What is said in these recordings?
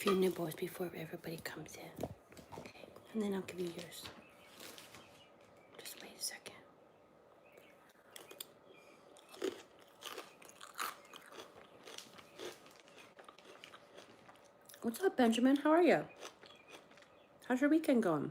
few nibbles before everybody comes in. Okay, and then I'll give you yours. Just wait a second. What's up, Benjamin? How are you? How's your weekend going?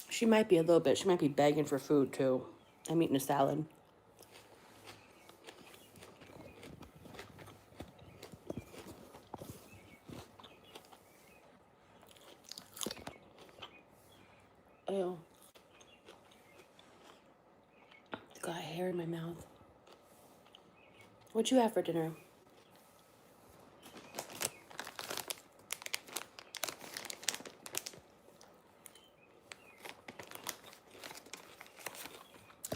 She might be a little bit. She might be begging for food, too. I'm eating a salad. Oh. Got hair in my mouth. What'd you have for dinner?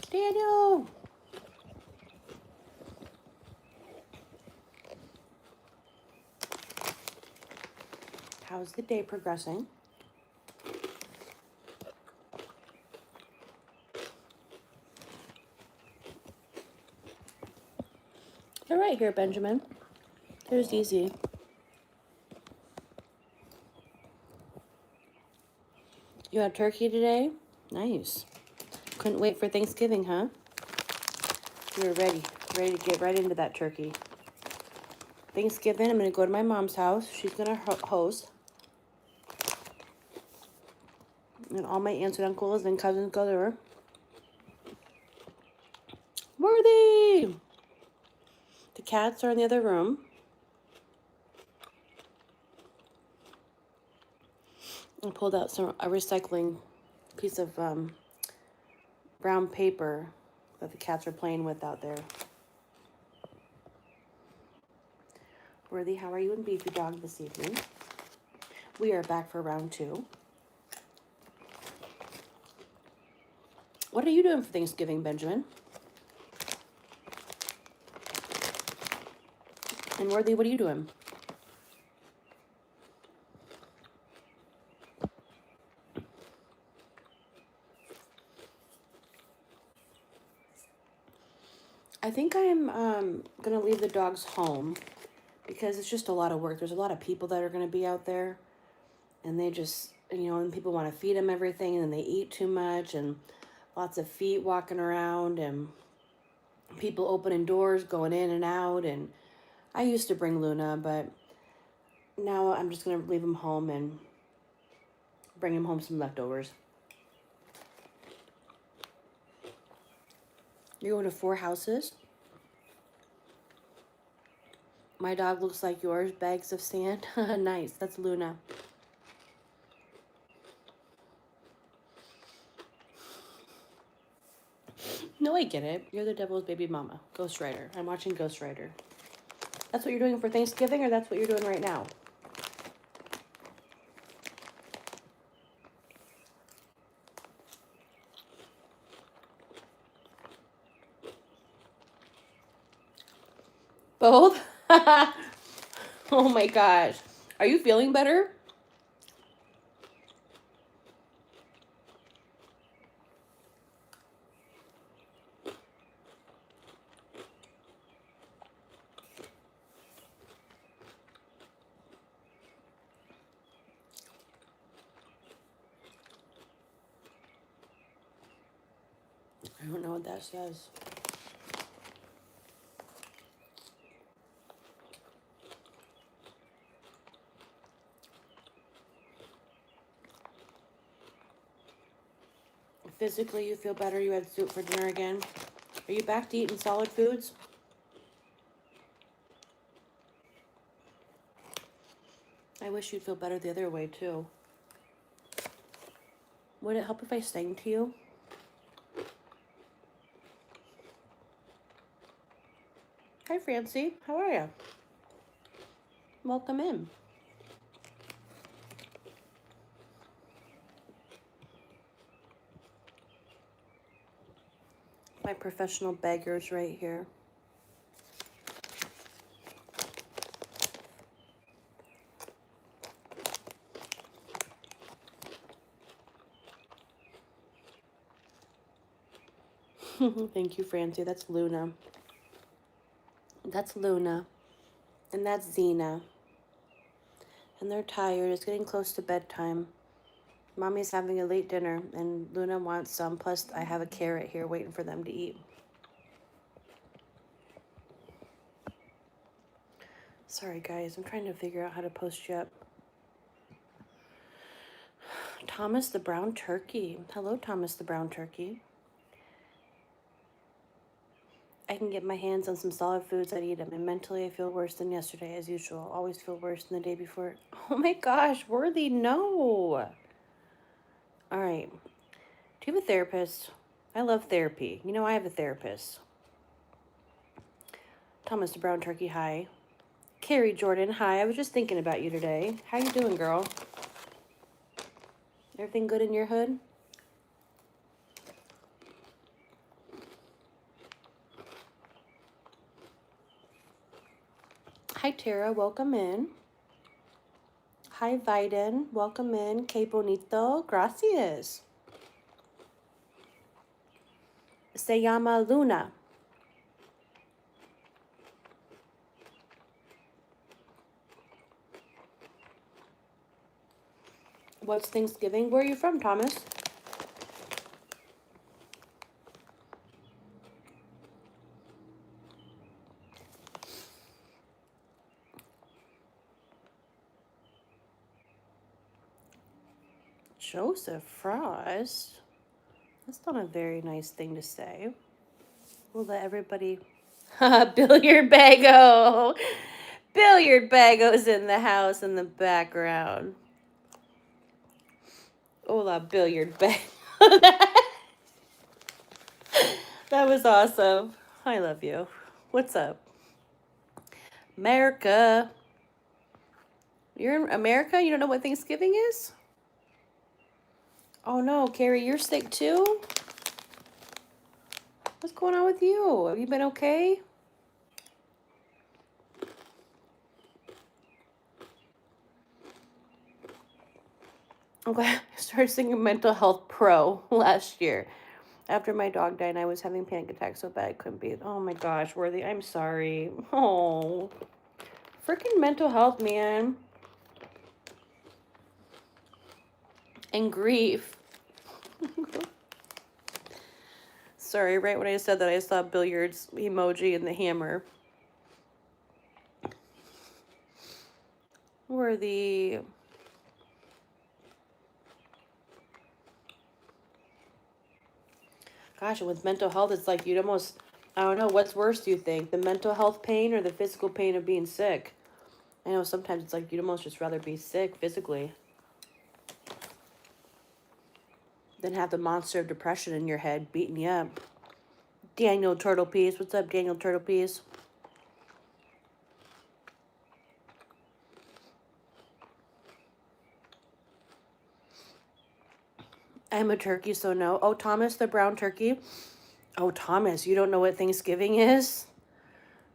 Daniel! How's the day progressing? They're right here, Benjamin. There's easy. You had turkey today? Nice. Couldn't wait for Thanksgiving, huh? You were ready to get right into that turkey. Thanksgiving, I'm going to go to my mom's house. She's going to host. And all my aunts and uncles and cousins go there. Worthy! The cats are in the other room. I pulled out a recycling piece of brown paper that the cats are playing with out there. Worthy, how are you and Beefy Dog this evening? We are back for round 2. What are you doing for Thanksgiving, Benjamin? And Worthy, what are you doing? I think I'm going to leave the dogs home because it's just a lot of work. There's a lot of people that are going to be out there. And they just, and people want to feed them everything. And then they eat too much. And lots of feet walking around. And people opening doors, going in and out. And I used to bring Luna, but now I'm just going to leave him home and bring him home some leftovers. You're going to 4 houses? My dog looks like yours, bags of sand. Nice, that's Luna. No, I get it. You're the devil's baby mama. Ghost Rider. I'm watching Ghost Rider. That's what you're doing for Thanksgiving, or that's what you're doing right now? Both? Oh my gosh. Are you feeling better? I don't know what that says. Physically, you feel better. You had soup for dinner again. Are you back to eating solid foods? I wish you'd feel better the other way, too. Would it help if I sang to you? Hi, Francie. How are you? Welcome in. My professional baggers right here. Thank you, Francie. That's Luna. That's Luna. And that's Xena. And they're tired. It's getting close to bedtime. Mommy's having a late dinner, and Luna wants some. Plus, I have a carrot here waiting for them to eat. Sorry, guys. I'm trying to figure out how to post you up. Thomas the Brown Turkey. Hello, Thomas the Brown Turkey. I can get my hands on some solid foods, I'd eat them. And mentally, I feel worse than yesterday, as usual. Always feel worse than the day before. Oh my gosh, Worthy, no. All right. Do you have a therapist? I love therapy. You know, I have a therapist. Thomas the Brown Turkey, hi. Carrie Jordan, hi. I was just thinking about you today. How you doing, girl? Everything good in your hood? Hi, Tara. Welcome in. Hi, Viden. Welcome in. Que bonito. Gracias. Se llama Luna. What's Thanksgiving? Where are you from, Thomas? Joseph Frost? That's not a very nice thing to say. We'll let everybody... Billiard Bago! Billiard Bago's in the house in the background. Hola, Billiard Bago. That was awesome. I love you. What's up? America. You're in America? You don't know what Thanksgiving is? Oh no, Carrie, you're sick too? What's going on with you? Have you been okay? Okay, I started singing Mental Health Pro last year. After my dog died and I was having panic attacks so bad I couldn't breathe. Oh my gosh, Worthy, I'm sorry. Oh, freaking mental health, man. And grief. Sorry, right when I said that I saw billiards emoji and the hammer. Worthy. Gosh, and with mental health, it's like you'd almost, I don't know, what's worse, do you think? The mental health pain or the physical pain of being sick? I know sometimes it's like you'd almost just rather be sick physically than have the monster of depression in your head beating you up. Daniel Turtle Peas. What's up, Daniel Turtle Peas? I'm a turkey, so no. Oh, Thomas the Brown Turkey. Oh, Thomas, you don't know what Thanksgiving is?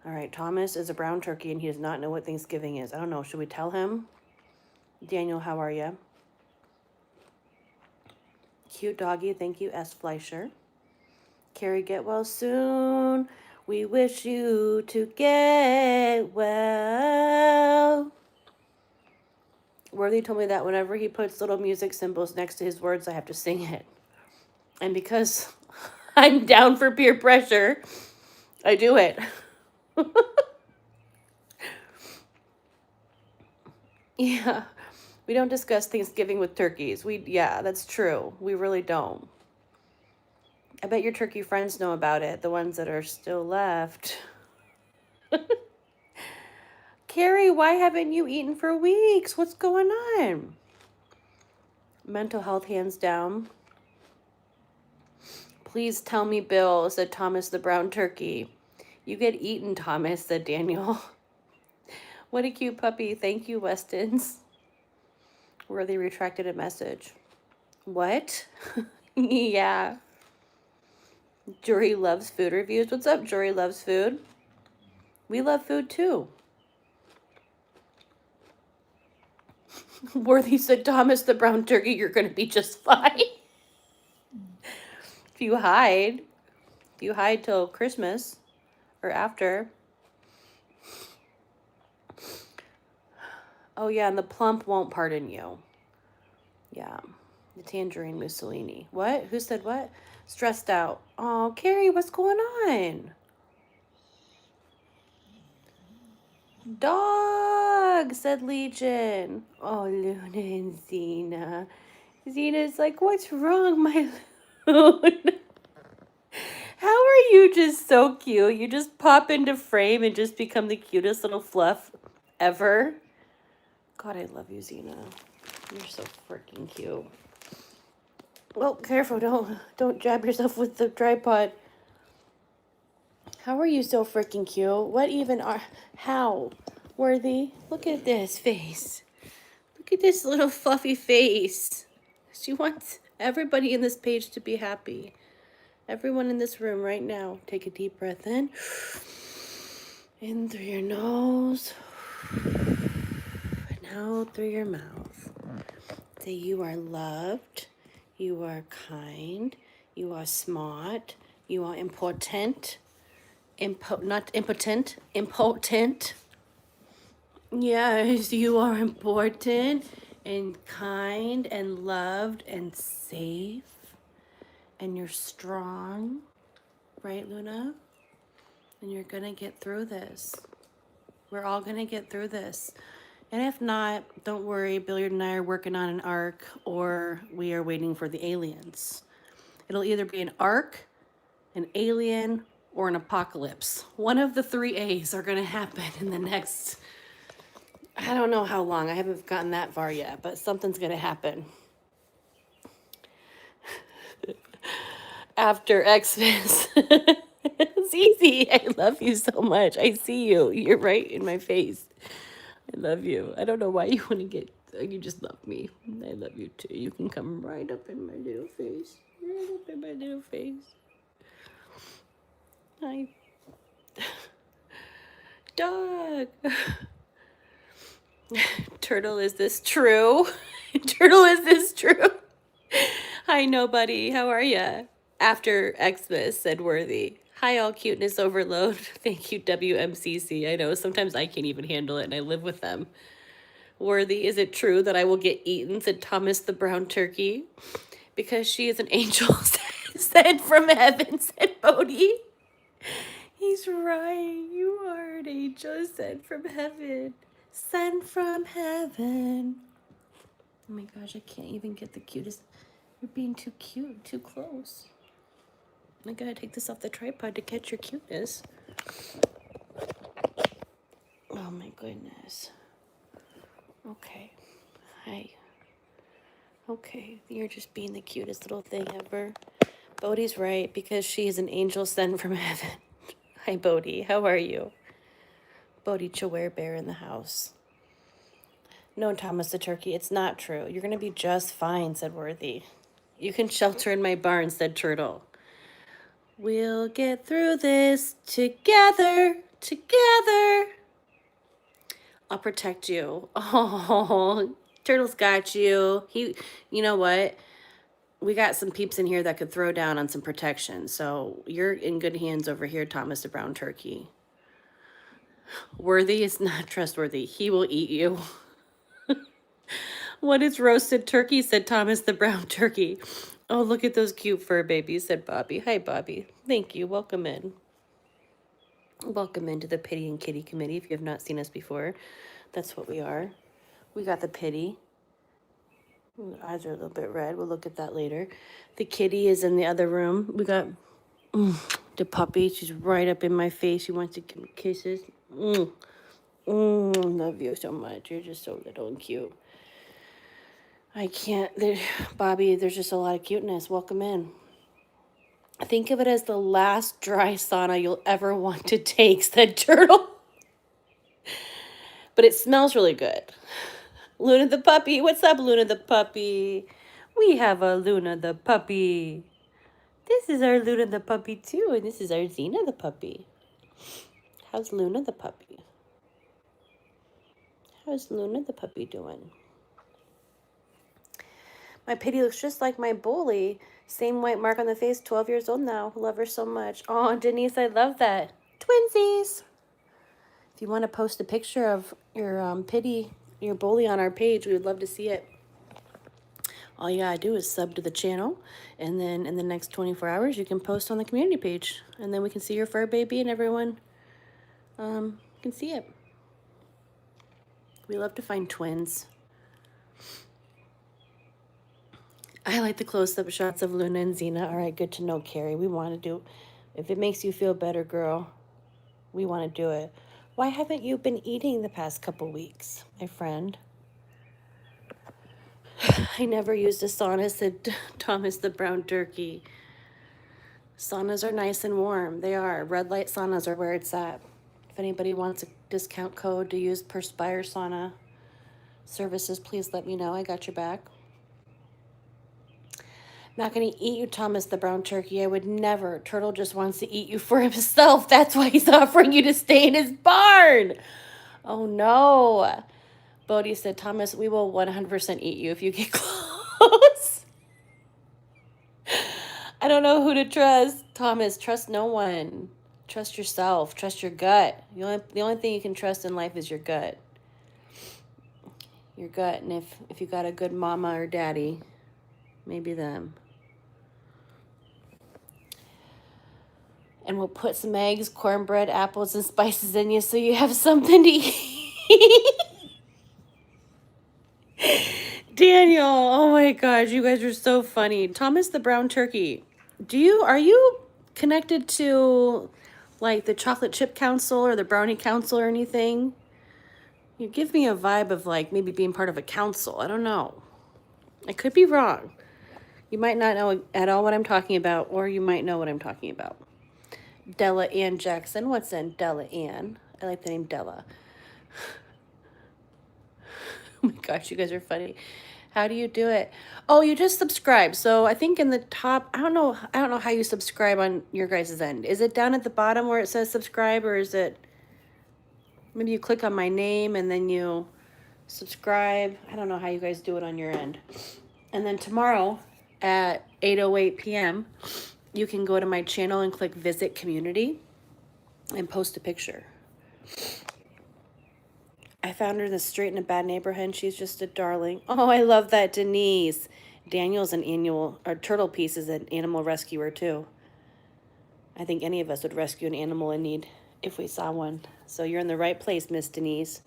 All right, Thomas is a brown turkey, and he does not know what Thanksgiving is. I don't know. Should we tell him? Daniel, how are you? Cute doggy. Thank you, S. Fleischer. Carrie, get well soon. We wish you to get well. Worthy told me that whenever he puts little music symbols next to his words, I have to sing it. And because I'm down for peer pressure, I do it. Yeah. We don't discuss Thanksgiving with turkeys. Yeah, that's true. We really don't. I bet your turkey friends know about it, the ones that are still left. Carrie, why haven't you eaten for weeks? What's going on? Mental health hands down. Please tell me, Bill, said Thomas the Brown Turkey. You get eaten, Thomas, said Daniel. What a cute puppy. Thank you, Westons. Worthy retracted a message. What? Yeah. Jory loves food reviews. What's up, Jory loves food? We love food too. Worthy said, Thomas the brown turkey, you're going to be just fine. If you hide till Christmas or after. Oh, yeah, and the plump won't pardon you. Yeah, the tangerine Mussolini. What? Who said what? Stressed out. Oh, Carrie, what's going on? Dog, said Legion. Oh, Luna and Xena. Xena's like, what's wrong, my Luna? How are you just so cute? You just pop into frame and just become the cutest little fluff ever. God, I love you, Xena. You're so freaking cute. Well, careful, don't jab yourself with the tripod. How are you so freaking cute? What even are, how? Worthy, look at this face. Look at this little fluffy face. She wants everybody in this page to be happy. Everyone in this room right now, take a deep breath in. In through your nose. And out through your mouth. Say you are loved. You are kind. You are smart. You are important. Not impotent. Impotent. Yes, you are important and kind and loved and safe. And you're strong. Right, Luna? And you're going to get through this. We're all going to get through this. And if not, don't worry. Billiard and I are working on an arc, or we are waiting for the aliens. It'll either be an arc, an alien, or an apocalypse. One of the 3 A's are going to happen in the next, I don't know how long. I haven't gotten that far yet, but something's going to happen. After Xmas. It's easy. I love you so much. I see you. You're right in my face. I love you. I don't know why you want to get, you just love me. I love you too. You can come right up in my little face. Right up in my little face. Hi. Dog. Turtle, is this true? Turtle, is this true? Hi, nobody. How are ya? After Xmas, said Worthy. Hi, all cuteness overload. Thank you, WMCC. I know, sometimes I can't even handle it, and I live with them. Worthy, is it true that I will get eaten, said Thomas the brown turkey? Because she is an angel sent from heaven, said Bodhi. He's right. You are an angel sent from heaven. Sent from heaven. Oh my gosh, I can't even get the cutest. You're being too cute, too close. I gotta take this off the tripod to catch your cuteness. Oh my goodness. Okay. Hi. Okay, you're just being the cutest little thing ever. Bodhi's right, because she is an angel sent from heaven. Hi, Bodhi. How are you? Bodhi Bear in the house. No, Thomas the turkey, it's not true. You're going to be just fine, said Worthy. You can shelter in my barn, said Turtle. We'll get through this together, together. I'll protect you. Oh, Turtle's got you. You know what? We got some peeps in here that could throw down on some protection. So you're in good hands over here, Thomas the brown turkey. Worthy is not trustworthy. He will eat you. What is roasted turkey, said Thomas the brown turkey. Oh, look at those cute fur babies, said Bobby. Hi, Bobby. Thank you. Welcome in. Welcome into the Pittie and Kittie Committee. If you have not seen us before, that's what we are. We got the Pittie. Eyes are a little bit red. We'll look at that later. The kitty is in the other room. We got the puppy. She's right up in my face. She wants to give me kisses. Love you so much. You're just so little and cute. I can't. Bobby, there's just a lot of cuteness. Welcome in. Think of it as the last dry sauna you'll ever want to take, said Turtle. But it smells really good. Luna the puppy. What's up, Luna the puppy? We have a Luna the puppy. This is our Luna the puppy too, and this is our Xena the puppy. How's Luna the puppy? How's Luna the puppy doing? My Pittie looks just like my bully. Same white mark on the face, 12 years old now. Love her so much. Oh, Denise, I love that. Twinsies! If you want to post a picture of your Pittie, your bully on our page, we would love to see it. All you gotta do is sub to the channel, and then in the next 24 hours, you can post on the community page, and then we can see your fur baby, and everyone can see it. We love to find twins. I like the close-up shots of Luna and Xena. All right, good to know, Carrie. We want to do, if it makes you feel better, girl, we want to do it. Why haven't you been eating the past couple weeks, my friend? I never used a sauna, said Thomas the brown turkey. Saunas are nice and warm. They are. Red light saunas are where it's at. If anybody wants a discount code to use Perspire Sauna services, please let me know. I got your back. Not going to eat you, Thomas the brown turkey. I would never. Turtle just wants to eat you for himself. That's why he's offering you to stay in his barn. Oh, no. Bodhi said, Thomas, we will 100% eat you if you get close. I don't know who to trust. Thomas, trust no one. Trust yourself. Trust your gut. The only thing you can trust in life is your gut. Your gut. And if you got a good mama or daddy, maybe them. And we'll put some eggs, cornbread, apples, and spices in you so you have something to eat. Daniel, oh my gosh, you guys are so funny. Thomas the brown turkey, are you connected to like the chocolate chip council or the brownie council or anything? You give me a vibe of like maybe being part of a council. I don't know. I could be wrong. You might not know at all what I'm talking about, or you might know what I'm talking about. Della Ann Jackson. What's in Della Ann? I like the name Della. Oh my gosh, you guys are funny. How do you do it? Oh, you just subscribe. So I think in the top, I don't know how you subscribe on your guys' end. Is it down at the bottom where it says subscribe, or is it maybe you click on my name and then you subscribe? I don't know how you guys do it on your end. And then tomorrow at 8:08 p.m., you can go to my channel and click visit community and post a picture. I found her in the street in a bad neighborhood, and she's just a darling. Oh, I love that, Denise. Daniel's Turtle Piece is an animal rescuer, too. I think any of us would rescue an animal in need if we saw one. So you're in the right place, Miss Denise.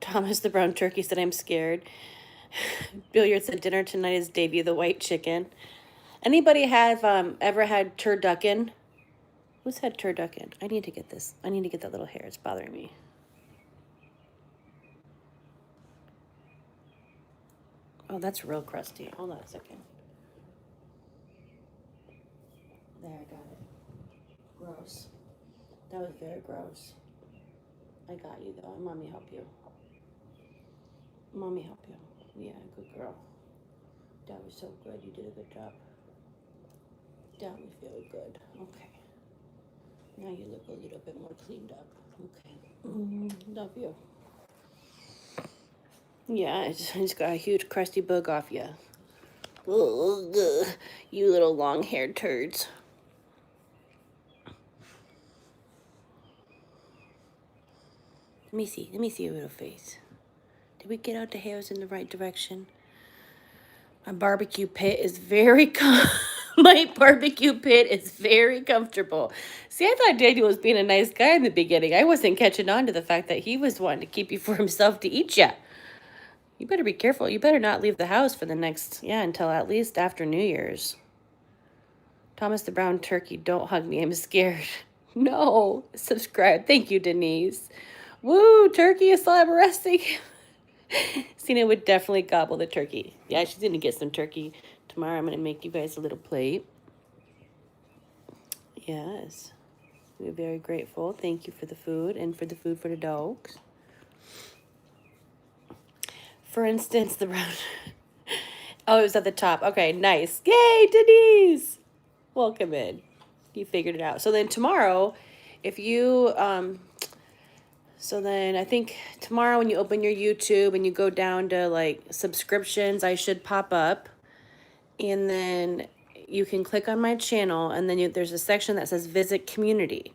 Thomas the brown turkey said, I'm scared. Billiard said, dinner tonight is Davy the white chicken. Anybody have ever had turducken? Who's had turducken? I need to get this. I need to get that little hair. It's bothering me. Oh, that's real crusty. Hold on a second. There, I got it. Gross. That was very gross. I got you, though. Mommy help you. Mommy help you. Yeah, good girl. That was so good. You did a good job. That was very good. Okay. Now you look a little bit more cleaned up. Okay. Love you. Yeah, I just got a huge crusty bug off you. Ugh, you little long-haired turds. Let me see your little face. Did we get out the hairs in the right direction? My barbecue pit is very my barbecue pit is very comfortable. See, I thought Daniel was being a nice guy in the beginning. I wasn't catching on to the fact that he was wanting to keep you for himself to eat you. You better be careful. You better not leave the house for the next, until at least after New Year's. Thomas the brown turkey, don't hug me. I'm scared. No. Subscribe. Thank you, Denise. Woo, turkey is slab resting. Cena would definitely gobble the turkey. Yeah, she's going to get some turkey. Tomorrow I'm going to make you guys a little plate. Yes. We're very grateful. Thank you for the food and for the food for the dogs. For instance, the brown. Oh, it was at the top. Okay, nice. Yay, Denise! Welcome in. You figured it out. So then tomorrow, if you so then I think tomorrow when you open your YouTube and you go down to like subscriptions, I should pop up. And then you can click on my channel, and then there's a section that says visit community.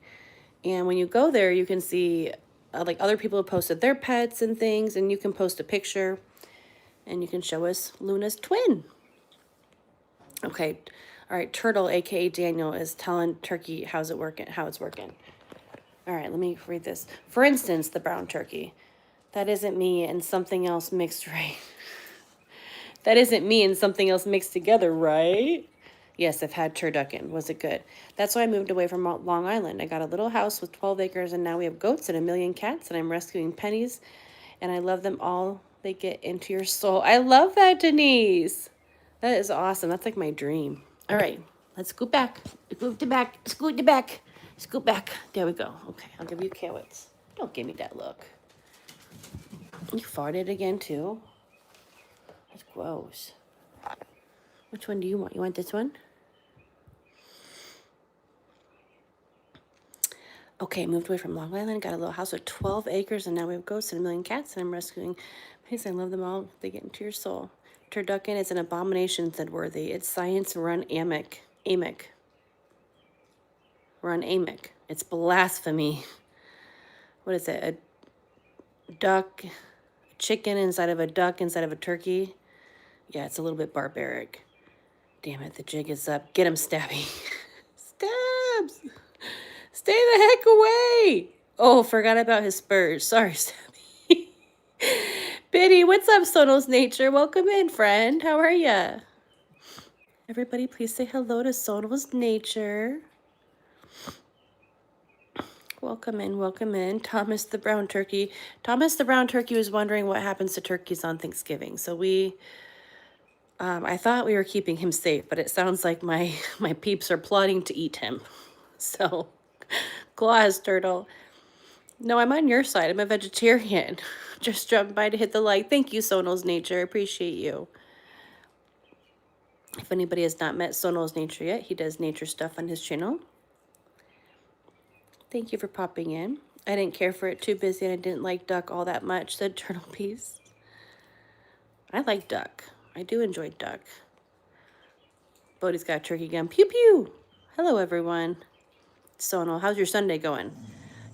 And when you go there, you can see like other people have posted their pets and things, and you can post a picture and you can show us Luna's twin. Okay. All right. Turtle, aka Daniel, is telling Turkey how it's working. All right, let me read this. For instance, the brown turkey. That isn't me and something else mixed, right? That isn't me and something else mixed together, right? Yes, I've had turducken. Was it good? That's why I moved away from Long Island. I got a little house with 12 acres, and now we have goats and 1 million cats, and I'm rescuing pennies, and I love them all. They get into your soul. I love that, Denise. That is awesome. That's like my dream. All right, let's scoot back. Scoot back. Scoot back. Scoot back. There we go. Okay, I'll give you carrots. Don't give me that look. You farted again, too? That's gross. Which one do you want? You want this one? Okay, moved away from Long Island, got a little house with 12 acres, and now we have goats and 1 million cats, and I'm rescuing pigs. I love them all. They get into your soul. Turducken is an abomination, said Worthy. It's science run amick. Run amick. It's blasphemy. What is it? A duck, a chicken inside of a duck inside of a turkey? Yeah, it's a little bit barbaric. Damn it, the jig is up. Get him, Stabby. Stabs! Stay the heck away! Oh, forgot about his spurs. Sorry, Stabby. Pittie, what's up, Sonos Nature? Welcome in, friend. How are ya? Everybody, please say hello to Sonos Nature. Welcome in, welcome in. Thomas the brown turkey. Thomas the brown turkey was wondering what happens to turkeys on Thanksgiving. So I thought we were keeping him safe, but it sounds like my peeps are plotting to eat him. So, Claus Turtle. No, I'm on your side. I'm a vegetarian. Just dropping by to hit the like. Thank you, Sonos Nature. Appreciate you. If anybody has not met Sonos Nature yet, he does nature stuff on his channel. Thank you for popping in. I didn't care for it, too busy, and I didn't like duck all that much, said Turtle Piece. I like duck. I do enjoy duck. Bodie's got a turkey gun. Pew pew. Hello, everyone. Sonal, how's your Sunday going?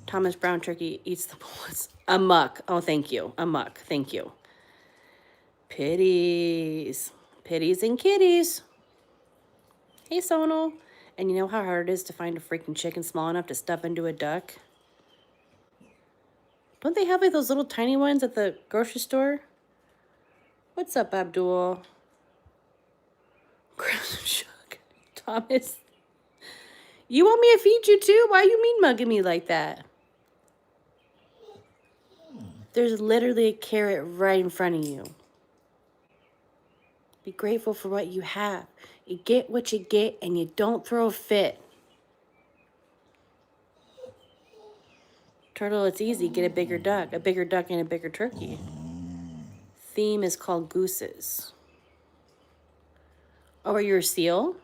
Thomas Brown Turkey eats the bullets. A muck. Oh, thank you. A muck. Thank you. Pitties. Pitties and kitties. Hey, Sonal. And you know how hard it is to find a freaking chicken small enough to stuff into a duck? Don't they have like those little tiny ones at the grocery store? What's up, Abdul? Thomas. You want me to feed you too? Why you mean mugging me like that? There's literally a carrot right in front of you. Be grateful for what you have. You get what you get and you don't throw a fit. Turtle, it's easy. Get a bigger duck and a bigger turkey. Theme is called gooses. Oh, are you a seal?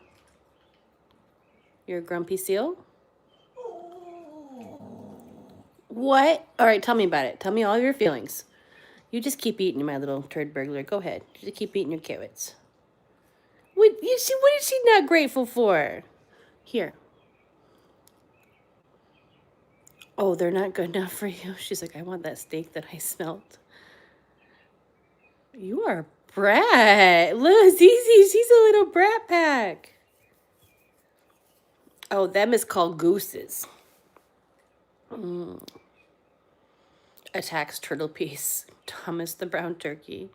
You're a grumpy seal? What? All right, tell me about it. Tell me all your feelings. You just keep eating, my little turd burglar. Go ahead. Just keep eating your carrots. What is she not grateful for? Here. Oh, they're not good enough for you? She's like, I want that steak that I smelt. You are a brat. Look, she's a little brat pack. Oh, them is called gooses. Attacks Turtle Piece. Thomas the brown turkey.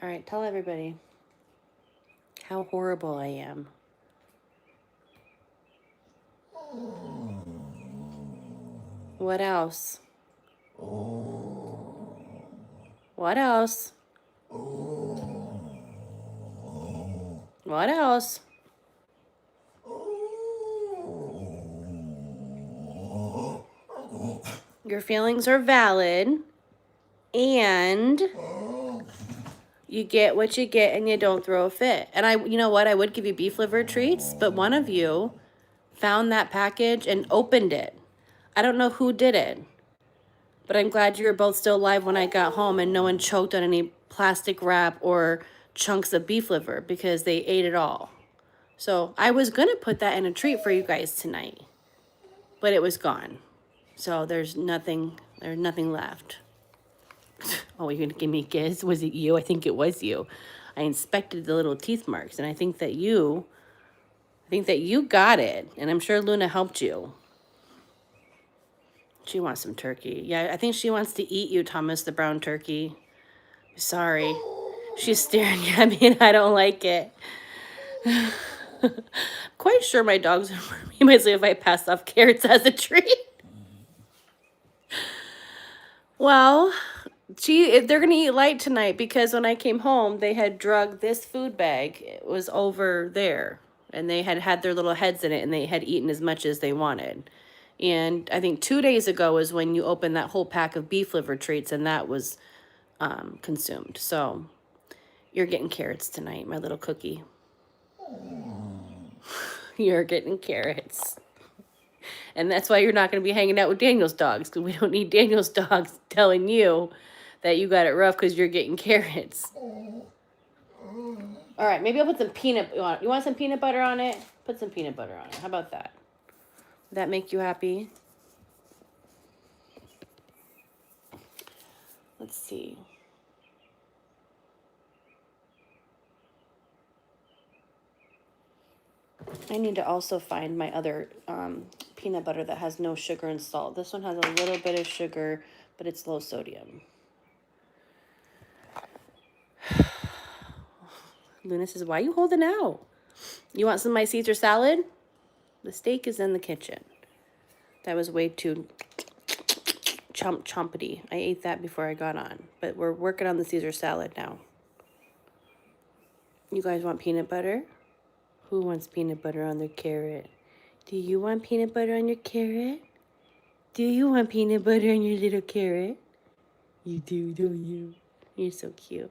All right, tell everybody how horrible I am. What else? What else? What else? Your feelings are valid, and you get what you get and you don't throw a fit. And you know what? I would give you beef liver treats, but one of you found that package and opened it. I don't know who did it, but I'm glad you were both still alive when I got home and no one choked on any plastic wrap or chunks of beef liver because they ate it all. So I was going to put that in a treat for you guys tonight, but it was gone. So there's nothing left. Oh, you're going to give me a kiss? Was it you? I think it was you. I inspected the little teeth marks, and I think that you got it, and I'm sure Luna helped you. She wants some turkey. Yeah, I think she wants to eat you, Thomas the brown turkey. Sorry. She's staring at me, and I don't like it. Quite sure my dogs would murder me myself if I passed off carrots as a treat. Well, they're gonna eat light tonight because when I came home, they had drugged this food bag. It was over there, and they had their little heads in it, and they had eaten as much as they wanted. And I think 2 days ago is when you opened that whole pack of beef liver treats, and that was consumed. So you're getting carrots tonight, my little cookie. You're getting carrots. And that's why you're not going to be hanging out with Daniel's dogs, because we don't need Daniel's dogs telling you that you got it rough because you're getting carrots. All right, maybe I'll put some you want some peanut butter on it? Put some peanut butter on it. How about that? Would that make you happy? Let's see. I need to also find my other peanut butter that has no sugar and salt. This one has a little bit of sugar, but it's low sodium. Luna says, why are you holding out? You want some of my Caesar salad? The steak is in the kitchen. That was way too chompity. I ate that before I got on. But we're working on the Caesar salad now. You guys want peanut butter? Who wants peanut butter on their carrot? Do you want peanut butter on your carrot? Do you want peanut butter on your little carrot? You do, don't you? You're so cute.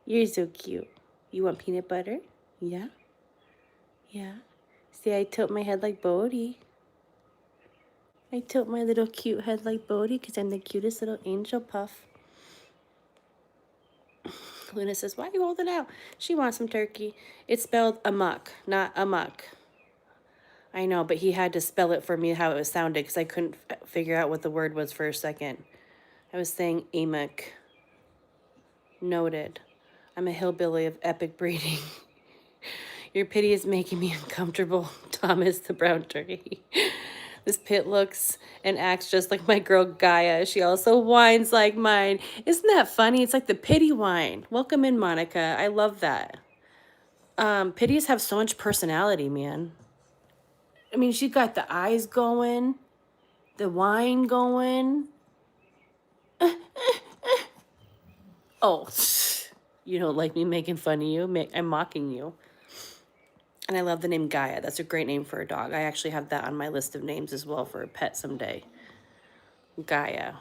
You're so cute. You want peanut butter? Yeah? Yeah. See, I tilt my head like Bodhi. I tilt my little cute head like Bodhi because I'm the cutest little angel puff. Luna says, why are you holding out? She wants some turkey. It's spelled amok, not amuck. I know, but he had to spell it for me how it was sounded because I couldn't figure out what the word was for a second. I was saying amok. Noted. I'm a hillbilly of epic breeding. Your pity is making me uncomfortable, Thomas the brown turkey. This pit looks and acts just like my girl Gaia. She also whines like mine. Isn't that funny? It's like the pity whine. Welcome in, Monica. I love that. Pitties have so much personality, man. I mean, she got the eyes going, the whine going. Oh, you don't like me making fun of you? I'm mocking you. And I love the name Gaia. That's a great name for a dog. I actually have that on my list of names as well for a pet someday. Gaia.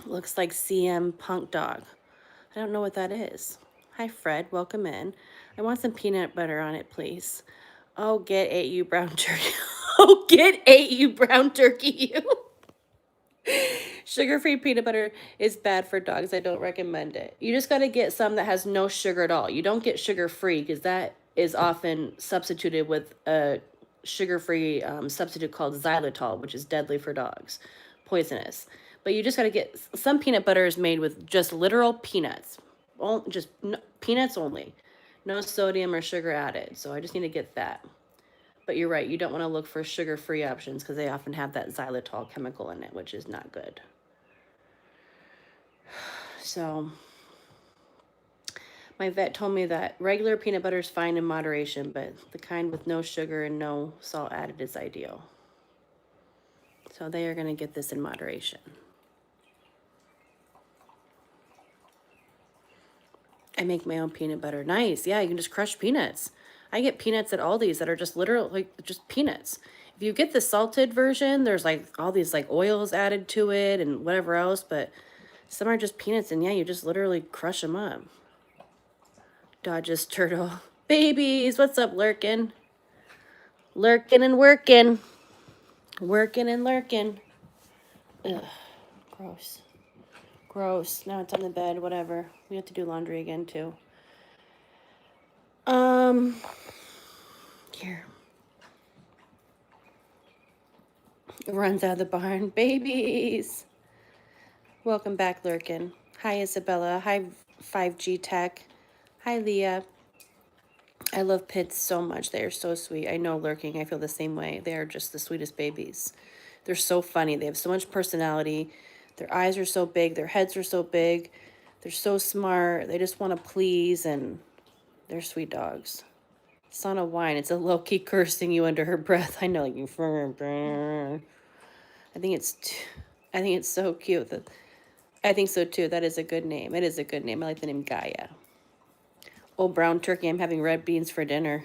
Looks like CM Punk Dog. I don't know what that is. Hi, Fred. Welcome in. I want some peanut butter on it, please. Oh, get it, you brown turkey. Oh, get it, you brown turkey, you. Sugar-free peanut butter is bad for dogs. I don't recommend it. You just got to get some that has no sugar at all. You don't get sugar-free because that is often substituted with a sugar-free substitute called xylitol, which is deadly for dogs, poisonous. But you just got to get, some peanut butter is made with just literal peanuts, peanuts only, no sodium or sugar added. So I just need to get that. But you're right, you don't want to look for sugar-free options because they often have that xylitol chemical in it, which is not good. So my vet told me that regular peanut butter is fine in moderation, but the kind with no sugar and no salt added is ideal. So they are going to get this in moderation. I make my own peanut butter. Nice. Yeah, you can just crush peanuts. I get peanuts at Aldi's that are just literally like just peanuts. If you get the salted version, there's like all these like oils added to it and whatever else, but some are just peanuts, and yeah, you just literally crush them up. Dodges turtle. Babies, what's up, lurking? Lurking and working. Working and lurking. Ugh, gross. Gross. Now it's on the bed, whatever. We have to do laundry again, too. Here. Runs out of the barn. Babies. Welcome back, lurking. Hi, Isabella. Hi, 5G Tech. Hi, Leah. I love pits so much. They are so sweet. I know, lurking. I feel the same way. They are just the sweetest babies. They're so funny. They have so much personality. Their eyes are so big. Their heads are so big. They're so smart. They just want to please, and they're sweet dogs. Son of wine. It's a low-key cursing you under her breath. I know, like you. I think it's so cute. I think so too. That is a good name. It is a good name. I like the name Gaia. Oh, brown turkey. I'm having red beans for dinner.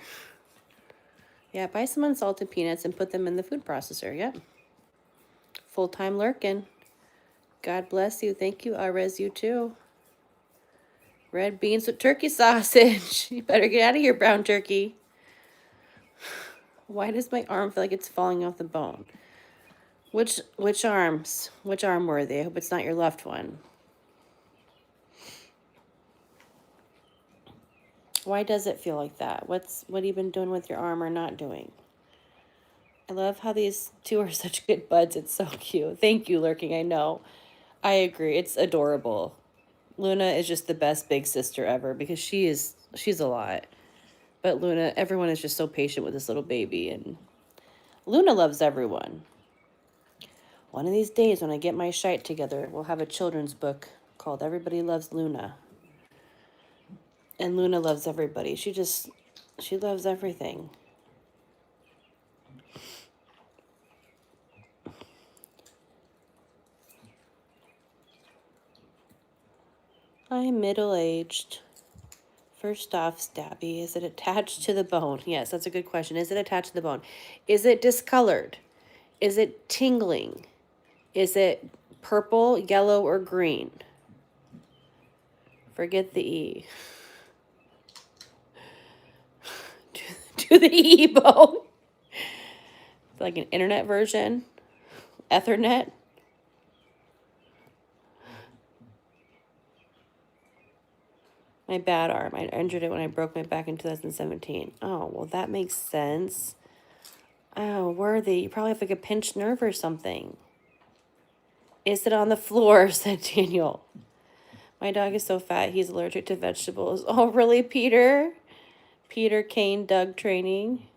Yeah, buy some unsalted peanuts and put them in the food processor. Yep. Full-time lurking. God bless you. Thank you, Arez. You too. Red beans with turkey sausage. You better get out of here, brown turkey. Why does my arm feel like it's falling off the bone? Which arms? Which arm worthy? I hope it's not your left one. Why does it feel like that? What have you been doing with your arm or not doing? I love how these two are such good buds. It's so cute. Thank you, lurking. I know. I agree. It's adorable. Luna is just the best big sister ever because she's a lot. But Luna, everyone is just so patient with this little baby, and Luna loves everyone. One of these days when I get my shite together, we'll have a children's book called Everybody Loves Luna. And Luna loves everybody. She loves everything. I'm middle-aged. First off, Stabby, is it attached to the bone? Yes, that's a good question. Is it attached to the bone? Is it discolored? Is it tingling? Is it purple, yellow, or green? Forget the E. Do the E bone. Like an internet version. Ethernet. My bad arm. I injured it when I broke my back in 2017. Oh, well, that makes sense. Oh, worthy. You probably have like a pinched nerve or something. Is it on the floor? Said Daniel. My dog is so fat, he's allergic to vegetables. Oh, really, Peter? Peter Kane Doug training.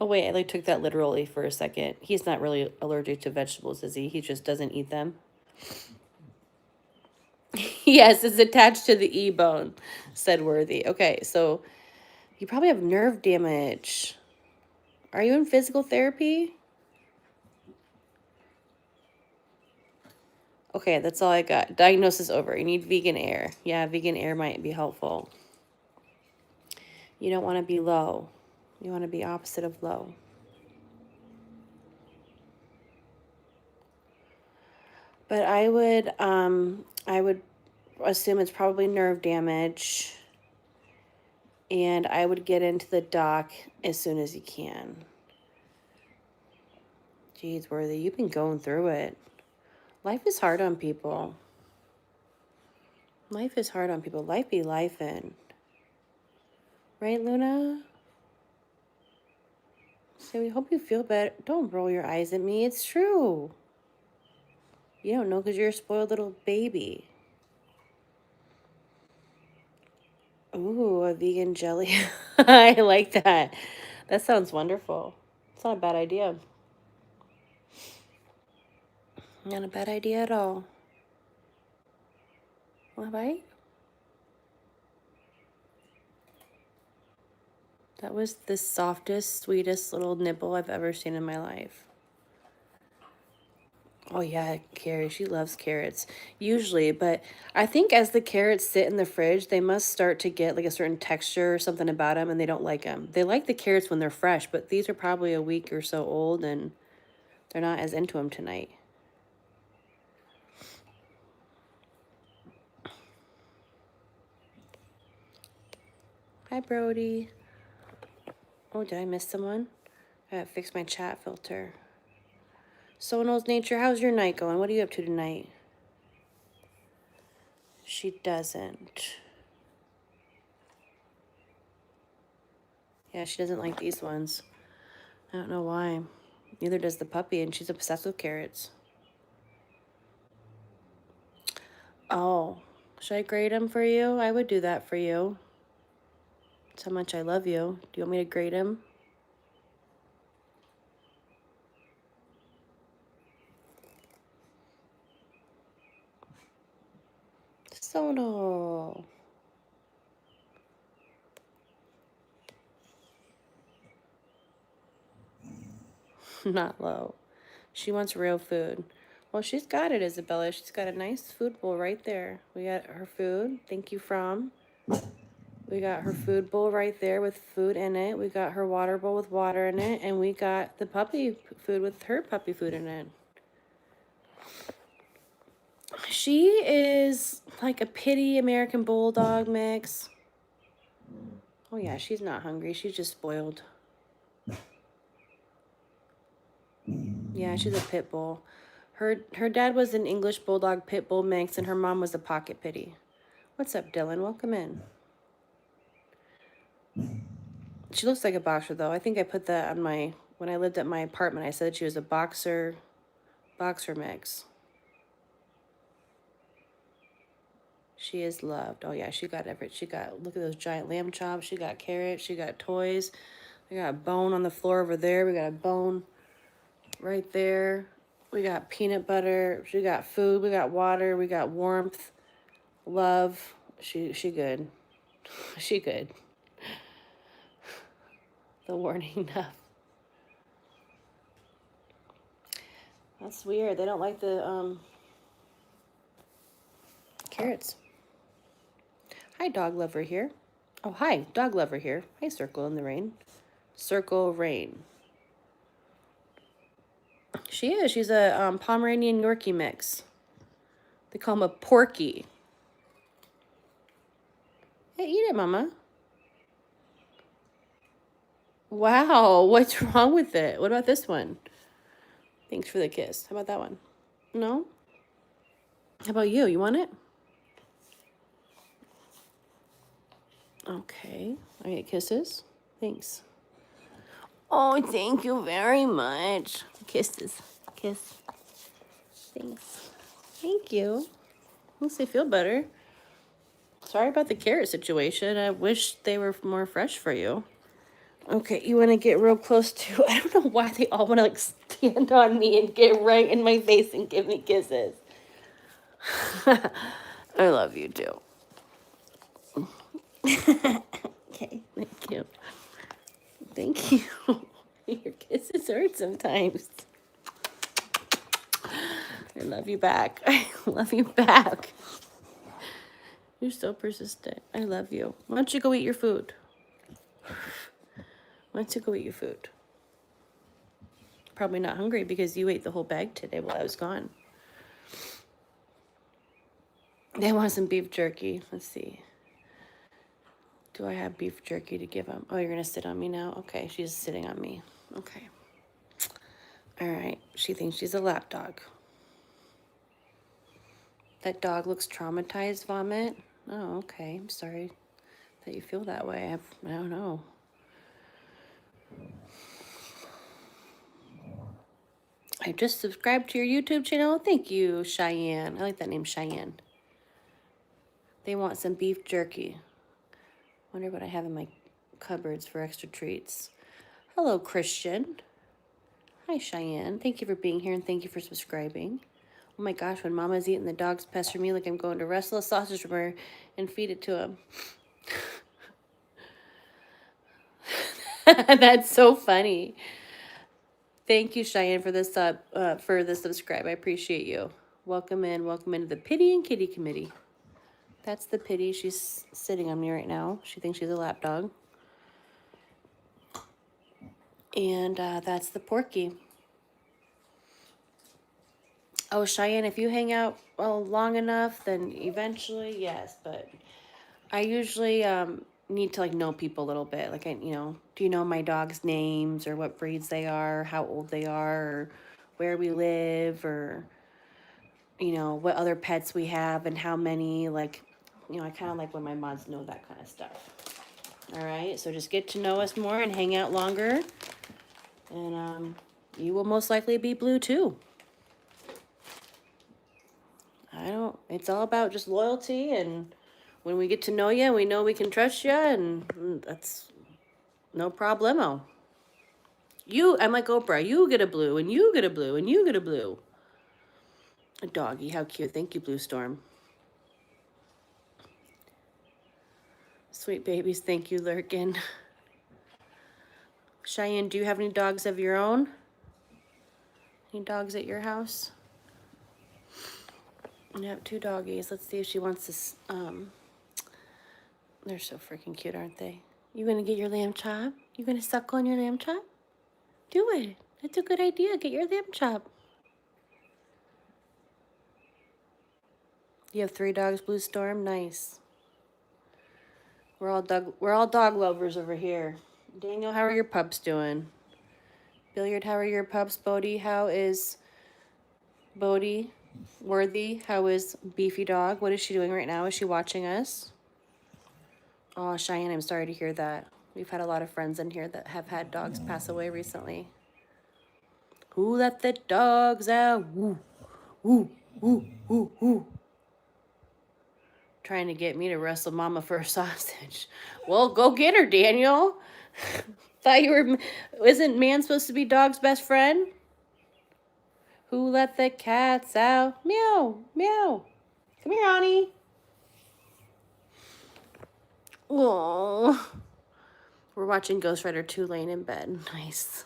Oh, wait, I like took that literally for a second. He's not really allergic to vegetables, is he? He just doesn't eat them. Yes, it's attached to the E bone, said Worthy. Okay, so you probably have nerve damage. Are you in physical therapy? Okay, that's all I got. Diagnosis over. You need vegan air. Yeah, vegan air might be helpful. You don't want to be low. You want to be opposite of low. But I would assume it's probably nerve damage. And I would get into the doc as soon as you can. Jeez, Worthy, you've been going through it. Life is hard on people. Life is hard on people. Life be lifing. Right, Luna? So we hope you feel better. Don't roll your eyes at me. It's true. You don't know because you're a spoiled little baby. Ooh, a vegan jelly. I like that. That sounds wonderful. It's not a bad idea. Not a bad idea at all. Want a bite? That was the softest, sweetest little nibble I've ever seen in my life. Oh yeah, Carrie, she loves carrots usually, but I think as the carrots sit in the fridge, they must start to get like a certain texture or something about them, and they don't like them. They like the carrots when they're fresh, but these are probably a week or so old, and they're not as into them tonight. Hi, Brody. Oh, did I miss someone? I gotta fix my chat filter. Sonal's Nature, how's your night going? What are you up to tonight? She doesn't. Yeah, she doesn't like these ones. I don't know why. Neither does the puppy, and she's obsessed with carrots. Oh, should I grade him for you? I would do that for you. That's how much I love you. Do you want me to grade him? Sonal. Not low. She wants real food. Well, she's got it, Isabella. She's got a nice food bowl right there. We got her food. Thank you, From. We got her food bowl right there with food in it. We got her water bowl with water in it. And we got the puppy food with her puppy food in it. She is like a Pittie American Bulldog mix. Oh yeah, she's not hungry. She's just spoiled. Yeah, she's a pit bull. Her dad was an English Bulldog pit bull mix, and her mom was a pocket Pittie. What's up, Dylan? Welcome in. She looks like a boxer, though. I think I put that on my, when I lived at my apartment, I said she was a boxer mix. She is loved. Oh yeah, she got everything. She got, look at those giant lamb chops. She got carrots. She got toys. We got a bone on the floor over there. We got a bone right there. We got peanut butter. She got food. We got water. We got warmth, love. She good. She good. The warning enough. That's weird. They don't like the carrots. Hi, dog lover here. Oh, hi, dog lover here. Hi, Circle in the Rain. Circle Rain. She is. She's a Pomeranian Yorkie mix. They call him a Porky. Hey, eat it, Mama. Wow, what's wrong with it? What about this one? Thanks for the kiss. How about that one? No? How about you? You want it? Okay. I get kisses. Thanks. Oh, thank you very much. Kisses. Kiss. Thanks. Thank you. At least I feel better. Sorry about the carrot situation. I wish they were more fresh for you. Okay, you want to get real close to... I don't know why they all want to, like, stand on me and get right in my face and give me kisses. I love you, too. Okay, thank you. Thank you. Your kisses hurt sometimes. I love you back. I love you back. You're so persistent. I love you. Why don't you go eat your food? Why don't you go eat your food? Probably not hungry because you ate the whole bag today while I was gone. They want some beef jerky. Let's see. Do I have beef jerky to give them? Oh, you're going to sit on me now? Okay, she's sitting on me. Okay. All right. She thinks she's a lap dog. That dog looks traumatized, Vomit. Oh, okay. I'm sorry that you feel that way. I don't know. I just subscribed to your YouTube channel. Thank you, Cheyenne. I like that name, Cheyenne. They want some beef jerky. Wonder what I have in my cupboards for extra treats. Hello, Christian. Hi, Cheyenne. Thank you for being here and thank you for subscribing. Oh my gosh, when Mama's eating, the dogs pester me like I'm going to wrestle a sausage from her and feed it to him. That's so funny. Thank you, Cheyenne, for this for the subscribe. I appreciate you. Welcome into the Pittie and Kittie Committee. That's the Pittie. She's sitting on me right now. She thinks she's a lap dog. And that's the Porky. Oh, Cheyenne, if you hang out long enough, then eventually, yes. But I usually need to like know people a little bit. Like, do you know my dog's names or what breeds they are, how old they are, or where we live, or, what other pets we have and how many. Like, I kind of like when my mods know that kind of stuff. All right, so just get to know us more and hang out longer. And you will most likely be blue too. It's all about just loyalty, and when we get to know you, we know we can trust you, and that's no problemo. I'm like Oprah, you get a blue, and you get a blue, and you get a blue. A doggy, how cute. Thank you, Blue Storm. Sweet babies, thank you, Lurkin. Cheyenne, do you have any dogs of your own? Any dogs at your house? I have 2 doggies. Let's see if she wants this. They're so freaking cute, aren't they? You gonna get your lamb chop? You gonna suckle on your lamb chop? Do it. That's a good idea. Get your lamb chop. You have 3 dogs, Blue Storm? Nice. We're all dog lovers over here. Daniel, how are your pups doing? Billiard, how are your pups? Bodie, how is Bodie? Worthy, how is Beefy Dog? What is she doing right now? Is she watching us? Oh, Cheyenne, I'm sorry to hear that. We've had a lot of friends in here that have had dogs pass away recently. Who let the dogs out? Woo, woo, woo, woo, woo. Trying to get me to wrestle Mama for a sausage. Well, go get her, Daniel. Thought you were... Isn't man supposed to be dog's best friend? Who let the cats out? Meow, meow. Come here, Annie. Oh, we're watching Ghost Rider 2 laying in bed. Nice.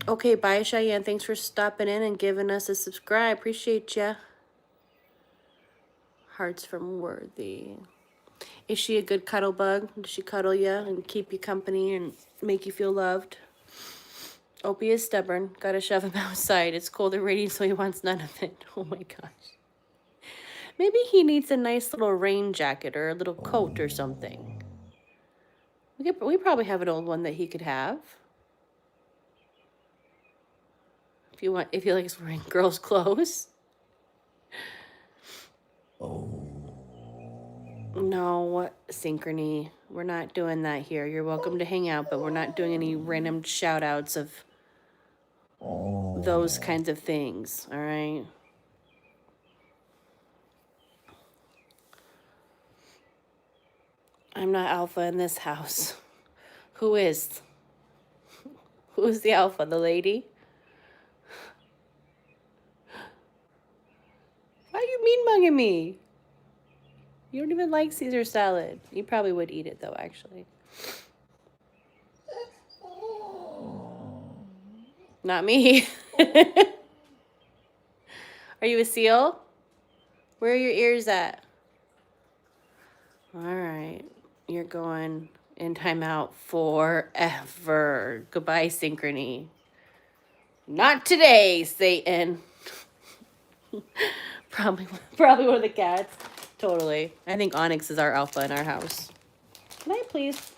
Okay, bye, Cheyenne. Thanks for stopping in and giving us a subscribe. Appreciate ya. Hearts from Worthy. Is she a good cuddle bug? Does she cuddle you and keep you company and make you feel loved? Opie is stubborn. Gotta shove him outside. It's cold and rainy, so he wants none of it. Oh my gosh. Maybe he needs a nice little rain jacket or a little coat or something. We probably have an old one that he could have. If he likes wearing girls' clothes. No, Synchrony. We're not doing that here. You're welcome to hang out, but we're not doing any random shout outs of those kinds of things, all right? I'm not alpha in this house. Who is? Who's the alpha? The lady? Why are you mean-mugging me? You don't even like Caesar salad. You probably would eat it, though, actually. Not me. Are you a seal? Where are your ears at? All right. You're going in timeout forever. Goodbye, Synchrony. Not today, Satan. Probably one of the cats. Totally. I think Onyx is our alpha in our house. Can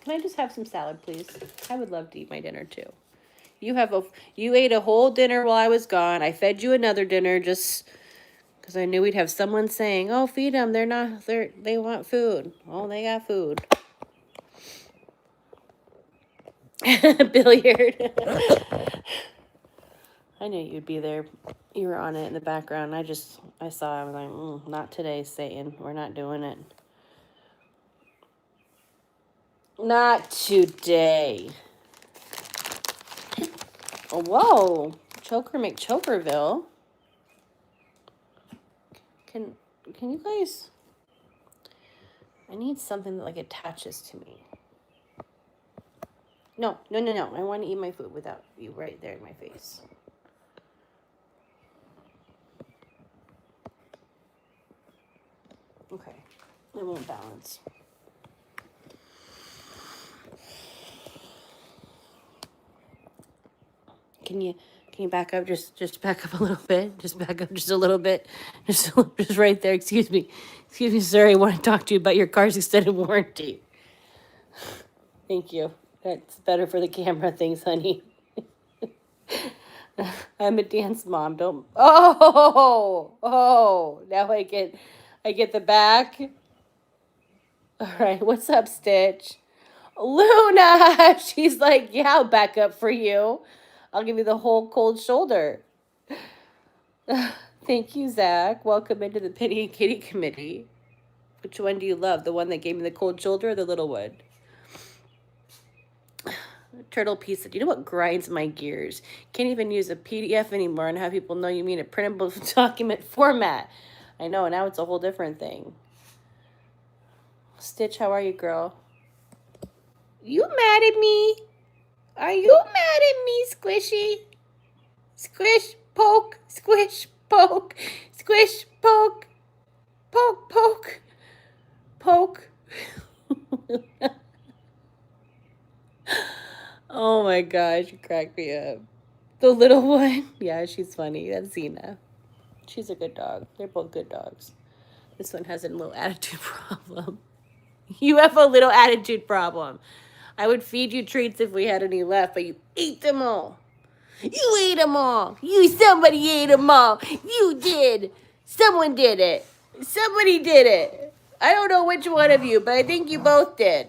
I just have some salad, please? I would love to eat my dinner too. You ate a whole dinner while I was gone. I fed you another dinner just because I knew we'd have someone saying, "Oh, feed them. They want food." Oh, they got food. Billiard. I knew you'd be there. You were on it in the background. I saw. I was like, not today, Satan. We're not doing it. Not today. Oh, whoa. Choker McChokerville. Can you guys... I need something that, like, attaches to me. No, no, no, no. I want to eat my food without you right there in my face. Okay. It won't balance. Can you back up just back up a little bit? Just back up just a little bit. Just right there. Excuse me. Excuse me, sir. I want to talk to you about your car's extended warranty. Thank you. That's better for the camera. Thanks, honey. I'm a dance mom. Don't. Oh. Now I get the back. All right. What's up, Stitch? Luna. She's like, yeah, I'll back up for you. I'll give you the whole cold shoulder. Thank you, Zach. Welcome into the Pittie and Kittie Committee. Which one do you love? The one that gave me the cold shoulder or the little one? Turtle pizza. Do you know what grinds my gears? Can't even use a PDF anymore and have people know you mean a printable document format. I know, now it's a whole different thing. Stitch, how are you, girl? You mad at me? Are you mad at me, Squishy? Squish, poke, squish, poke, squish, poke, poke, poke, poke. Oh my gosh, you cracked me up. The little one. Yeah, she's funny. That's Xena. She's a good dog. They're both good dogs. This one has a little attitude problem. You have a little attitude problem. I would feed you treats if we had any left, but you ate them all. You ate them all. Somebody ate them all. You did. Someone did it. Somebody did it. I don't know which one of you, but I think you both did.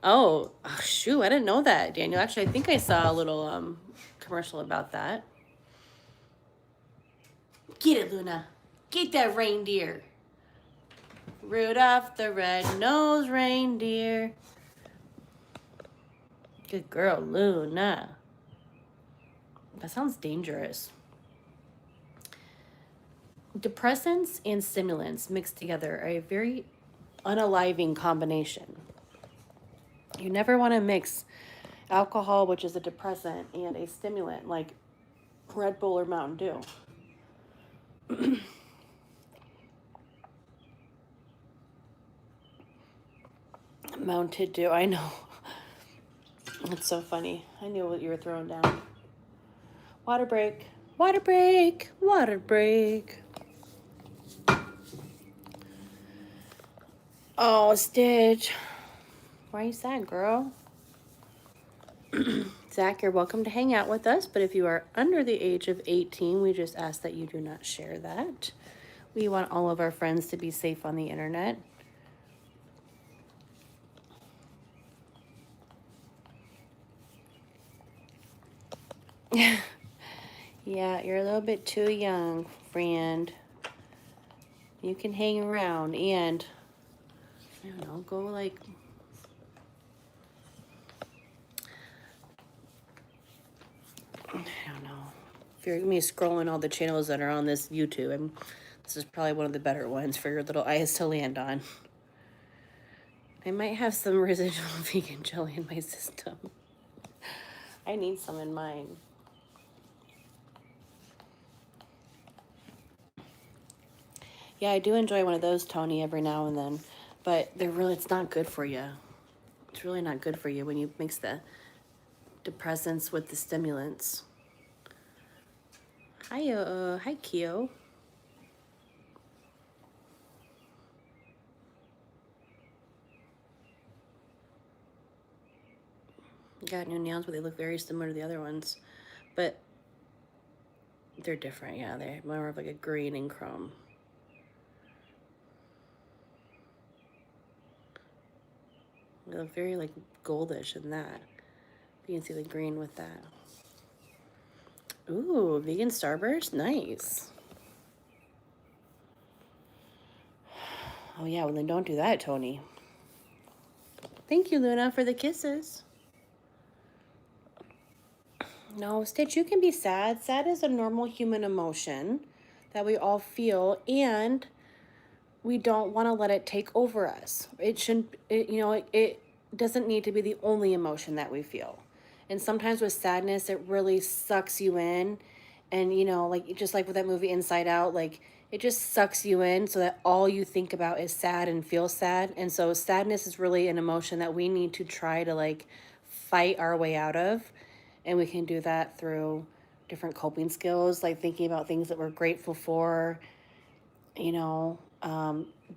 Oh, shoot. I didn't know that, Daniel. Actually, I think I saw a little commercial about that. Get it, Luna. Get that reindeer. Rudolph the red-nosed reindeer. Good girl, Luna. That sounds dangerous. Depressants and stimulants mixed together are a very unaliving combination. You never want to mix alcohol, which is a depressant, and a stimulant like Red Bull or Mountain Dew. Mountain Dew, I know. It's so funny. I knew what you were throwing down. Water break. Water break. Water break. Oh, Stitch. Why are you sad, girl? Zach, you're welcome to hang out with us, but if you are under the age of 18, we just ask that you do not share that. We want all of our friends to be safe on the internet. Yeah, you're a little bit too young, friend. You can hang around and, I don't know, go like... I don't know. If you're going to be scrolling all the channels that are on this YouTube, this is probably one of the better ones for your little eyes to land on. I might have some residual vegan jelly in my system. I need some in mine. Yeah, I do enjoy one of those, Tony, every now and then. But it's not good for you. It's really not good for you when you mix the depressants with the stimulants. Hi, Kyo. Got new nails, but they look very similar to the other ones. But they're different, yeah. They're more of like a green and chrome. They look very like goldish in that. You can see the green with that. Ooh, vegan Starburst, nice. Oh yeah, well then don't do that, Tony. Thank you, Luna, for the kisses. No, Stitch, you can be sad. Sad is a normal human emotion that we all feel, and we don't want to let it take over us. It shouldn't, it doesn't need to be the only emotion that we feel. And sometimes with sadness, it really sucks you in. And, like, just like with that movie Inside Out, like, it just sucks you in so that all you think about is sad and feel sad. And so sadness is really an emotion that we need to try to, like, fight our way out of. And we can do that through different coping skills, like thinking about things that we're grateful for,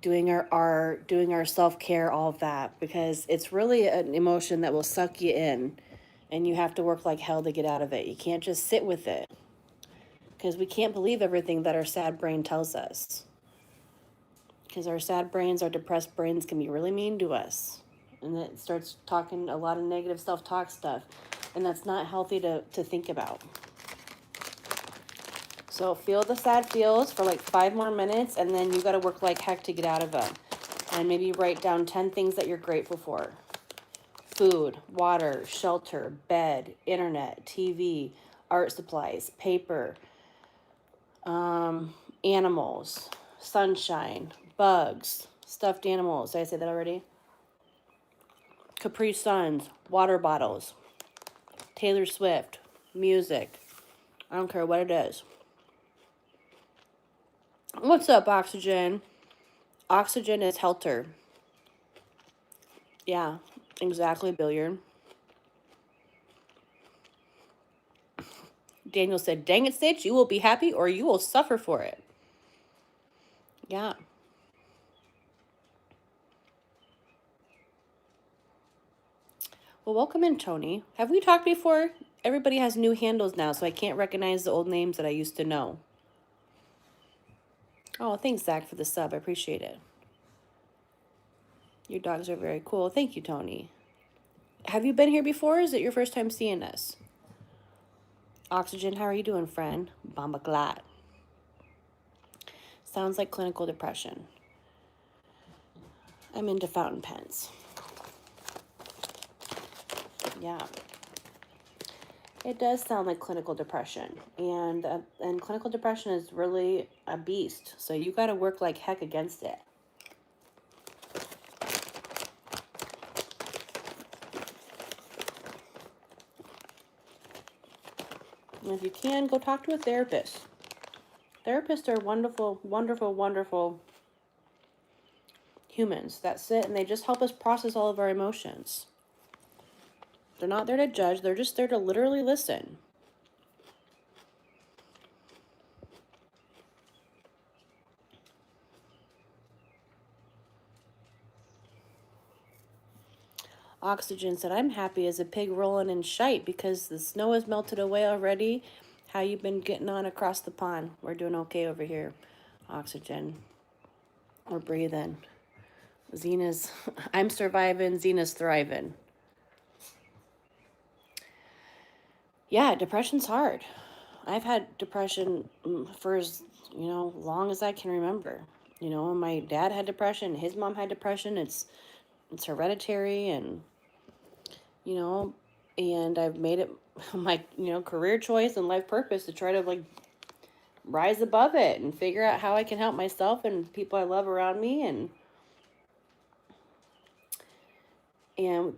doing our art, doing our self-care, all of that, because it's really an emotion that will suck you in, and you have to work like hell to get out of it. You can't just sit with it, because we can't believe everything that our sad brain tells us, because our sad brains, our depressed brains can be really mean to us, and it starts talking a lot of negative self-talk stuff, and that's not healthy to think about. So feel the sad feels for like 5 more minutes, and then you got to work like heck to get out of them. And maybe write down 10 things that you're grateful for. Food, water, shelter, bed, internet, TV, art supplies, paper, animals, sunshine, bugs, stuffed animals. Did I say that already? Capri Suns, water bottles, Taylor Swift, music. I don't care what it is. What's up, Oxygen? Oxygen is helter. Yeah, exactly, Billiard. Daniel said, dang it, Stitch, you will be happy or you will suffer for it. Yeah. Well, welcome in, Tony. Have we talked before? Everybody has new handles now, so I can't recognize the old names that I used to know. Oh, thanks, Zach, for the sub. I appreciate it. Your dogs are very cool. Thank you, Tony. Have you been here before, or is it your first time seeing us? Oxygen, how are you doing, friend? Bamba glad. Sounds like clinical depression. I'm into fountain pens. Yeah. It does sound like clinical depression. And clinical depression is really a beast. So you got to work like heck against it. And if you can, go talk to a therapist. Therapists are wonderful, wonderful, wonderful humans that sit and they just help us process all of our emotions. They're not there to judge. They're just there to literally listen. Oxygen said, I'm happy as a pig rolling in shite because the snow has melted away already. How you been getting on across the pond? We're doing okay over here. Oxygen. We're breathing. Zena's, I'm surviving. Zena's thriving. Yeah, depression's hard. I've had depression for as, long as I can remember. My dad had depression. His mom had depression. It's hereditary, and and I've made it my, career choice and life purpose to try to like rise above it and figure out how I can help myself and people I love around me. And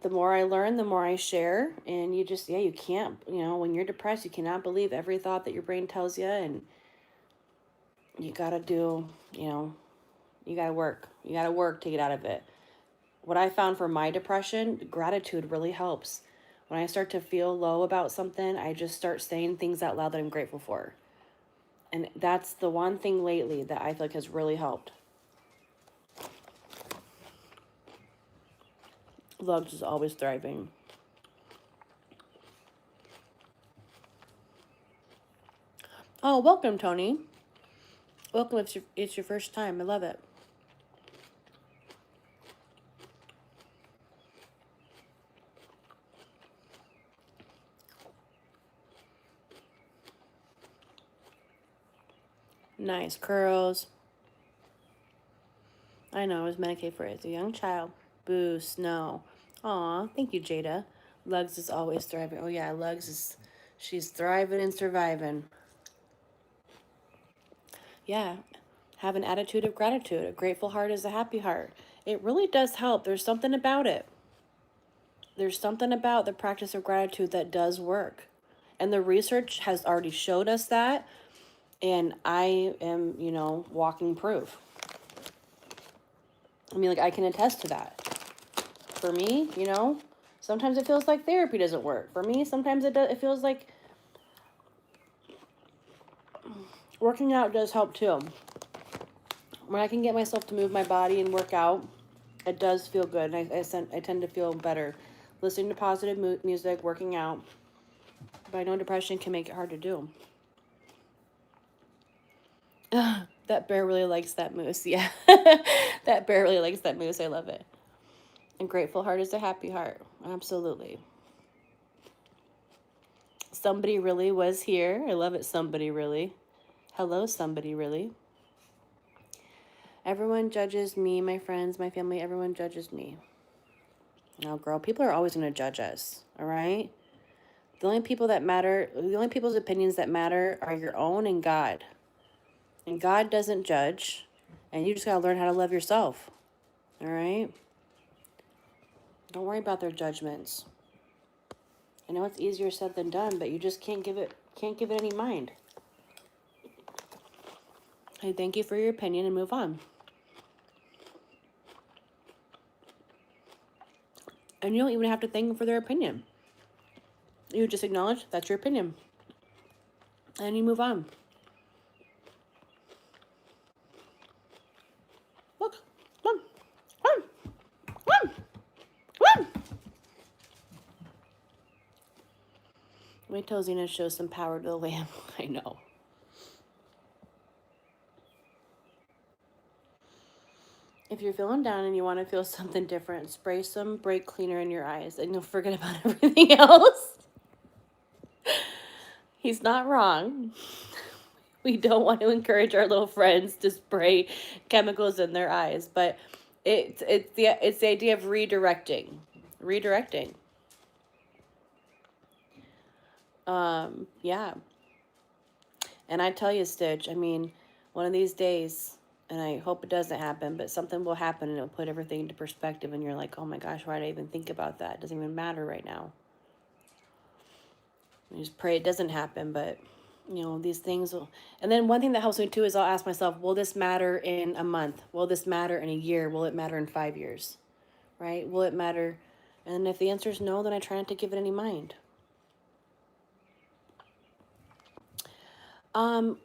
the more I learn, the more I share. And you just, you can't, when you're depressed, you cannot believe every thought that your brain tells you. And you got to do, you got to work. You got to work to get out of it. What I found for my depression, gratitude really helps. When I start to feel low about something, I just start saying things out loud that I'm grateful for. And that's the one thing lately that I feel like has really helped. Lugs is always thriving. Oh, welcome, Tony. Welcome. It's your first time. I love it. Nice curls. I know, it was Medicaid for it. It's a young child. Boo, snow. Aw, thank you, Jada. Lugs is always thriving. Oh, yeah, she's thriving and surviving. Yeah. Have an attitude of gratitude. A grateful heart is a happy heart. It really does help. There's something about it. There's something about the practice of gratitude that does work. And the research has already showed us that. And I am, walking proof. I mean, like, I can attest to that. For me, sometimes it feels like therapy doesn't work. For me, sometimes it feels like working out does help too. When I can get myself to move my body and work out, it does feel good. And I tend to feel better listening to positive music, working out. But I know depression can make it hard to do. That bear really likes that moose. Yeah. That bear really likes that moose. I love it. A grateful heart is a happy heart. Absolutely. Somebody really was here. I love it. Somebody really. Hello, somebody really. Everyone judges me, my friends, my family. Everyone judges me. No, girl, people are always going to judge us. All right? The only people's opinions that matter are your own and God. And God doesn't judge. And you just got to learn how to love yourself. All right? Don't worry about their judgments. I know it's easier said than done, but you just can't give it any mind. I thank you for your opinion and move on. And you don't even have to thank them for their opinion. You just acknowledge that's your opinion. And you move on. Look. Come. Come. Come. Come. Wait till Xena shows some power to the lamb. I know. If you're feeling down and you want to feel something different, spray some brake cleaner in your eyes and you'll forget about everything else. He's not wrong. We don't want to encourage our little friends to spray chemicals in their eyes, but it's the idea of redirecting. Yeah. And I tell you, Stitch, I mean, one of these days, and I hope it doesn't happen, but something will happen and it'll put everything into perspective and you're like, oh my gosh, why did I even think about that? It doesn't even matter right now. I just pray it doesn't happen, but these things will. And then one thing that helps me too is I'll ask myself, will this matter in a month? Will this matter in a year? Will it matter in 5 years? Right? Will it matter? And if the answer is no, then I try not to give it any mind.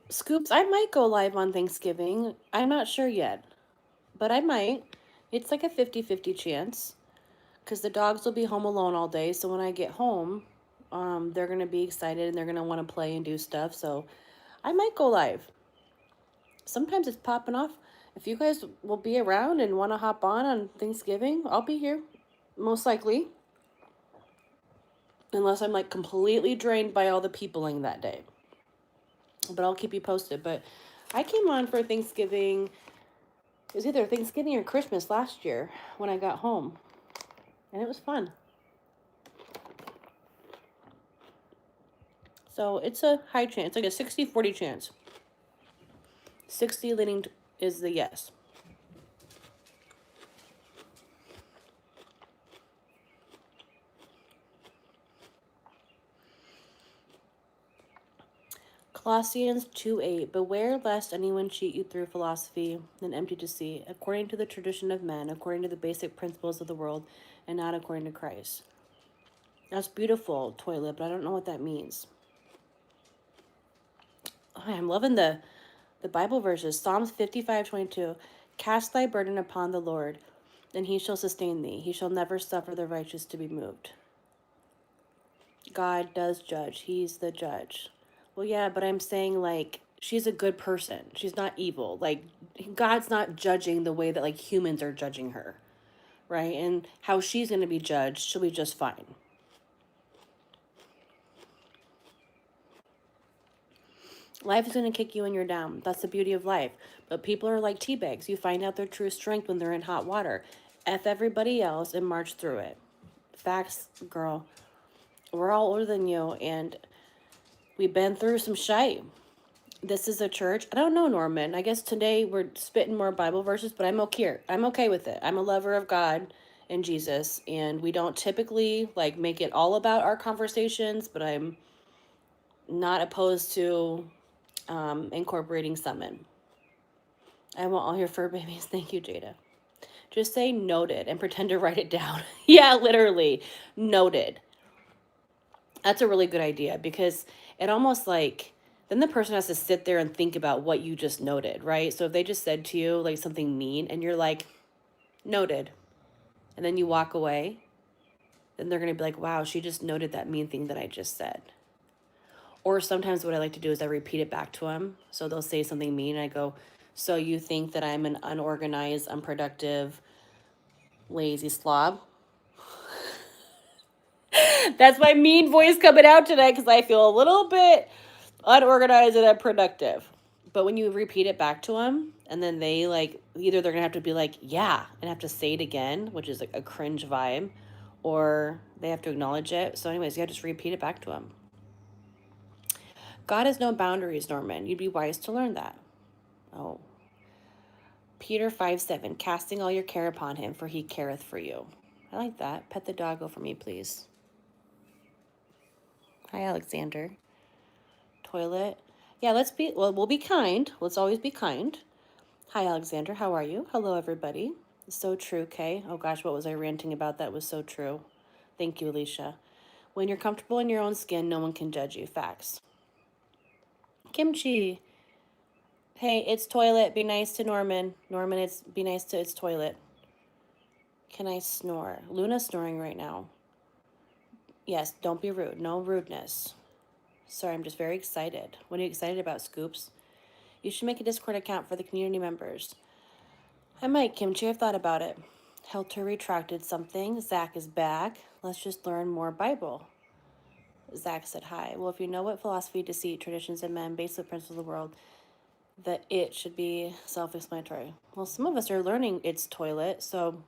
Scoops, I might go live on Thanksgiving. I'm not sure yet, but I might. It's like a 50-50 chance because the dogs will be home alone all day. So when I get home, they're going to be excited and they're going to want to play and do stuff. So I might go live. Sometimes it's popping off. If you guys will be around and want to hop on Thanksgiving, I'll be here, most likely. Unless I'm like completely drained by all the peopling that day. But I'll keep you posted. But I came on for Thanksgiving. It was either Thanksgiving or Christmas last year when I got home. And it was fun. So it's a high chance, like a 60-40 chance. 60 leaning is the yes. Colossians 2:8. Beware lest anyone cheat you through philosophy and empty deceit, according to the tradition of men, according to the basic principles of the world, and not according to Christ. That's beautiful, Toilet, but I don't know what that means. I'm loving the Bible verses. Psalms 55:22. Cast thy burden upon the Lord, and he shall sustain thee. He shall never suffer the righteous to be moved. God does judge. He's the judge. Well, yeah, but I'm saying, like, she's a good person. She's not evil. Like, God's not judging the way that, like, humans are judging her, right? And how she's going to be judged, she'll be just fine. Life is going to kick you when you're down. That's the beauty of life. But people are like tea bags. You find out their true strength when they're in hot water. F everybody else and march through it. Facts, girl. We're all older than you, and we've been through some shite. This is a church. I don't know, Norman. I guess today we're spitting more Bible verses, but I'm okay. I'm okay with it. I'm a lover of God and Jesus, and we don't typically like make it all about our conversations, but I'm not opposed to incorporating some in. I want all your fur babies. Thank you, Jada. Just say noted and pretend to write it down. Yeah, literally. Noted. That's a really good idea because it almost like then the person has to sit there and think about what you just noted, right? So if they just said to you like something mean and you're like, noted, and then you walk away, then they're going to be like, wow, she just noted that mean thing that I just said. Or sometimes what I like to do is I repeat it back to them. So they'll say something mean and I go, so you think that I'm an unorganized, unproductive, lazy slob? That's my mean voice coming out today because I feel a little bit unorganized and unproductive. But when you repeat it back to them, and then they like either they're gonna have to be like, yeah, and have to say it again, which is like a cringe vibe, or they have to acknowledge it. So, anyways, you have to just repeat it back to them. God has no boundaries, Norman. You'd be wise to learn that. Oh. Peter 5:7, casting all your care upon him, for he careth for you. I like that. Pet the doggo for me, please. Hi, Alexander. Toilet. Yeah, we'll be kind. Let's always be kind. Hi, Alexander. How are you? Hello, everybody. So true, Kay. Oh gosh, what was I ranting about? That was so true. Thank you, Alicia. When you're comfortable in your own skin, no one can judge you. Facts. Kimchi. Hey, it's toilet. Be nice to Norman. Norman, be nice to its toilet. Can I snore? Luna's snoring right now. Yes, don't be rude. No rudeness. Sorry, I'm just very excited. What are you excited about, Scoops? You should make a Discord account for the community members. I might, Kimchi. I've thought about it. Helter retracted something. Zach is back. Let's just learn more Bible. Zach said hi. Well, if you know what philosophy, deceit, traditions, and men, basic principles of the world, that it should be self-explanatory. Well, some of us are learning its toilet, so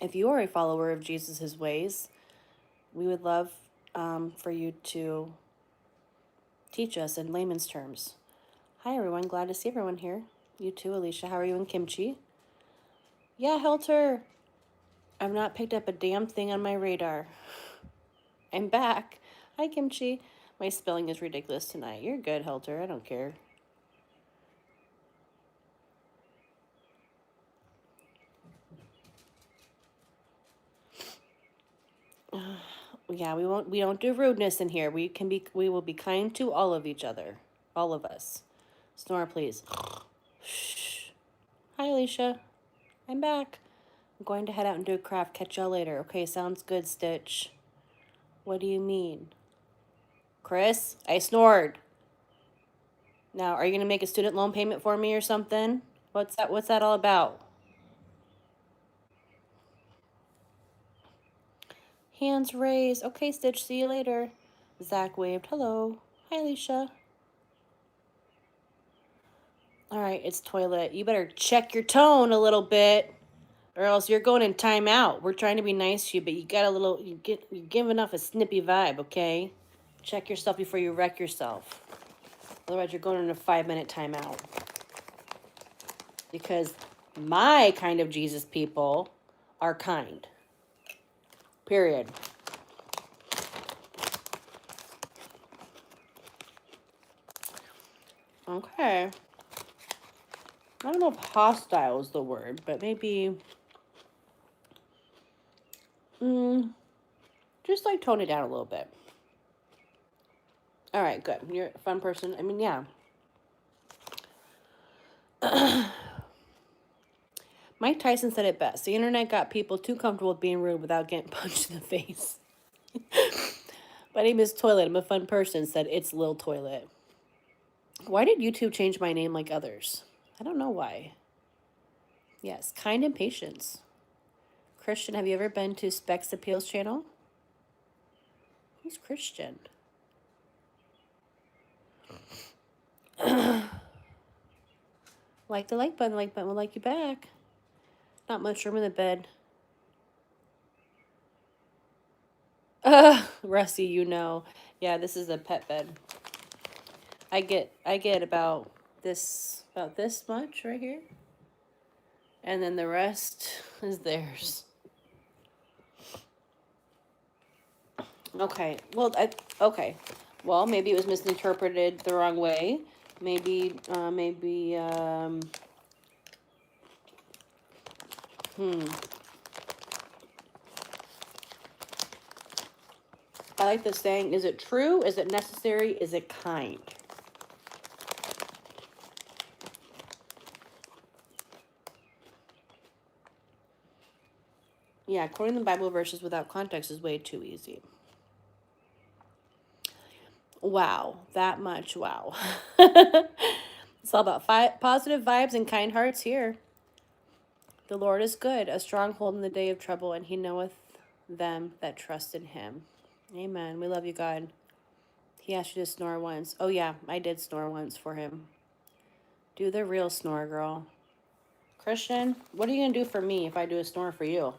if you are a follower of Jesus' ways, we would love for you to teach us in layman's terms. Hi, everyone. Glad to see everyone here. You too, Alicia. How are you and Kimchi? Yeah, Helter. I've not picked up a damn thing on my radar. I'm back. Hi, Kimchi. My spelling is ridiculous tonight. You're good, Helter. I don't care. Yeah, we don't do rudeness in here. We will be kind to all of each other. All of us. Snore, please. Shh. Hi, Alicia. I'm back. I'm going to head out and do a craft. Catch y'all later. Okay, sounds good, Stitch. What do you mean? Chris, I snored. Now, are you going to make a student loan payment for me or something? What's that all about? Hands raised. Okay, Stitch, see you later. Zach waved. Hello. Hi, Alicia. All right, it's toilet. You better check your tone a little bit, or else you're going in timeout. We're trying to be nice to you, but you're giving off a snippy vibe, okay? Check yourself before you wreck yourself. Otherwise, you're going in a 5-minute timeout. Because my kind of Jesus people are kind. Period. Okay. I don't know if hostile is the word, but maybe just like tone it down a little bit. All right, good. You're a fun person. I mean, yeah. Mike Tyson said it best. The internet got people too comfortable with being rude without getting punched in the face. My name is Toilet. I'm a fun person, said It's Lil Toilet. Why did YouTube change my name like others? I don't know why. Yes, kind and patience. Christian, have you ever been to Specs Appeals channel? Who's Christian? Like the like button will like you back. Not much room in the bed. Rusty, you know. Yeah, this is a pet bed. I get about this much right here, and then the rest is theirs. Okay. Okay. Well, maybe it was misinterpreted the wrong way. Maybe hmm. I like this saying, is it true? Is it necessary? Is it kind? Yeah, quoting the Bible verses without context is way too easy. Wow, that much. Wow. It's all about positive vibes and kind hearts here. The Lord is good, a stronghold in the day of trouble, and he knoweth them that trust in him. Amen. We love you, God. He asked you to snore once. Oh, yeah, I did snore once for him. Do the real snore, girl. Christian, what are you going to do for me if I do a snore for you?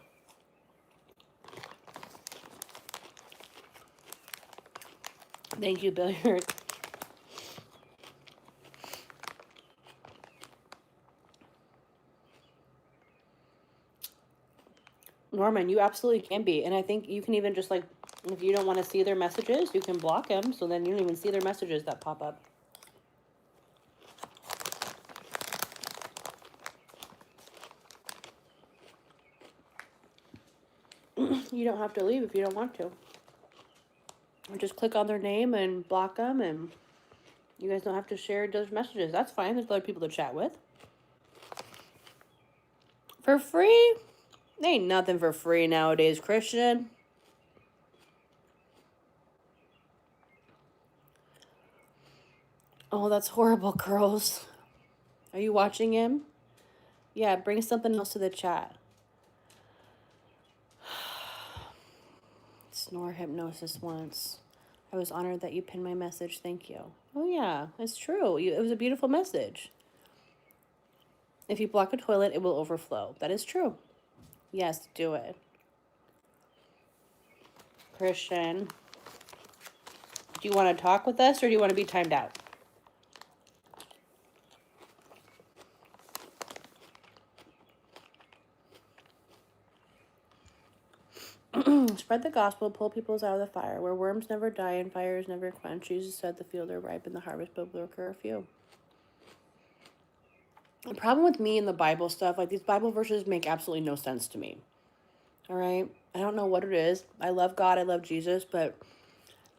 Thank you, Billiard. Norman, you absolutely can be. And I think you can even just like, if you don't want to see their messages, you can block them. So then you don't even see their messages that pop up. You don't have to leave if you don't want to. Or just click on their name and block them, and you guys don't have to share those messages. That's fine. There's other people to chat with. For free? Ain't nothing for free nowadays, Christian. Oh, that's horrible, girls. Are you watching him? Yeah, bring something else to the chat. Snore hypnosis once. I was honored that you pinned my message. Thank you. Oh, yeah, it's true. It was a beautiful message. If you block a toilet, it will overflow. That is true. Yes, do it. Christian, do you want to talk with us or do you want to be timed out? Spread the gospel, pull peoples out of the fire. Where worms never die and fires never quench, Jesus said the field are ripe and the harvest, but will occur a few. The problem with me and the Bible stuff, like these Bible verses make absolutely no sense to me. All right? I don't know what it is. I love God, I love Jesus, but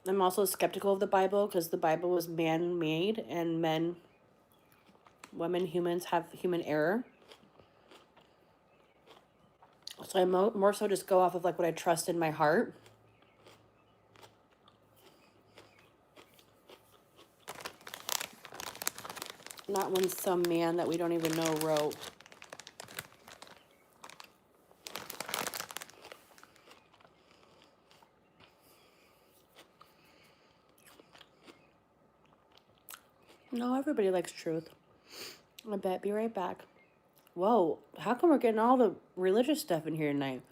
I'm also skeptical of the Bible because the Bible was man-made and men, women, humans have human error. So I more so just go off of like what I trust in my heart. Not when some man that we don't even know wrote. No, everybody likes truth. I bet. Be right back. Whoa, how come we're getting all the religious stuff in here tonight?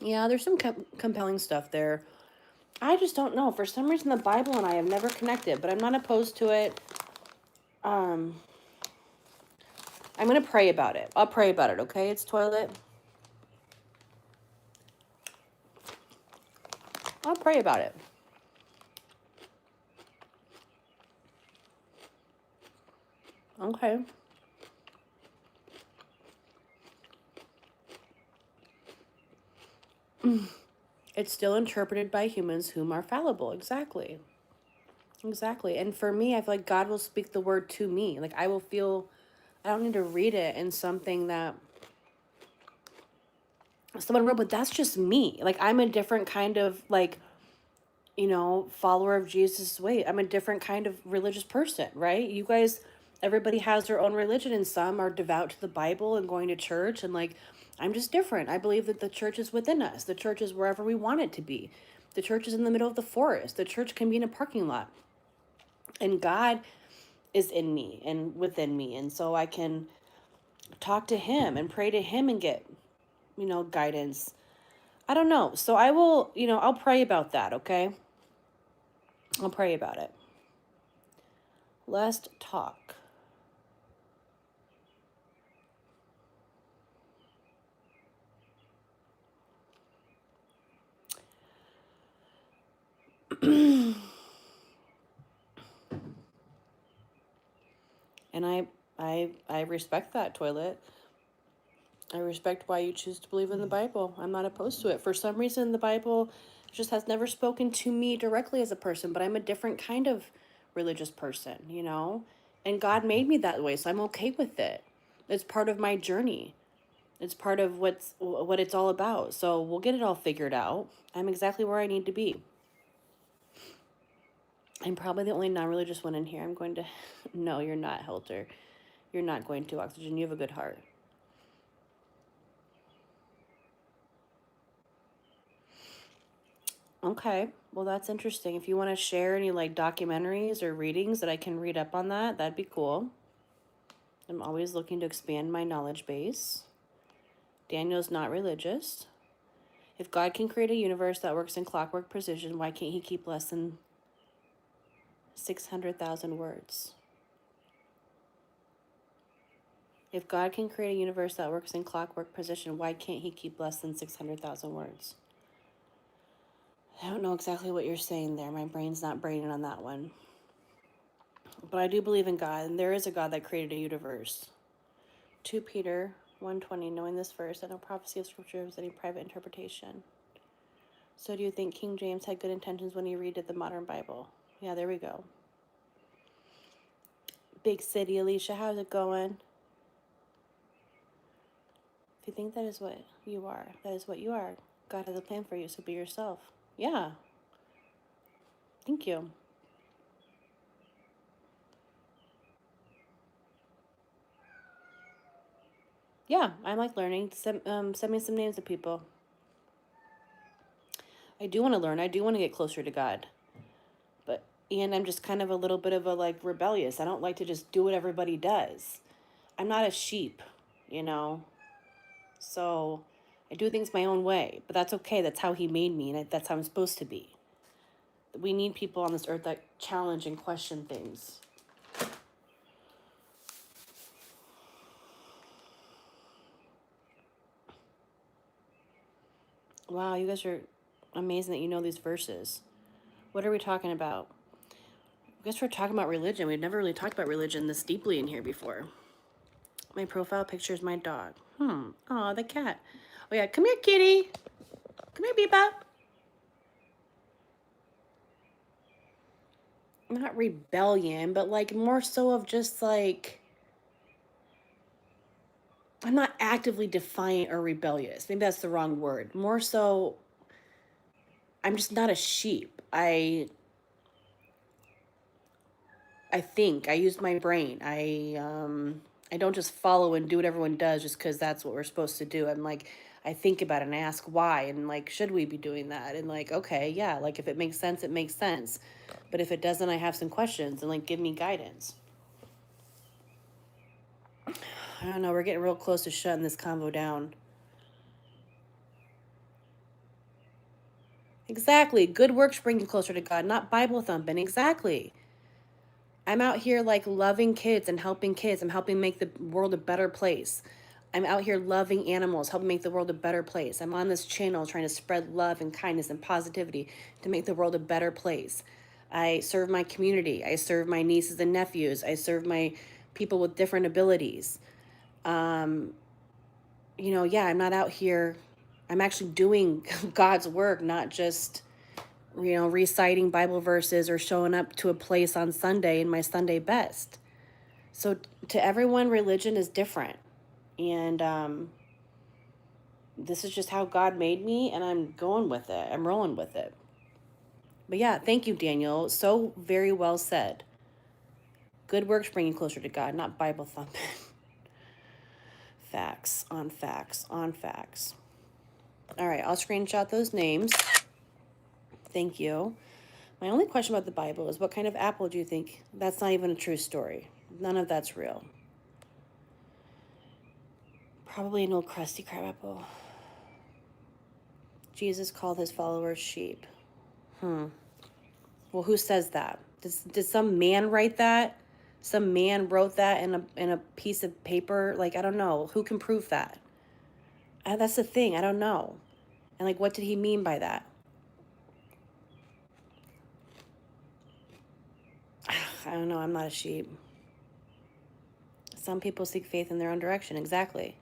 Yeah, there's some compelling stuff there. I just don't know. For some reason, the Bible and I have never connected, but I'm not opposed to it. I'm going to pray about it. I'll pray about it, okay? It's toilet. I'll pray about it. Okay. It's still interpreted by humans whom are fallible. Exactly. Exactly. And for me, I feel like God will speak the word to me. Like I will feel, I don't need to read it in something that someone wrote, but that's just me. Like I'm a different kind of like, follower of Jesus' way. I'm a different kind of religious person, right? You guys, everybody has their own religion and some are devout to the Bible and going to church and like, I'm just different. I believe that the church is within us. The church is wherever we want it to be. The church is in the middle of the forest. The church can be in a parking lot. And God is in me and within me. And so I can talk to him and pray to him and get, guidance. I don't know. So I will, I'll pray about that, okay? I'll pray about it. Let's talk. And I respect that, toilet. I respect why you choose to believe in the Bible. I'm not opposed to it. For some reason, the Bible just has never spoken to me directly as a person, but I'm a different kind of religious person, And God made me that way, so I'm okay with it. It's part of my journey. It's part of what it's all about. So we'll get it all figured out. I'm exactly where I need to be. I'm probably the only non-religious one in here. I'm going to... No, you're not, Helter. You're not going to, Oxygen. You have a good heart. Okay, well, that's interesting. If you want to share any documentaries or readings that I can read up on that'd be cool. I'm always looking to expand my knowledge base. Daniel's not religious. If God can create a universe that works in clockwork precision, why can't he keep less than 600,000 words? If God can create a universe that works in clockwork precision, why can't he keep less than 600,000 words? I don't know exactly what you're saying there. My brain's not braining on that one. But I do believe in God, and there is a God that created a universe. 2 Peter 1:20, knowing this verse, that no prophecy of Scripture has any private interpretation. So do you think King James had good intentions when he redid the modern Bible? Yeah, there we go. Big City, Alicia, how's it going? If you think that is what you are, that is what you are. God has a plan for you, so be yourself. Yeah. Thank you. Yeah, I like learning. Send me some names of people. I do want to learn. I do want to get closer to God. And I'm just kind of a little bit of a rebellious. I don't like to just do what everybody does. I'm not a sheep, So I do things my own way, but that's okay. That's how he made me, and that's how I'm supposed to be. We need people on this earth that challenge and question things. Wow, you guys are amazing that you know these verses. What are we talking about? I guess we're talking about religion. We've never really talked about religion this deeply in here before. My profile picture is my dog. Oh, the cat. Oh yeah, come here, kitty. Come here, Beepa. Not rebellion, but more so of just I'm not actively defiant or rebellious. Maybe that's the wrong word. More so, I'm just not a sheep. I think. I use my brain. I don't just follow and do what everyone does just because that's what we're supposed to do. I think about it and I ask why and should we be doing that? And okay, yeah, if it makes sense, it makes sense. But if it doesn't, I have some questions and give me guidance. I don't know, we're getting real close to shutting this convo down. Exactly. Good works bring you closer to God, not Bible thumping. Exactly. I'm out here loving kids and helping kids. I'm helping make the world a better place. I'm out here loving animals, helping make the world a better place. I'm on this channel trying to spread love and kindness and positivity to make the world a better place. I serve my community. I serve my nieces and nephews. I serve my people with different abilities. Yeah, I'm not out here. I'm actually doing God's work, not just, reciting Bible verses or showing up to a place on Sunday in my Sunday best. So to everyone, religion is different. And this is just how God made me, and I'm going with it. I'm rolling with it. But yeah, thank you, Daniel. So very well said. Good works bring you closer to God, not Bible thumping. Facts on facts on facts. All right, I'll screenshot those names. Thank you. My only question about the Bible is what kind of apple do you think? That's not even a true story. None of that's real. Probably an old crusty crab apple. Jesus called his followers sheep. Well, who says that? Did some man write that? Some man wrote that in a piece of paper? Like, I don't know. Who can prove that? That's the thing. I don't know. And like, what did he mean by that? I don't know. I'm not a sheep. Some people seek faith in their own direction. Exactly.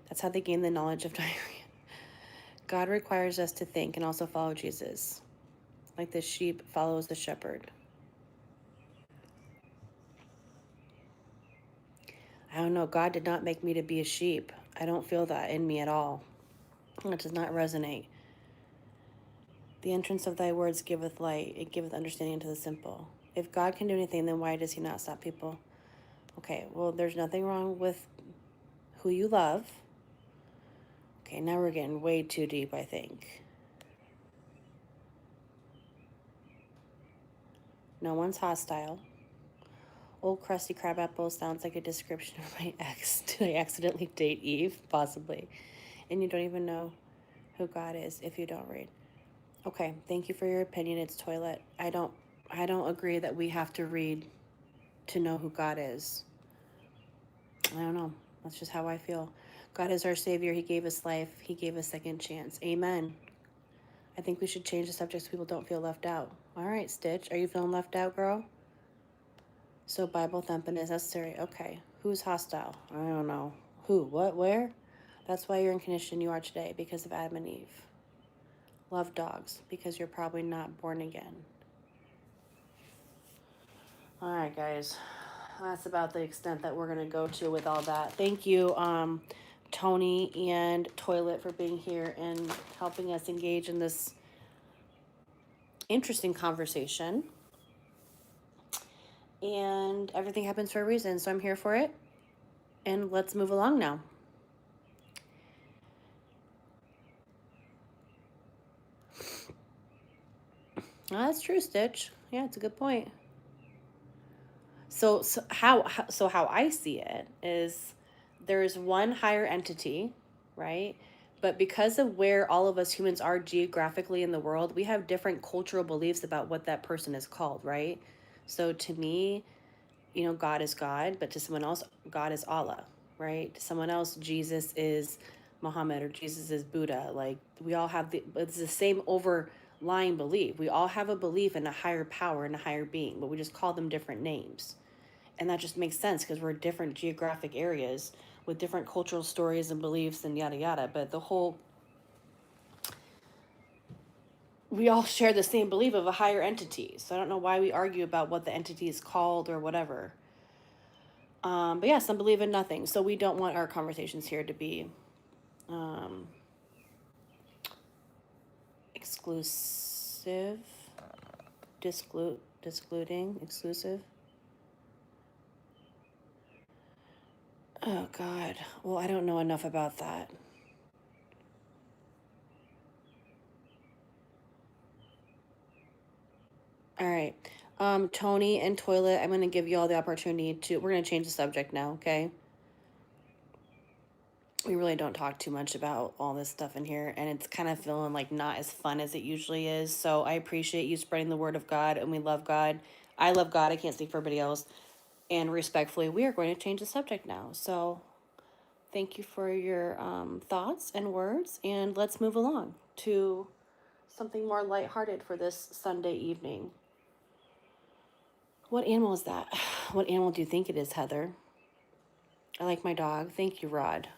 That's how they gain the knowledge of diarrhea. God requires us to think and also follow Jesus, like the sheep follows the shepherd. I don't know. God did not make me to be a sheep. I don't feel that in me at all. It does not resonate. The entrance of thy words giveth light. It giveth understanding to the simple. If God can do anything, then why does he not stop people? Okay, well, there's nothing wrong with who you love. Okay, now we're getting way too deep, I think. No one's hostile. Old crusty crab apple sounds like a description of my ex. Did I accidentally date Eve? Possibly. And you don't even know who God is if you don't read. Okay, thank you for your opinion. It's toilet. I don't agree that we have to read to know who God is. I don't know. That's just how I feel. God is our Savior. He gave us life. He gave us second chance. Amen. I think we should change the subject so people don't feel left out. All right, Stitch. Are you feeling left out, girl? So Bible thumping is necessary. Okay. Who's hostile? I don't know. Who? What? Where? That's why you're in condition you are today, because of Adam and Eve. Love dogs, because you're probably not born again. All right, guys. That's about the extent that we're going to go to with all that. Thank you, Tony and Toilet, for being here and helping us engage in this interesting conversation. And everything happens for a reason, so I'm here for it. And let's move along now. Oh, that's true, Stitch. Yeah, it's a good point. So how I see it is there's one higher entity, right? But because of where all of us humans are geographically in the world, we have different cultural beliefs about what that person is called, right? So to me, God is God, but to someone else, God is Allah, right? To someone else, Jesus is Muhammad or Jesus is Buddha. Like, we all have it's the same overlying belief. We all have a belief in a higher power and a higher being, but we just call them different names. And that just makes sense because we're different geographic areas with different cultural stories and beliefs and yada yada. But we all share the same belief of a higher entity. So I don't know why we argue about what the entity is called or whatever. But yeah, some believe in nothing. So we don't want our conversations here to be exclusive, excluding, exclusive. Oh, God. Well, I don't know enough about that. All right. Tony and Toilet, I'm going to give you all the opportunity we're going to change the subject now, okay? We really don't talk too much about all this stuff in here, and it's kind of feeling like not as fun as it usually is. So I appreciate you spreading the word of God, and we love God. I love God. I can't speak for everybody else. And respectfully, we are going to change the subject now. So thank you for your thoughts and words, and let's move along to something more lighthearted for this Sunday evening. What animal is that? What animal do you think it is, Heather? I like my dog. Thank you, Rod.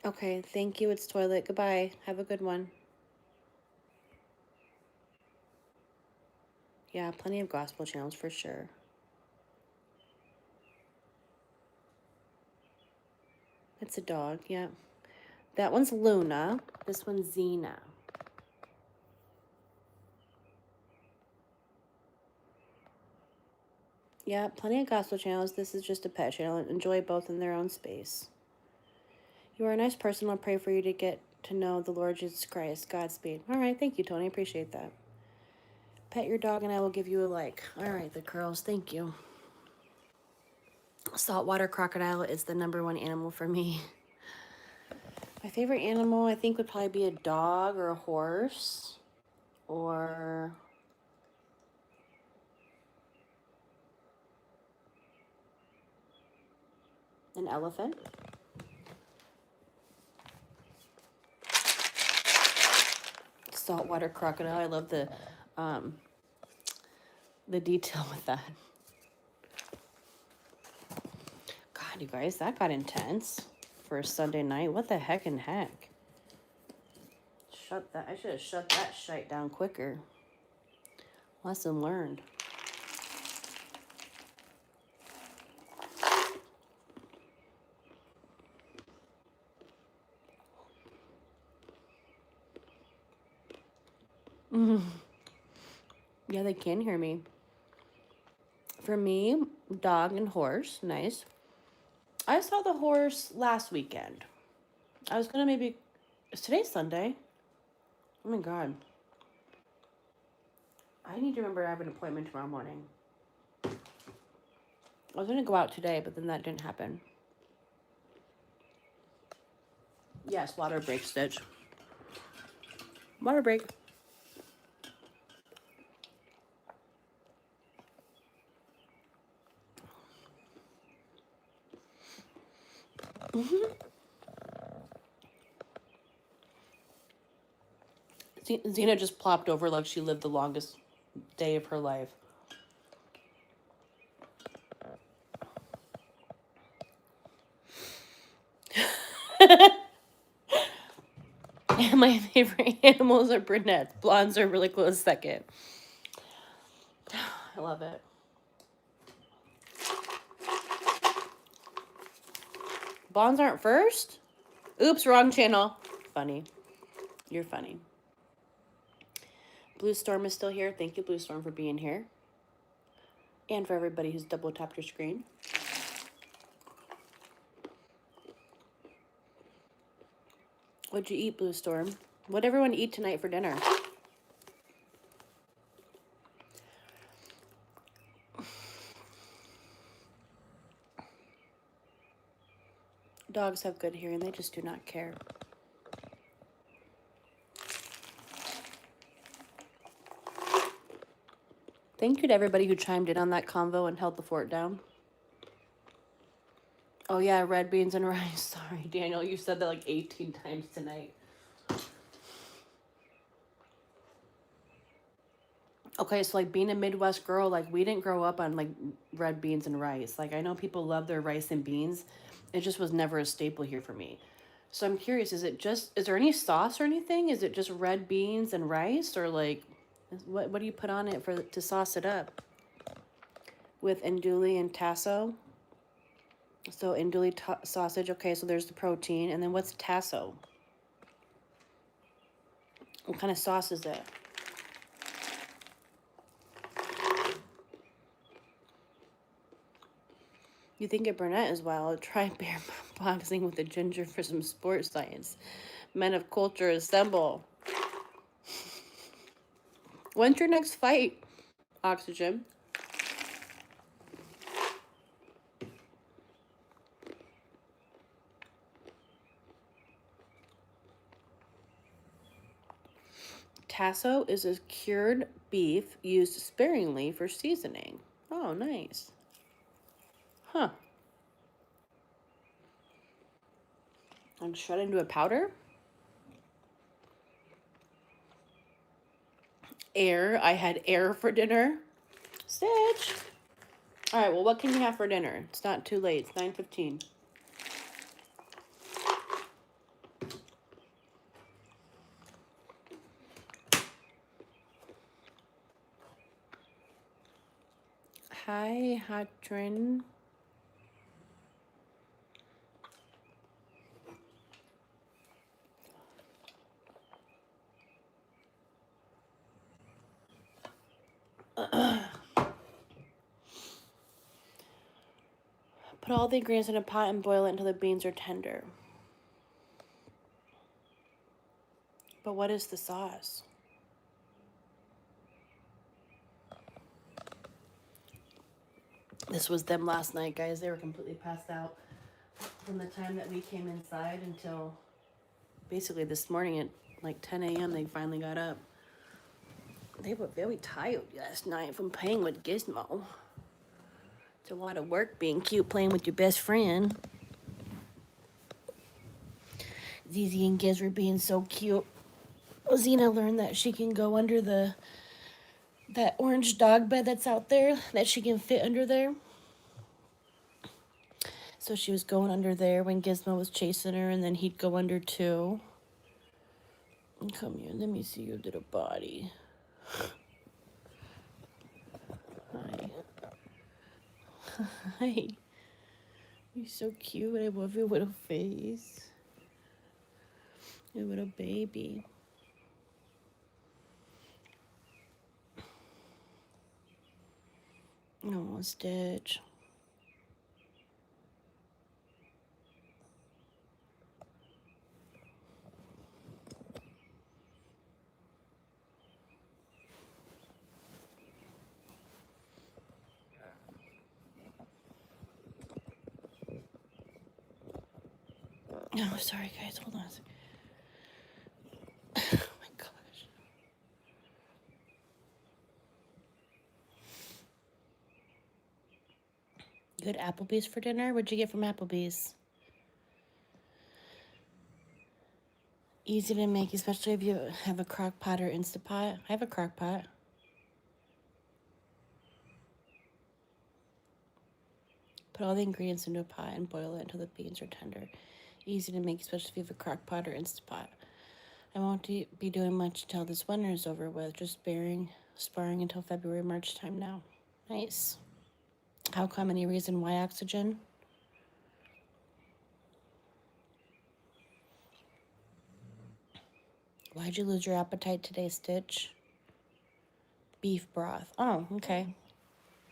Okay, thank you. It's Toilet. Goodbye. Have a good one. Yeah, plenty of gospel channels for sure. It's a dog, yeah. That one's Luna. This one's Xena. Yeah, plenty of gospel channels. This is just a pet channel. Enjoy both in their own space. You are a nice person. I'll pray for you to get to know the Lord Jesus Christ. Godspeed. All right, thank you, Tony. I appreciate that. Pet your dog and I will give you a like. All right, the curls. Thank you. Saltwater crocodile is the #1 animal for me. My favorite animal, I think, would probably be a dog or a horse or an elephant. Saltwater crocodile. I love the detail with that. God, you guys, that got intense for a Sunday night. What the heck and heck? Shut that. I should have shut that shite down quicker. Lesson learned. Yeah, they can hear me. For me, dog and horse, nice. I saw the horse last weekend. I was gonna maybe. Is today Sunday? Oh my god. I need to remember I have an appointment tomorrow morning. I was gonna go out today, but then that didn't happen. Yes, water break, Stitch. Water break. Xena just plopped over like she lived the longest day of her life. And my favorite animals are brunettes. Blondes are really close second. I love it. Blondes aren't first? Oops, wrong channel. Funny. You're funny. Blue Storm is still here. Thank you, Blue Storm, for being here. And for everybody who's double tapped your screen. What'd you eat, Blue Storm? What'd everyone eat tonight for dinner? Dogs have good hearing. They just do not care. Thank you to everybody who chimed in on that convo and held the fort down. Oh, yeah, red beans and rice. Sorry, Daniel, you said that like 18 times tonight. Okay, so like being a Midwest girl, like we didn't grow up on like red beans and rice. Like I know people love their rice and beans. It just was never a staple here for me. So I'm curious, is there any sauce or anything? Is it just red beans and rice, or like what do you put on it to sauce it up? With andouille and tasso. So andouille sausage, okay, so there's the protein. And then what's tasso? What kind of sauce is it? You think a brunette is wild? Try bear boxing with a ginger for some sports science. Men of culture assemble. When's your next fight? Oxygen. Tasso is a cured beef used sparingly for seasoning. Oh, nice. Huh. And shred into a powder? Air. I had air for dinner. Stitch. All right, well, what can you have for dinner? It's not too late. It's 9:15. Hi, Hatrin. Put all the ingredients in a pot and boil it until the beans are tender. But what is the sauce? This was them last night, guys. They were completely passed out from the time that we came inside until basically this morning at like 10 a.m. They finally got up. They were very tired last night from playing with Gizmo. It's a lot of work being cute playing with your best friend. Zizi and Giz were being so cute. Xena learned that she can go under that orange dog bed that's out there, that she can fit under there. So she was going under there when Gizmo was chasing her, and then he'd go under too. Come here, let me see your little body. Hi. Hi. You're so cute. I love your little face. Your little baby. Oh, Stitch. Oh, sorry, guys. Hold on a second. Oh, my gosh. You had Applebee's for dinner? What'd you get from Applebee's? Easy to make, especially if you have a crock pot or Instapot. I have a crock pot. Put all the ingredients into a pot and boil it until the beans are tender. Easy to make, especially if you have a crock pot or Instapot. I won't be doing much until this winter is over with. Just sparring until February, March time now. Nice. How come? Any reason why oxygen? Why'd you lose your appetite today, Stitch? Beef broth. Oh, okay.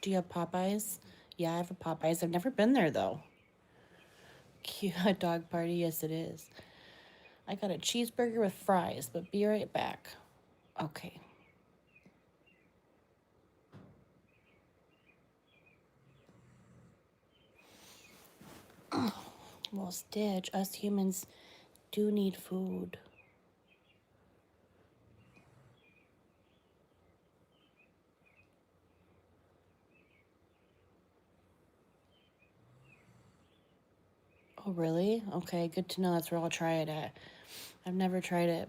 Do you have Popeyes? Yeah, I have a Popeyes. I've never been there, though. Cute. A dog party? Yes, it is. I got a cheeseburger with fries, but be right back. Okay. Well, Stitch, us humans do need food. Oh, really? Okay, good to know. That's where I'll try it at. I've never tried it.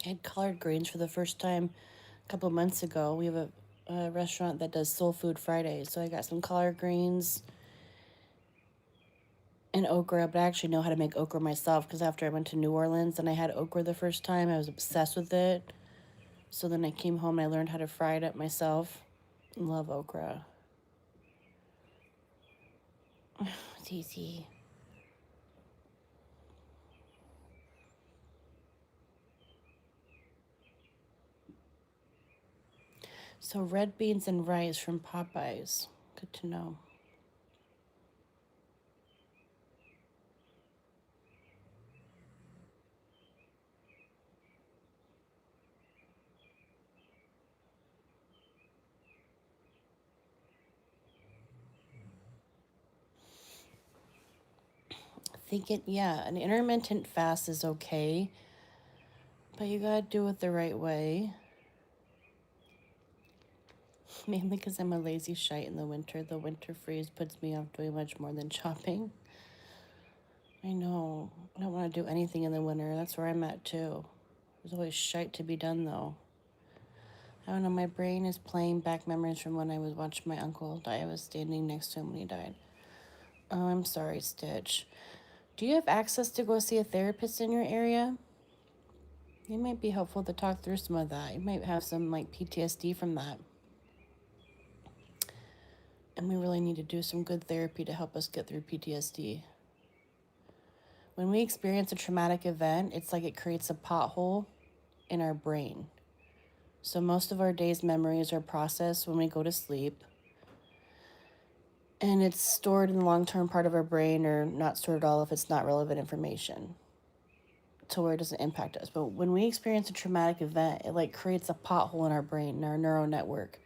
I had collard greens for the first time a couple months ago. We have a restaurant that does soul food Fridays, so I got some collard greens and okra, but I actually know how to make okra myself because after I went to New Orleans and I had okra the first time, I was obsessed with it. So then I came home and I learned how to fry it up myself. Love okra. It's easy. So red beans and rice from Popeyes. Good to know. Yeah, an intermittent fast is okay, but you gotta do it the right way. Mainly because I'm a lazy shite in the winter. The winter freeze puts me off doing much more than shopping. I know. I don't want to do anything in the winter. That's where I'm at too. There's always shite to be done though. I don't know, my brain is playing back memories from when I was watching my uncle die. I was standing next to him when he died. Oh, I'm sorry, Stitch. Do you have access to go see a therapist in your area? It might be helpful to talk through some of that. You might have some like PTSD from that. And we really need to do some good therapy to help us get through PTSD. When we experience a traumatic event, it's like it creates a pothole in our brain. So most of our day's memories are processed when we go to sleep. And it's stored in the long-term part of our brain, or not stored at all if it's not relevant information, to where it doesn't impact us. But when we experience a traumatic event, it like creates a pothole in our brain, in our neural network.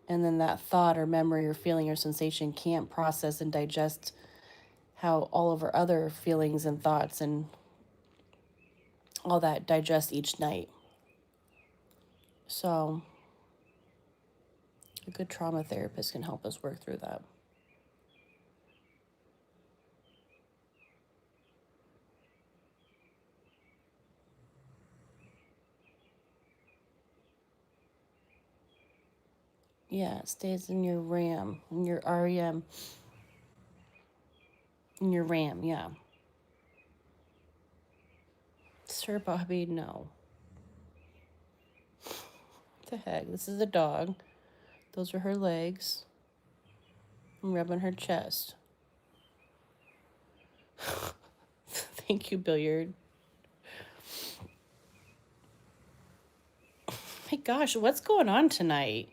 And then that thought or memory or feeling or sensation can't process and digest how all of our other feelings and thoughts and all that digest each night. So a good trauma therapist can help us work through that. Yeah, it stays in your RAM, in your REM, in your RAM, yeah. Sir Bobby, no. What the heck? This is a dog. Those are her legs. I'm rubbing her chest. Thank you, Billiard. My gosh, what's going on tonight?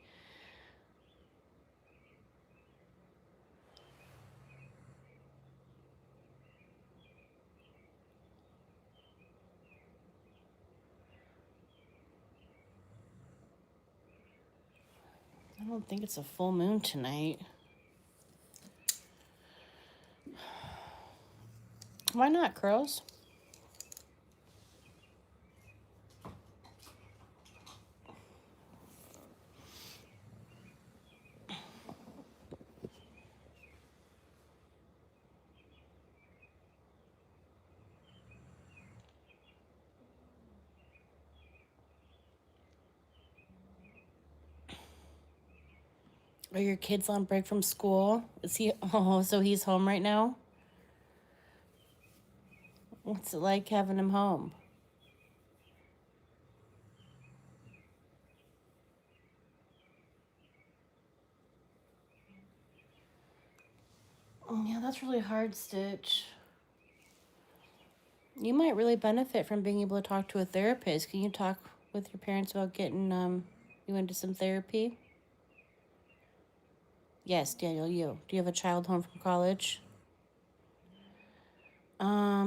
I don't think it's a full moon tonight. Why not, Curls? Are your kids on break from school? Is he? Oh, so he's home right now? What's it like having him home? Oh, yeah, that's really hard, Stitch. You might really benefit from being able to talk to a therapist. Can you talk with your parents about getting you into some therapy? Yes, Daniel, you. Do you have a child home from college?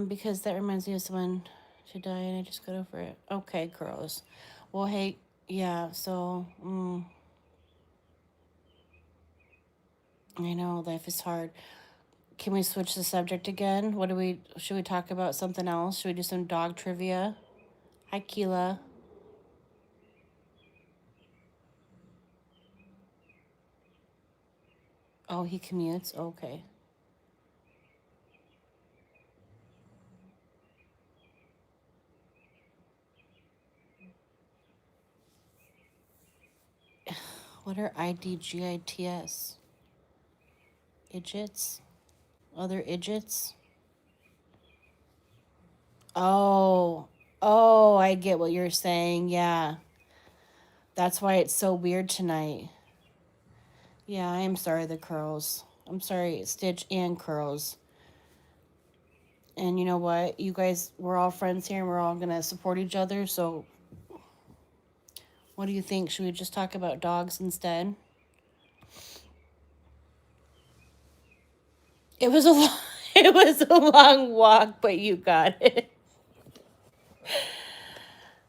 Because that reminds me of someone to die and I just got over it. Okay, girls. Well, hey, yeah, so, I know life is hard. Can we switch the subject again? Should we talk about something else? Should we do some dog trivia? Hi, Keela. Oh, he commutes? Okay. What are IDGITS? Idiots? Other idiots? Oh, I get what you're saying. Yeah. That's why it's so weird tonight. Yeah, I am sorry, the curls. I'm sorry, Stitch and curls. And you know what? You guys, we're all friends here and we're all going to support each other. So, what do you think? Should we just talk about dogs instead? It was a long, it was a long walk, but you got it.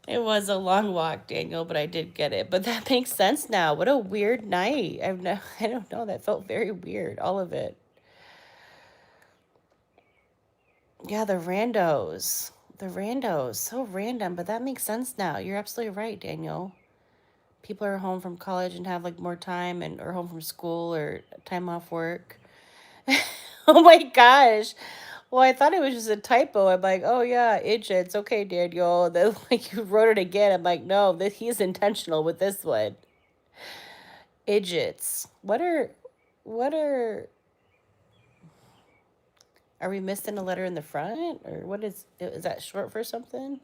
It was a long walk, Daniel, but I did get it. But that makes sense now. What a weird night. I don't know. That felt very weird. All of it. Yeah, the randos. The randos. So random, but that makes sense now. You're absolutely right, Daniel. People are home from college and have like more time and or home from school or time off work. Oh my gosh. Well, I thought it was just a typo. I'm like, oh yeah, idiots. Okay, Daniel. Then like you wrote it again. I'm like, no, that he's intentional with this one. Idiots. What are we missing a letter in the front? Or what is that short for something?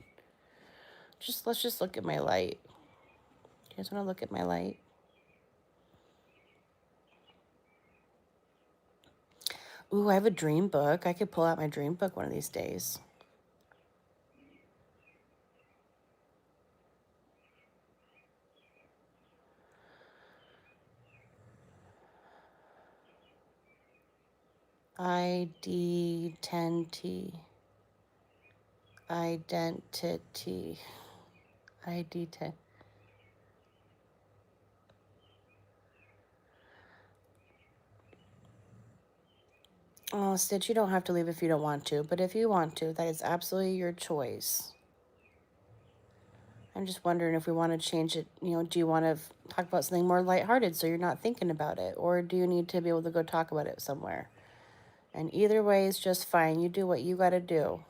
Let's just look at my light. You guys want to look at my light? Ooh, I have a dream book. I could pull out my dream book one of these days. ID10T. Identity. ID10. Oh, Stitch, you don't have to leave if you don't want to, but if you want to, that is absolutely your choice. I'm just wondering if we want to change it. You know, do you want to talk about something more lighthearted so you're not thinking about it? Or do you need to be able to go talk about it somewhere? And either way is just fine. You do what you got to do.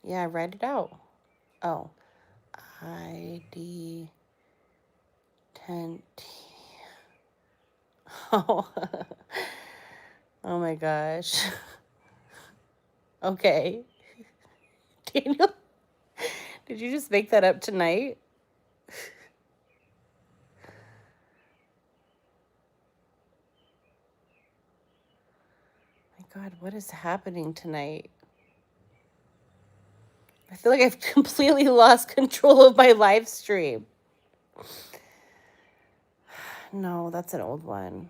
Yeah, write it out. Oh, ID 10T. Oh, oh my gosh. Okay. Daniel, did you just make that up tonight? My God, what is happening tonight? I feel like I've completely lost control of my live stream. No, that's an old one.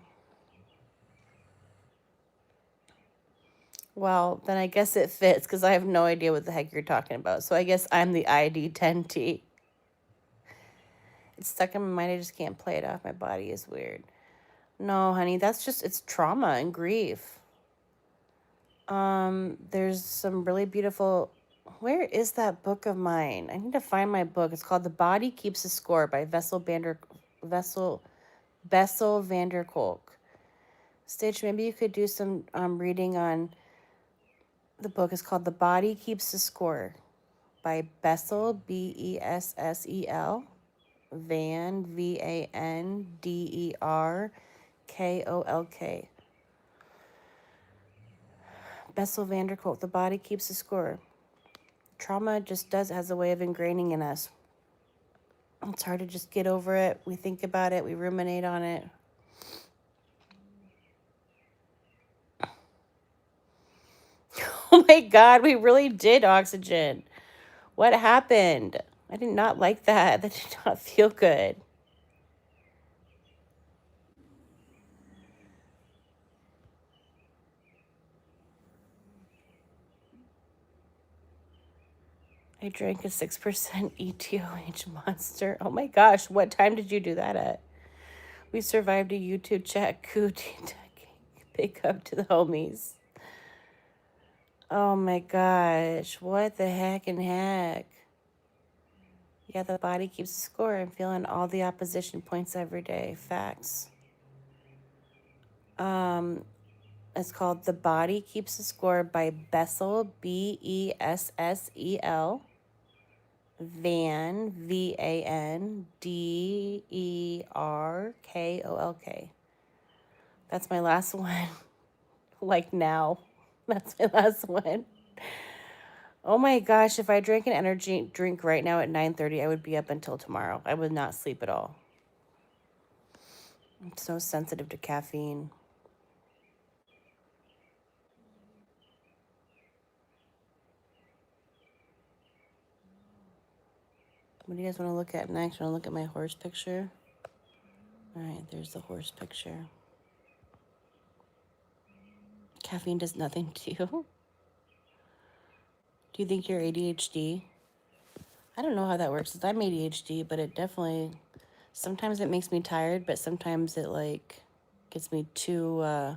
Well, then I guess it fits because I have no idea what the heck you're talking about. So I guess I'm the ID10T. It's stuck in my mind. I just can't play it off. My body is weird. No, honey, that's just, it's trauma and grief. There's some really beautiful, where is that book of mine? I need to find my book. It's called The Body Keeps a Score by Bessel van der Kolk. Stitch, maybe you could do some reading on the book. It's called The Body Keeps a Score by Bessel, Bessel, Van, Vanderkolk. Bessel van der Kolk, The Body Keeps a Score. Trauma just has a way of ingraining in us. It's hard to just get over it. We think about it. We ruminate on it. Oh my God, we really did oxygen. What happened? I did not like that. That did not feel good. I drank a 6% ETOH monster. Oh my gosh, what time did you do that at? We survived a YouTube chat coup. Big up to the homies. Oh my gosh, what the heck and heck? Yeah, the body keeps a score. I'm feeling all the opposition points every day. Facts. It's called The Body Keeps a Score by Bessel, Bessel, Van, Vanderkolk. That's my last one. Like now. That's my last one. Oh my gosh, if I drank an energy drink right now at 9:30, I would be up until tomorrow. I would not sleep at all. I'm so sensitive to caffeine. What do you guys want to look at next? Want to look at my horse picture? All right, there's the horse picture. Caffeine does nothing to you. Do you think you're ADHD? I don't know how that works. I'm ADHD, but it definitely, sometimes it makes me tired, but sometimes it like gets me too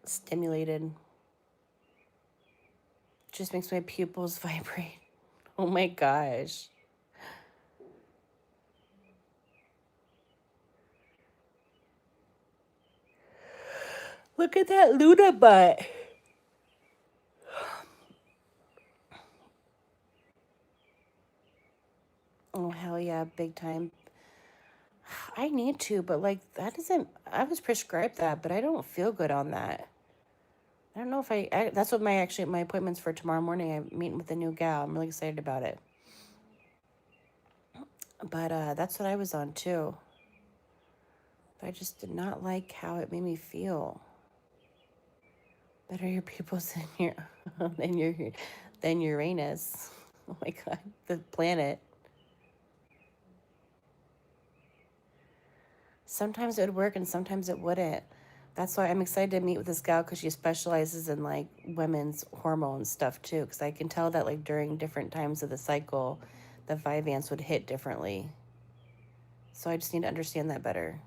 stimulated. Just makes my pupils vibrate. Oh my gosh. Look at that Luna butt. Oh, hell yeah, big time. I need to, but like that isn't, I was prescribed that, but I don't feel good on that. I don't know if that's what my appointment's for tomorrow morning. I'm meeting with a new gal. I'm really excited about it. But that's what I was on too. But I just did not like how it made me feel. Better your pupils than than Uranus. Oh my God, the planet. Sometimes it would work and sometimes it wouldn't. That's why I'm excited to meet with this gal, because she specializes in like women's hormone stuff too. Because I can tell that like during different times of the cycle, the Vyvanse would hit differently. So I just need to understand that better.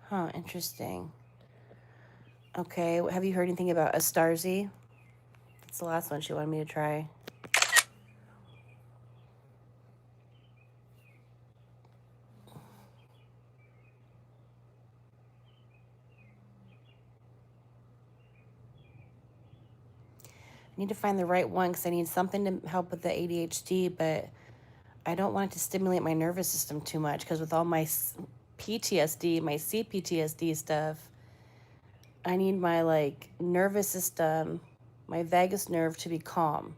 Huh, interesting. Okay, have you heard anything about Astarzi? It's the last one she wanted me to try. I need to find the right one because I need something to help with the ADHD, but I don't want it to stimulate my nervous system too much, because with all my PTSD, my CPTSD stuff, I need my like nervous system, my vagus nerve to be calm.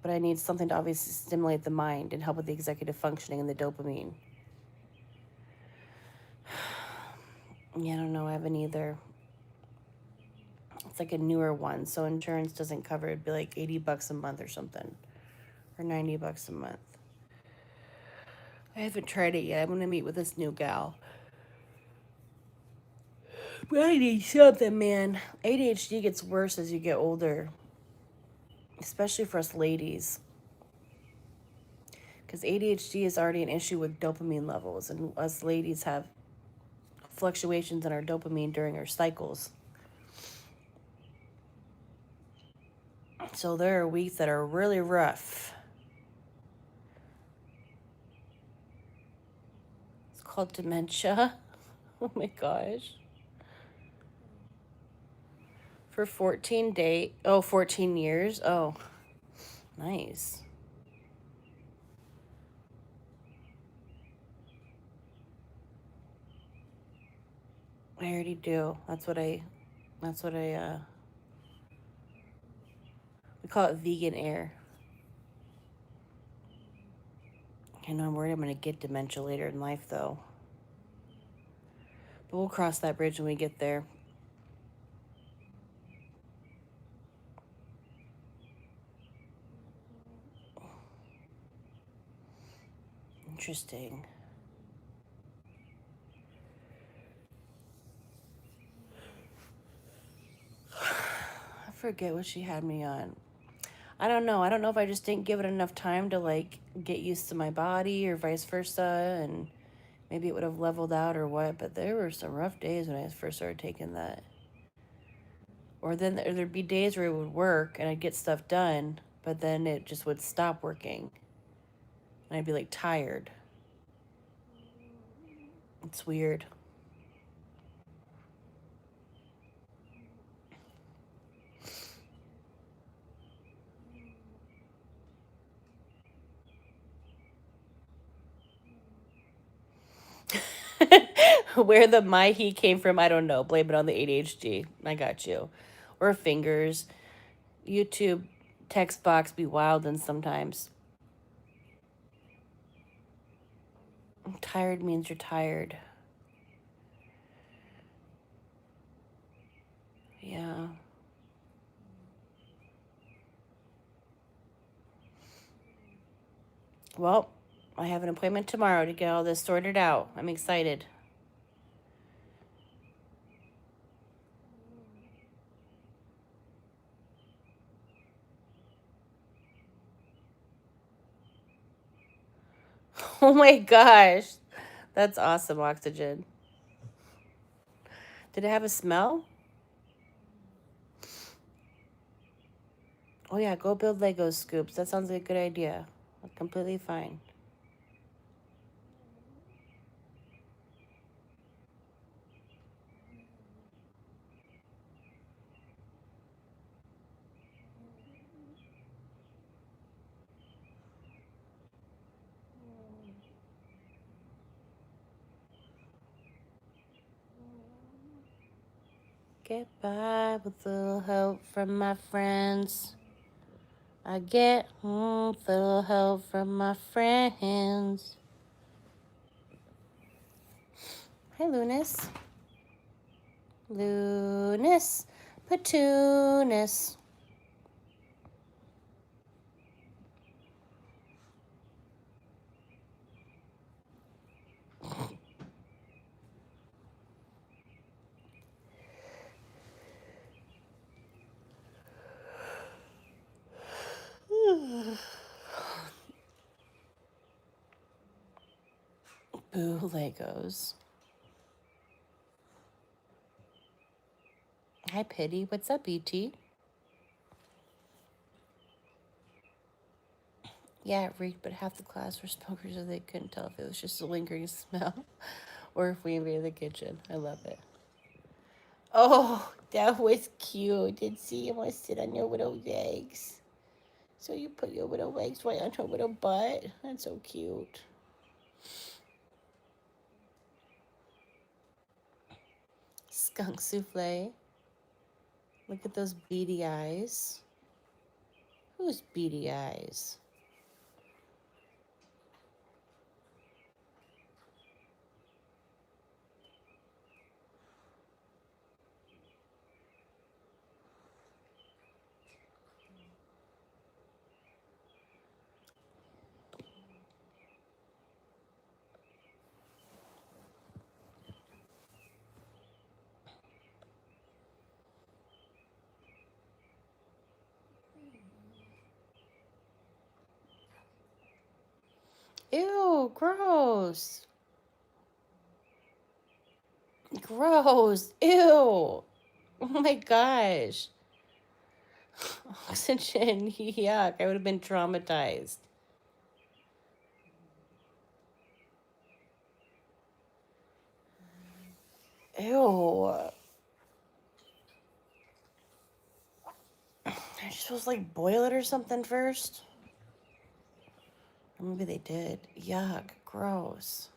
But I need something to obviously stimulate the mind and help with the executive functioning and the dopamine. Yeah, I don't know. I haven't either. It's like a newer one, so insurance doesn't cover it. It'd be like $80 a month or something, or $90 a month. I haven't tried it yet. I'm gonna meet with this new gal. But I need something, man. ADHD gets worse as you get older, especially for us ladies. Because ADHD is already an issue with dopamine levels, and us ladies have fluctuations in our dopamine during our cycles. So there are weeks that are really rough. It's called dementia. Oh my gosh. For 14 years. Oh, nice. I already do. That's what we call it vegan air. I know I'm worried I'm going to get dementia later in life, though. But we'll cross that bridge when we get there. Interesting. I forget what she had me on. I don't know. I don't know if I just didn't give it enough time to like get used to my body or vice versa, and maybe it would have leveled out or what, but there were some rough days when I first started taking that. Or then there'd be days where it would work and I'd get stuff done, but then it just would stop working. And I'd be like tired. It's weird. Where the my he came from, I don't know. Blame it on the ADHD. I got you. Or fingers. YouTube text box be wild and sometimes. Tired means you're tired. Yeah. Well, I have an appointment tomorrow to get all this sorted out. I'm excited. Oh my gosh. That's awesome, oxygen. Did it have a smell? Oh yeah, go build Lego scoops. That sounds like a good idea. Completely fine. Get by with a little help from my friends. I get little help from my friends. Hi, Lunas. Lunas. Petunis. Boo Legos. Hi, Pittie. What's up, E.T.? Yeah, it reeked, but half the class were smokers, so they couldn't tell if it was just a lingering smell or if we invaded the kitchen. I love it. Oh, that was cute. Did see you want to sit on your little legs? So you put your little legs right on her little butt? That's so cute. Skunk souffle. Look at those beady eyes. Who's beady eyes? Ew, gross. Gross. Ew. Oh my gosh. Oxygen. Yuck. I would have been traumatized. Ew. Are you supposed to like boil it or something first? Or maybe they did. Yuck. Gross.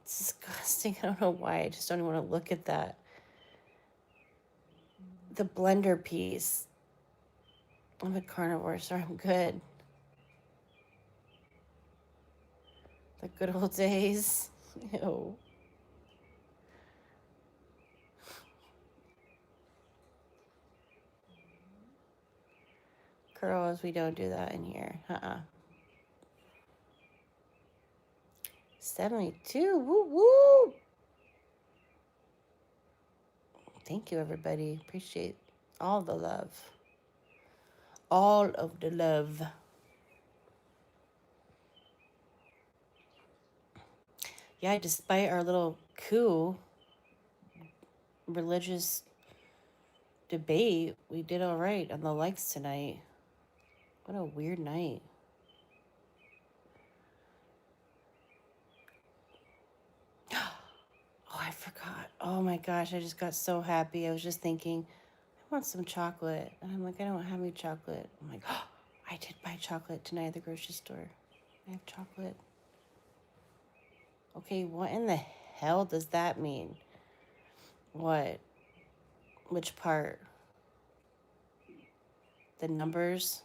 It's disgusting. I don't know why. I just don't even want to look at that. The blender piece. I'm a carnivore, so I'm good. The good old days. Ew. Girls, we don't do that in here. 72. Woo woo. Thank you, everybody. Appreciate all the love. All of the love. Yeah, despite our little coup religious debate, we did all right on the likes tonight. What a weird night. Oh, I forgot. Oh my gosh, I just got so happy. I was just thinking, I want some chocolate. And I'm like, I don't have any chocolate. I'm like, oh, I did buy chocolate tonight at the grocery store. I have chocolate. Okay, what in the hell does that mean? What? Which part? The numbers?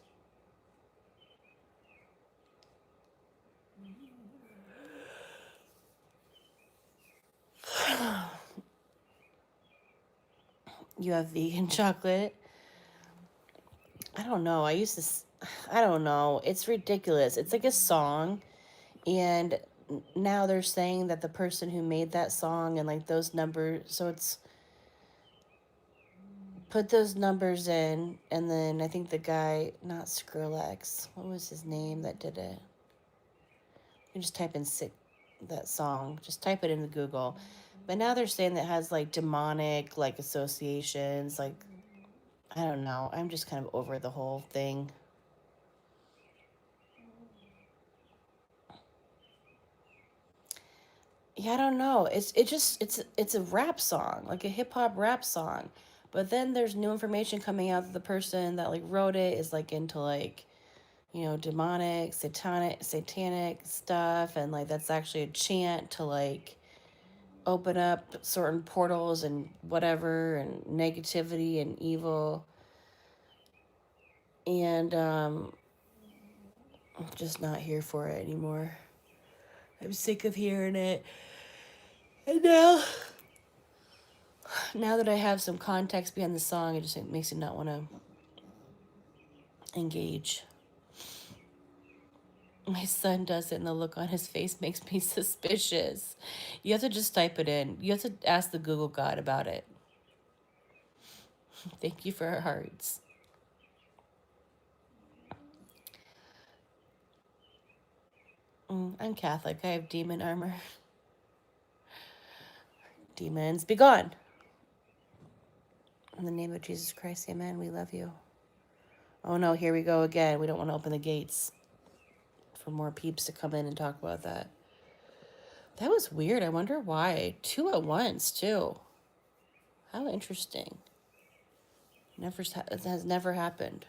You have vegan chocolate? I don't know. I don't know. It's ridiculous. It's like a song, and now they're saying that the person who made that song and like those numbers, so it's put those numbers in, and then I think the guy, not Skrillex, what was his name that did it? You can just type in sick that song. Just type it into Google. But now they're saying that it has like demonic like associations. Like I don't know. I'm just kind of over the whole thing. Yeah, I don't know. It's a rap song, like a hip hop rap song. But then there's new information coming out that the person that like wrote it is like into like, you know, demonic, satanic stuff, and like that's actually a chant to like open up certain portals and whatever and negativity and evil. And I'm just not here for it anymore. I'm sick of hearing it. And now that I have some context behind the song, it just makes me not want to engage. My son does it, and the look on his face makes me suspicious. You have to just type it in. You have to ask the Google God about it. Thank you for our hearts. I'm Catholic. I have demon armor. Demons, be gone. In the name of Jesus Christ, amen. We love you. Oh no, here we go again. We don't want to open the gates for more peeps to come in and talk about that. That was weird. I wonder why. 2 at once, too. How interesting. It has never happened.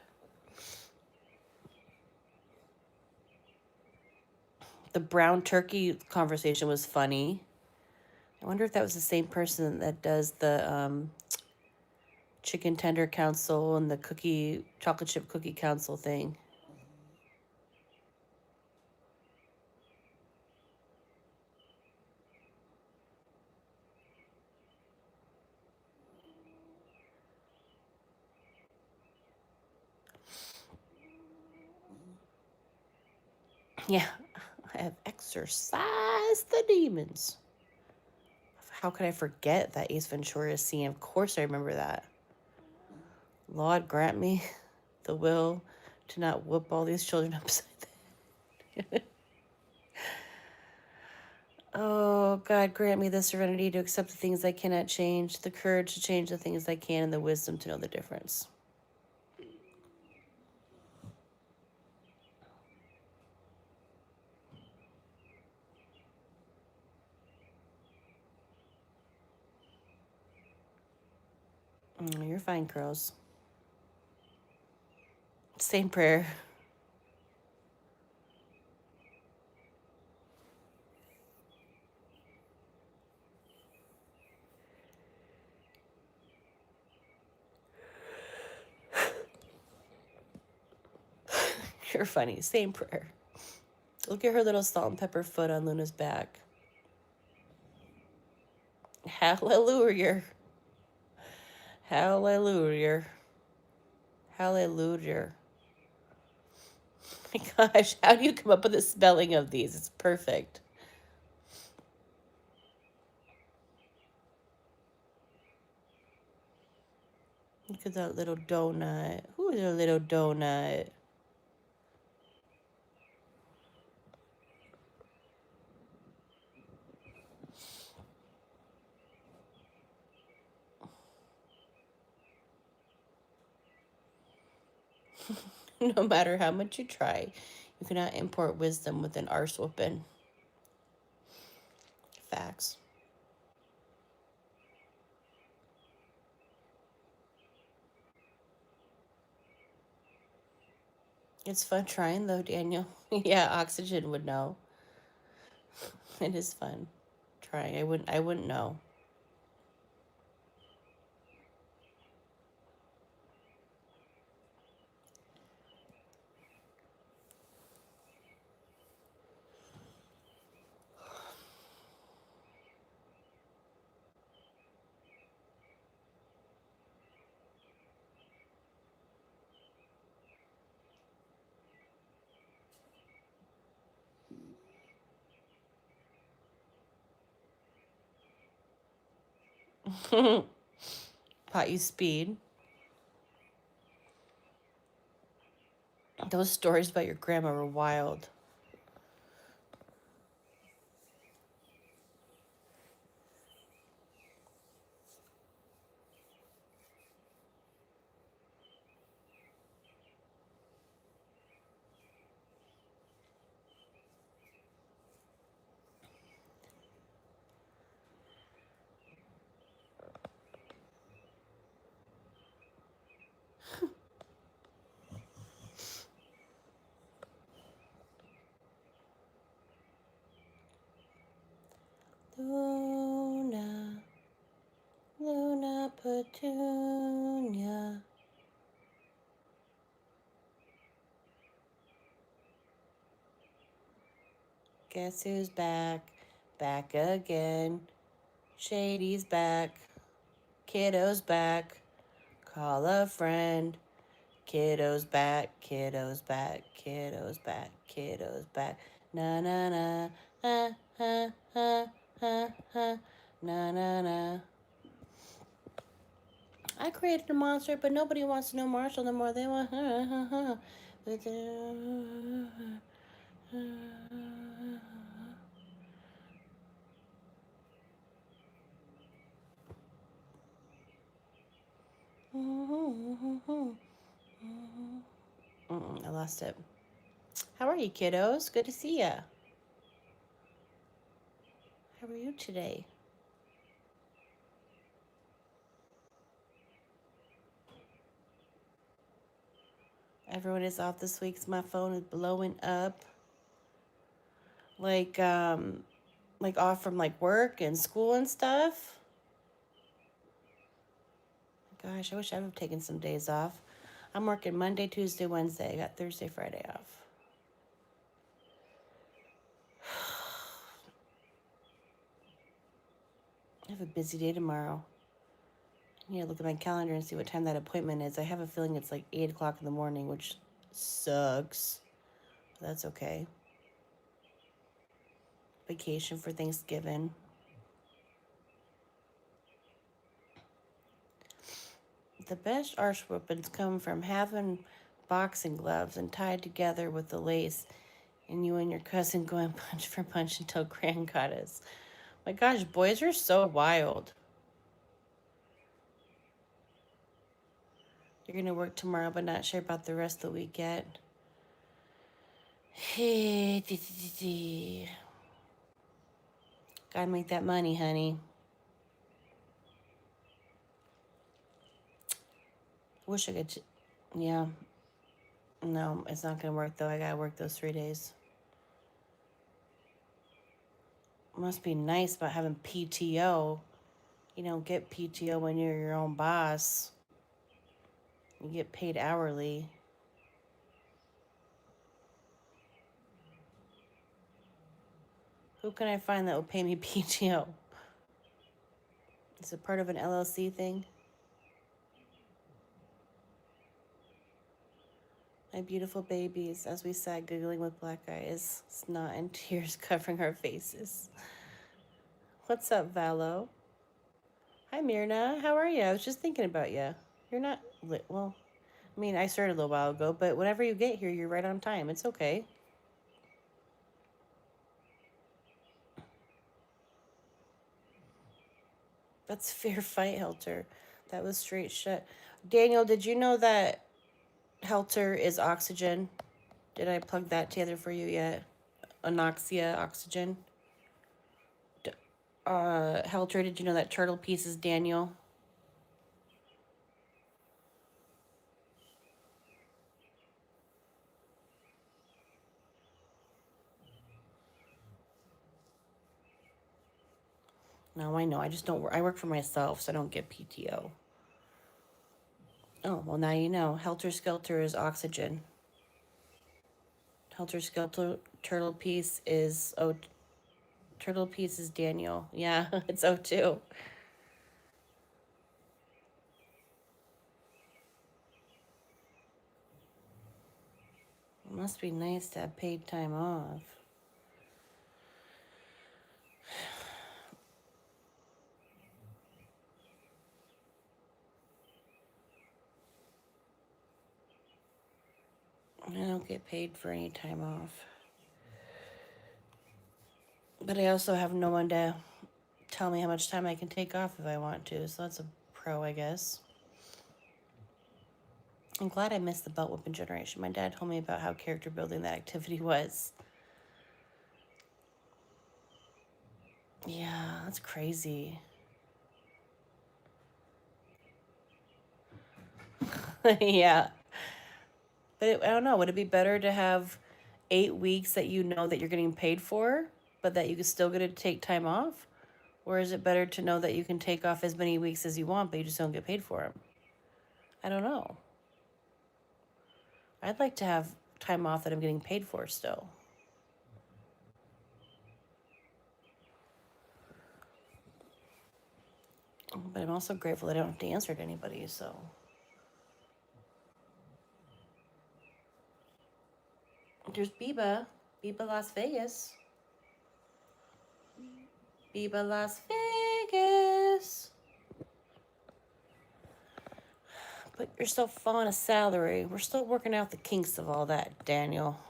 The brown turkey conversation was funny. I wonder if that was the same person that does the chicken tender council and the chocolate chip cookie council thing. Yeah, I have exorcised the demons. How could I forget that Ace Ventura scene? Of course I remember that. Lord, grant me the will to not whoop all these children upside down. Oh, God, grant me the serenity to accept the things I cannot change, the courage to change the things I can, and the wisdom to know the difference. You're fine, girls. Same prayer. You're funny. Same prayer. Look at her little salt and pepper foot on Luna's back. Hallelujah. Hallelujah. Hallelujah. Oh my gosh, how do you come up with the spelling of these? It's perfect. Look at that little donut. Who is a little donut? No matter how much you try, you cannot import wisdom with an arse whooping. Facts. It's fun trying though, Daniel. Yeah, Oxygen would know. It is fun trying. I wouldn't know. Taught you speed. Those stories about your grandma were wild. Luna, Luna Petunia. Guess who's back? Back again. Shady's back. Kiddo's back. Call a friend. Kiddo's back. Kiddo's back. Kiddo's back. Kiddo's back. Na na na. Ha ha ha ha ha. Na na na. I created a monster, but nobody wants to know Marshall no more. They want. I lost it. How are you, kiddos? Good to see ya. How are you today? Everyone is off this week, so my phone is blowing up. Like off from like work and school and stuff. Gosh, I wish I would have taken some days off. I'm working Monday, Tuesday, Wednesday. I got Thursday, Friday off. I have a busy day tomorrow. I need to look at my calendar and see what time that appointment is. I have a feeling it's like 8 o'clock in the morning, which sucks. But that's okay. Vacation for Thanksgiving. The best arch whoopings come from having boxing gloves and tied together with the lace, and you and your cousin going punch for punch until Gran got us. My gosh, boys are so wild. You're gonna work tomorrow, but not sure about the rest of the week yet. Gotta make that money, honey. Wish I could. Yeah. No, it's not gonna work though. I gotta work those 3 days. Must be nice about having PTO. You don't get PTO when you're your own boss. You get paid hourly. Who can I find that will pay me PTO? Is it part of an LLC thing? My beautiful babies, as we sat giggling with black eyes, snot and tears covering our faces. What's up, Valo? Hi, Myrna. How are you? I was just thinking about you. You're not lit. Well, I mean, I started a little while ago, but whenever you get here, you're right on time. It's okay. That's fair fight, Helter. That was straight shut. Daniel, did you know that Helter is oxygen? Did I plug that together for you yet? Anoxia, oxygen. Helter, did you know that turtle piece is Daniel? No, I know. I just don't. I work for myself, so I don't get PTO. Oh, well, now you know. Helter Skelter is oxygen. Helter Skelter turtle piece is turtle piece is Daniel. Yeah, it's O2. It must be nice to have paid time off. I don't get paid for any time off. But I also have no one to tell me how much time I can take off if I want to, so that's a pro, I guess. I'm glad I missed the belt whipping generation. My dad told me about how character building that activity was. Yeah, that's crazy. Yeah. But I don't know. Would it be better to have 8 weeks that you know that you're getting paid for, but that you can still get to take time off? Or is it better to know that you can take off as many weeks as you want, but you just don't get paid for them? I don't know. I'd like to have time off that I'm getting paid for still. But I'm also grateful that I don't have to answer to anybody, so. There's Biba. Biba Las Vegas. Biba Las Vegas. But you're still on a salary. We're still working out the kinks of all that, Daniel.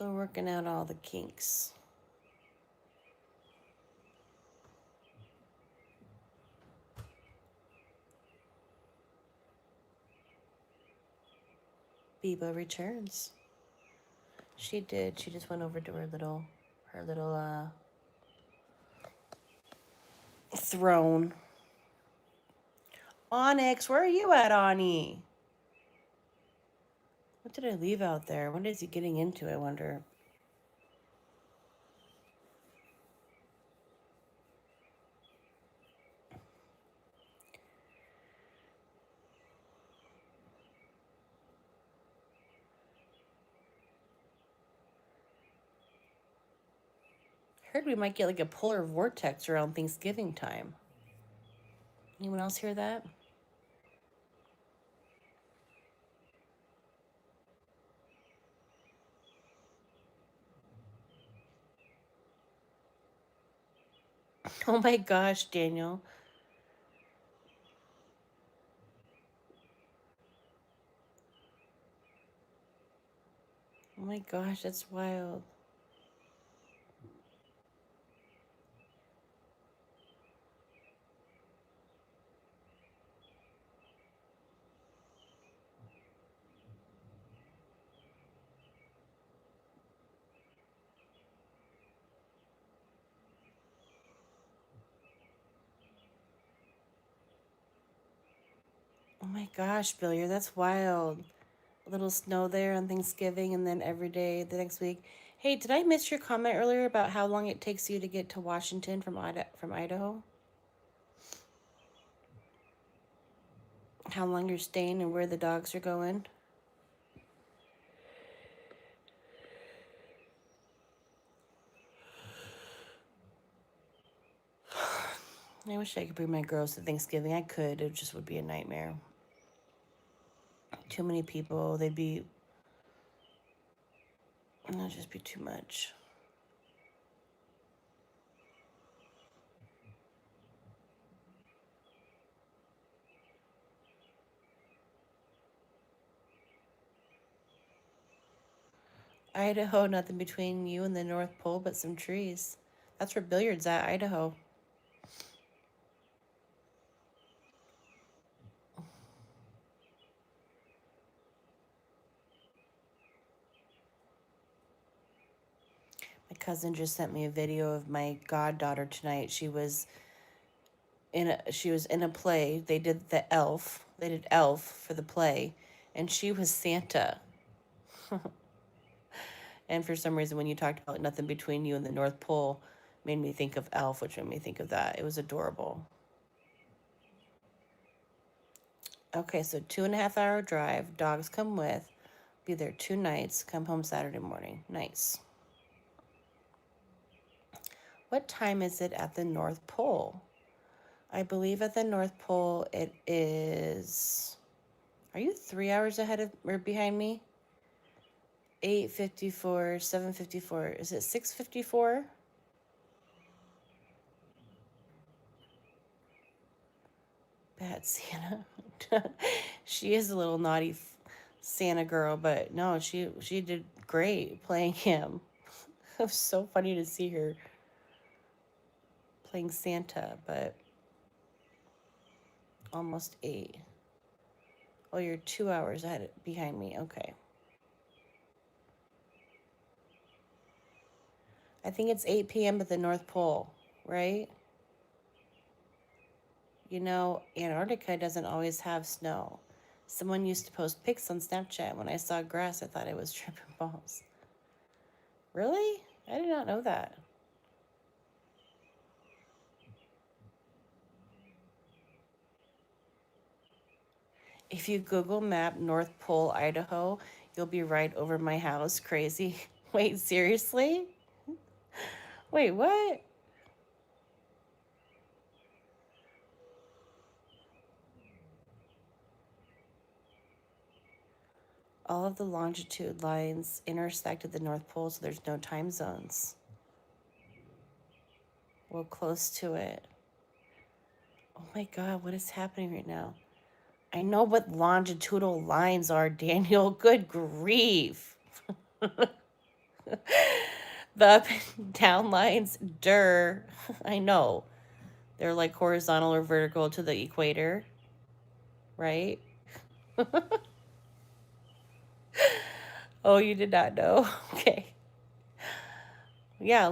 Still working out all the kinks. Biba returns. She did. She just went over to her little throne. Onyx, where are you at, Ani? What did I leave out there? What is he getting into, I wonder? Heard we might get like a polar vortex around Thanksgiving time. Anyone else hear that? Oh my gosh, Daniel. Oh my gosh, that's wild. Oh my gosh, Billiard, that's wild. A little snow there on Thanksgiving and then every day the next week. Hey, did I miss your comment earlier about how long it takes you to get to Washington from Idaho? How long you're staying and where the dogs are going? I wish I could bring my girls to Thanksgiving. I could. It just would be a nightmare. Too many people. It'd just be too much. Idaho, nothing between you and the North Pole but some trees. That's where Billiard's at, Idaho. My cousin just sent me a video of my goddaughter tonight. She was in a play. They did Elf for the play, and she was Santa. And for some reason, when you talked about nothing between you and the North Pole, made me think of Elf, which made me think of that. It was adorable. Okay, so 2.5 hour drive. Dogs come with. Be there 2 nights. Come home Saturday morning. Nice. What time is it at the North Pole? I believe at the North Pole it is. Are you 3 hours ahead of or behind me? 8:54, 7:54. Is it 6:54? Bad Santa. She is a little naughty Santa girl, but no, she did great playing him. It was so funny to see her playing Santa, but almost 8. Oh, you're 2 hours ahead behind me. Okay. I think it's 8 p.m. at the North Pole, right? You know, Antarctica doesn't always have snow. Someone used to post pics on Snapchat. When I saw grass, I thought it was tripping balls. Really? I did not know that. If you Google map North Pole, Idaho, you'll be right over my house. Crazy. Wait, seriously? Wait, what? All of the longitude lines intersect at the North Pole, so there's no time zones. Well, close to it. Oh my God, what is happening right now? I know what longitudinal lines are, Daniel. Good grief. The up and down lines, I know. They're like horizontal or vertical to the equator, right? Oh, you did not know? Okay. Yeah,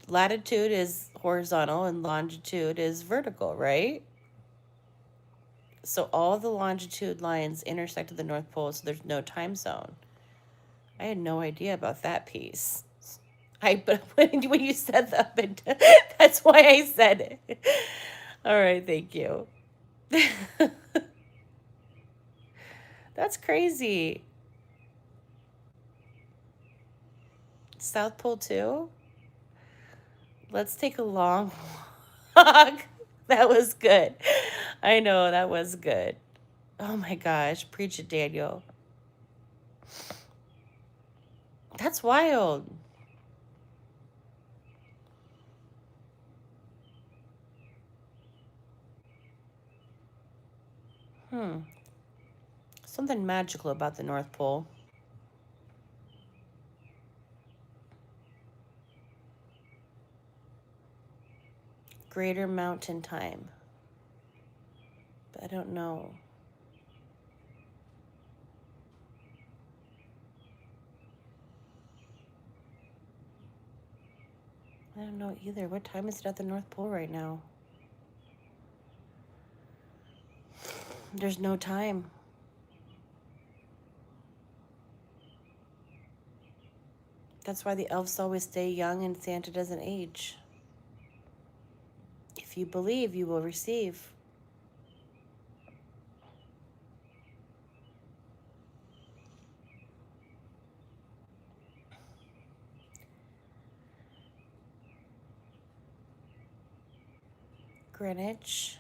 latitude is horizontal and longitude is vertical, right? So all the longitude lines intersect at the North Pole, so there's no time zone. I had no idea about that piece. But when you said that, that's why I said it. All right, thank you. That's crazy. South Pole too? Let's take a long walk. That was good. I know, that was good. Oh my gosh, preach it, Daniel. That's wild. Hmm. Something magical about the North Pole. Greater Mountain Time. But I don't know. I don't know either. What time is it at the North Pole right now? There's no time. That's why the elves always stay young and Santa doesn't age. If you believe, you will receive. Greenwich.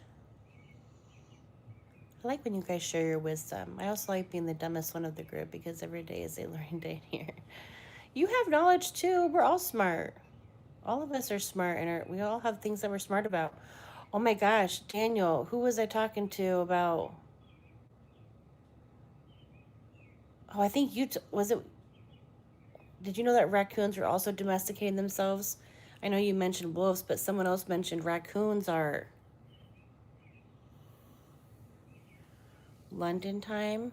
I like when you guys share your wisdom. I also like being the dumbest one of the group because every day is a learning day here. You have knowledge too. We're all smart. All of us are smart and we all have things that we're smart about. Oh my gosh, Daniel, who was I talking to about? Oh, I think was it. Did you know that raccoons are also domesticating themselves? I know you mentioned wolves, but someone else mentioned raccoons are London time.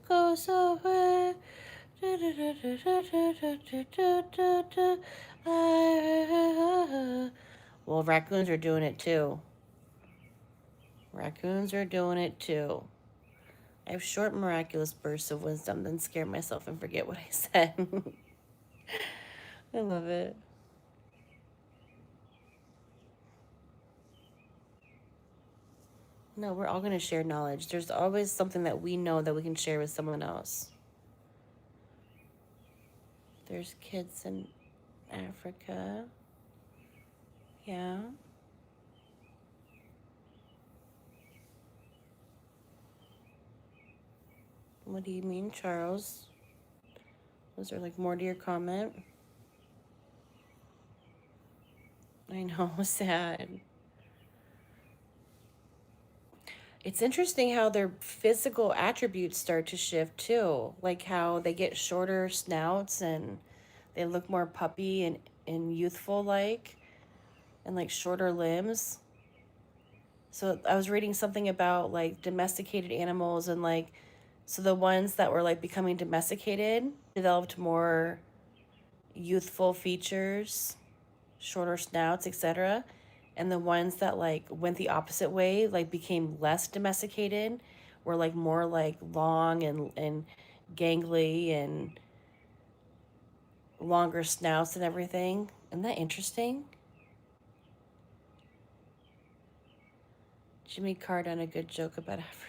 Goes away. Well, raccoons are doing it too. Raccoons are doing it too. I have short, miraculous bursts of wisdom, then scare myself and forget what I said. I love it. No, we're all going to share knowledge. There's always something that we know that we can share with someone else. There's kids in Africa. Yeah. What do you mean, Charles? Was there like more to your comment? I know, sad. It's interesting how their physical attributes start to shift too. Like how they get shorter snouts and they look more puppy and youthful like and like shorter limbs. So I was reading something about like domesticated animals and like so the ones that were like becoming domesticated developed more youthful features, shorter snouts, etc. And the ones that like went the opposite way, like became less domesticated, were like more like long and gangly and longer snouts and everything. Isn't that interesting? Jimmy Carr done a good joke about Africa.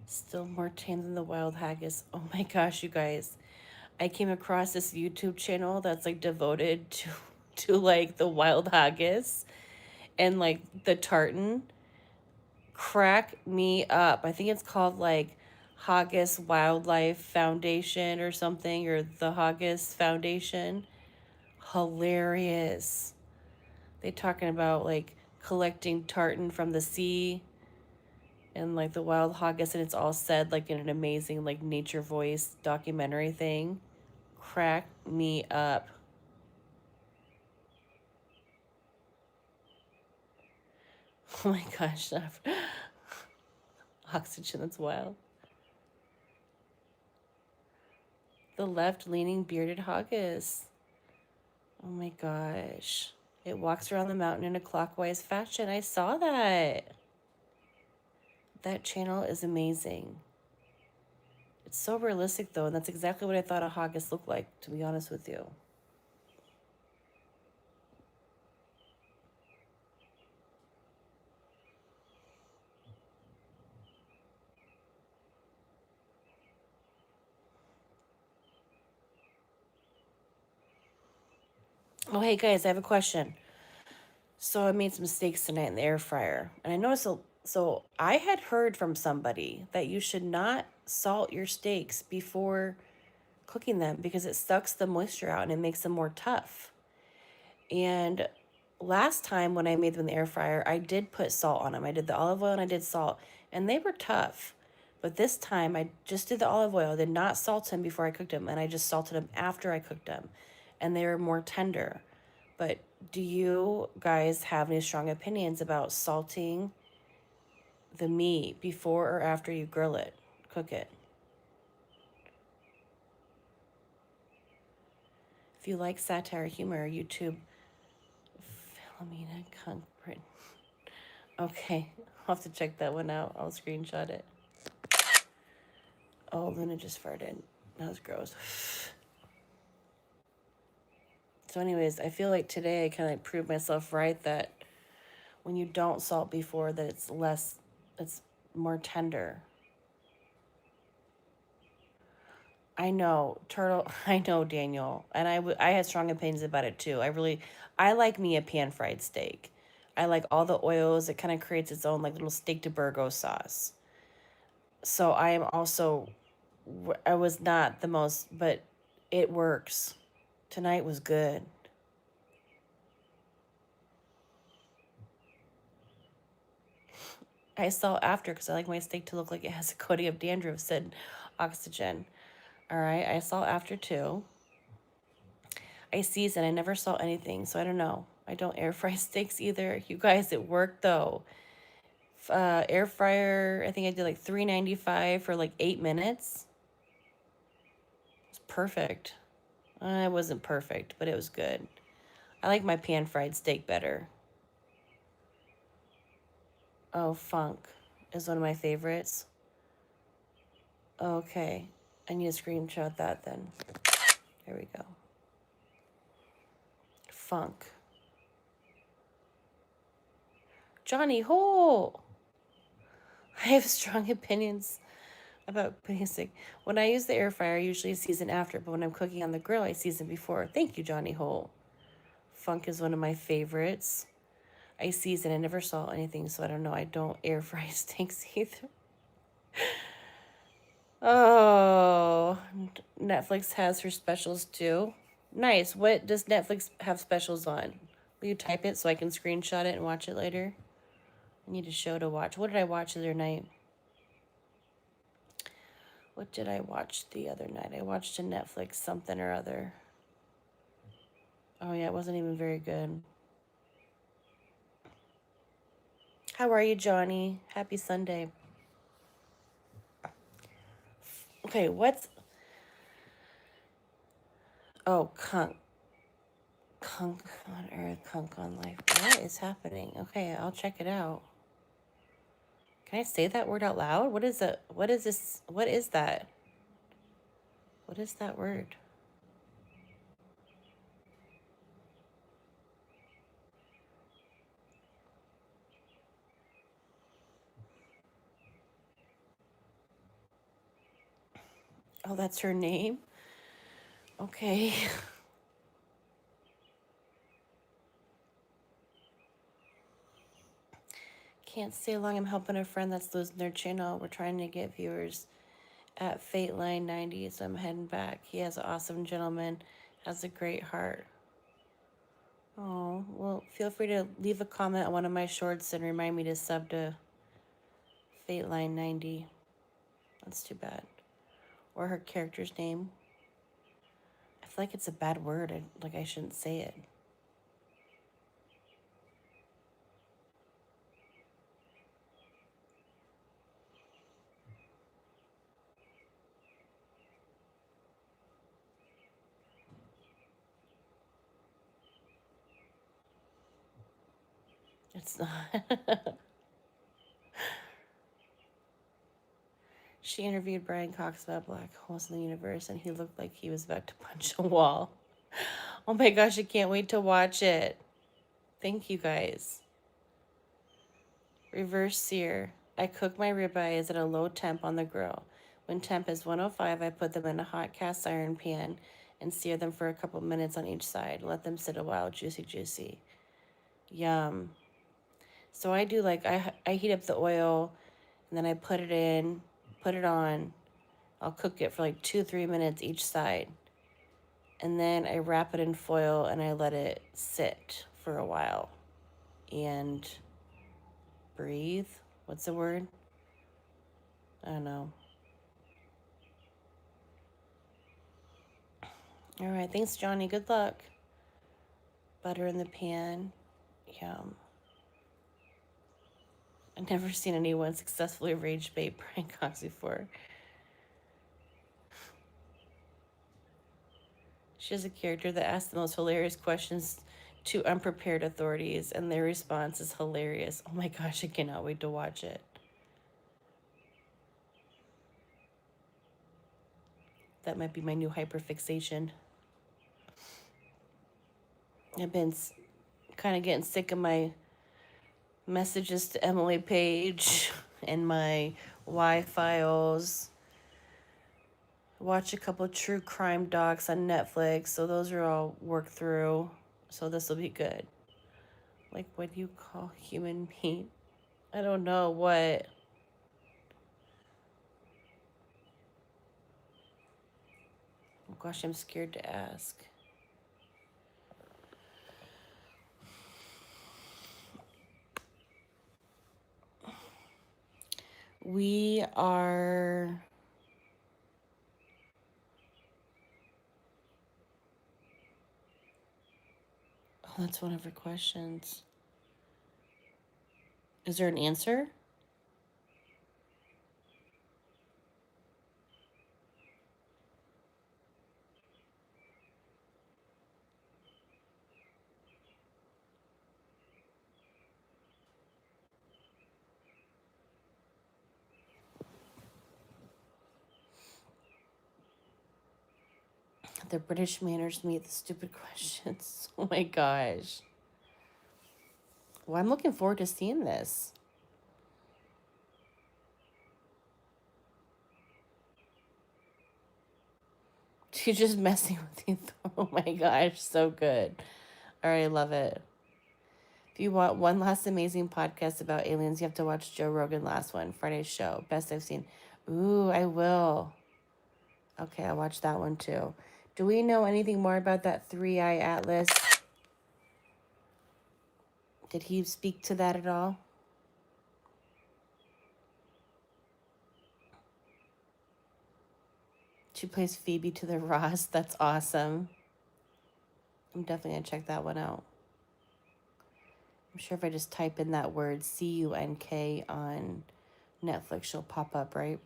Still more tame than the wild haggis. Oh my gosh, you guys. I came across this YouTube channel that's like devoted to like the wild haggis and like the tartan. Crack me up. I think it's called like Haggis Wildlife Foundation or something, or the Haggis Foundation. Hilarious. They talking about like collecting tartan from the sea and like the wild haggis, and it's all said like in an amazing like nature voice documentary thing. Crack me up. Oh my gosh. Oxygen, that's wild. The left leaning bearded haggis. Oh my gosh. It walks around the mountain in a clockwise fashion. I saw that. That channel is amazing. It's so realistic though, and that's exactly what I thought a haggis looked like, to be honest with you. Oh, hey guys, I have a question. So I made some steaks tonight in the air fryer, and I noticed so I had heard from somebody that you should not salt your steaks before cooking them because it sucks the moisture out and it makes them more tough. And last time when I made them in the air fryer, I did put salt on them. I did the olive oil and I did salt, and they were tough. But this time I just did the olive oil, did not salt them before I cooked them, and I just salted them after I cooked them, and they were more tender. But do you guys have any strong opinions about salting the meat before or after you grill it, cook it? If you like satire humor, YouTube, Philomena Concrete. Okay, I'll have to check that one out. I'll screenshot it. Oh, Luna just farted. That was gross. So anyways, I feel like today I kind of proved myself right that when you don't salt before, that it's more tender. I know, turtle. I know, Daniel, and I had strong opinions about it too. I like me a pan fried steak. I like all the oils. It kind of creates its own like little steak de Burgos sauce. So I am also, I was not the most, but it works. Tonight was good. I saw after because I like my steak to look like it has a coating of dandruff, said Oxygen. All right, I saw after too. I season. I never saw anything, so I don't know. I don't air fry steaks either. You guys, it worked though. Air fryer, I think I did like $3.95 for like 8 minutes. It's perfect. It wasn't perfect, but it was good. I like my pan fried steak better. Oh, funk is one of my favorites. Okay, I need to screenshot that then. There we go. Funk. Johnny Hole. I have strong opinions about putting steak. When I use the air fryer, I usually season after, but when I'm cooking on the grill, I season before. Thank you, Johnny Hole. Funk is one of my favorites. I season. I never saw anything, so I don't know. I don't air fry steaks either. Oh, Netflix has her specials too. Nice. What does Netflix have specials on? Will you type it so I can screenshot it and watch it later? I need a show to watch. What did I watch the other night? What did I watch the other night? I watched a Netflix something or other. Oh yeah, it wasn't even very good. How are you, Johnny? Happy Sunday. Okay, what's... Oh, Kunk. Kunk on Earth, Kunk on Life. What is happening? Okay, I'll check it out. Can I say that word out loud? What is it? What is this? What is that? What is that word? Oh, that's her name? Okay. Can't stay long. I'm helping a friend that's losing their channel. We're trying to get viewers at Fate Line 90, so I'm heading back. He has an awesome gentleman, has a great heart. Oh, well, feel free to leave a comment on one of my shorts and remind me to sub to Fate Line 90. That's too bad. Or her character's name. I feel like it's a bad word. I shouldn't say it. It's not. She interviewed Brian Cox about black holes in the universe, and he looked like he was about to punch a wall. Oh my gosh, I can't wait to watch it. Thank you guys. Reverse sear. I cook my ribeyes at a low temp on the grill. When temp is 105, I put them in a hot cast iron pan and sear them for a couple minutes on each side. Let them sit a while, juicy, juicy. Yum. So I do I heat up the oil and then I put it on. I'll cook it for like 2-3 minutes each side. And then I wrap it in foil and I let it sit for a while. And breathe. What's the word? I don't know. All right, thanks, Johnny. Good luck. Butter in the pan. Yum. I've never seen anyone successfully rage bait Brian Cox before. She has a character that asks the most hilarious questions to unprepared authorities, and their response is hilarious. Oh my gosh, I cannot wait to watch it. That might be my new hyperfixation. I've been kind of getting sick of my messages to Emily Page and my Y files. Watch a couple of true crime docs on Netflix, so those are all worked through. So this will be good. Like, what do you call human meat? I don't know what. Oh gosh, I'm scared to ask. We are. Oh, that's one of her questions. Is there an answer? The British manners meet the stupid questions. Oh my gosh. Well, I'm looking forward to seeing this. She's just messing with you. Oh my gosh, so good. All right, I love it. If you want one last amazing podcast about aliens, you have to watch Joe Rogan last one, Friday's show. Best I've seen. Ooh, I will. Okay, I'll watch that one too. Do we know anything more about that 3-eye atlas? Did he speak to that at all? She plays Phoebe to the Ross. That's awesome. I'm definitely going to check that one out. I'm sure if I just type in that word CUNK on Netflix, she'll pop up, right?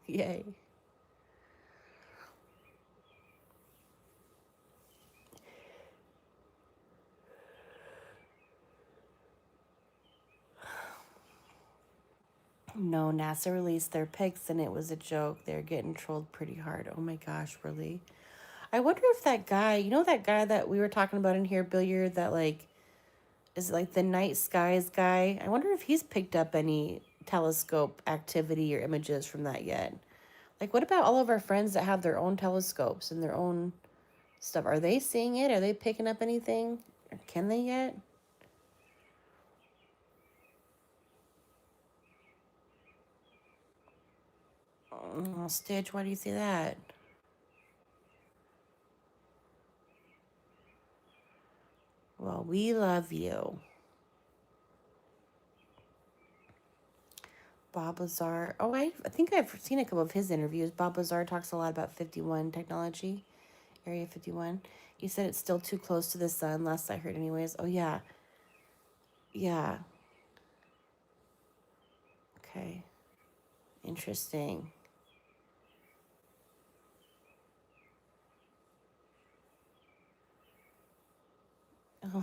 Yay. No, NASA released their pics and it was a joke. They're getting trolled pretty hard. Oh my gosh, really? I wonder if that guy, that guy that we were talking about in here, Billiard, that is the night skies guy. I wonder if he's picked up any telescope activity or images from that yet. Like, what about all of our friends that have their own telescopes and their own stuff. Are they seeing it? Are they picking up anything? Can they yet? Oh, Stitch, why do you say that? Well, we love you. Bob Lazar. Oh, I think I've seen a couple of his interviews. Bob Lazar talks a lot about 51 technology, Area 51. He said it's still too close to the sun, last I heard anyways. Oh, yeah. Yeah. Okay. Interesting.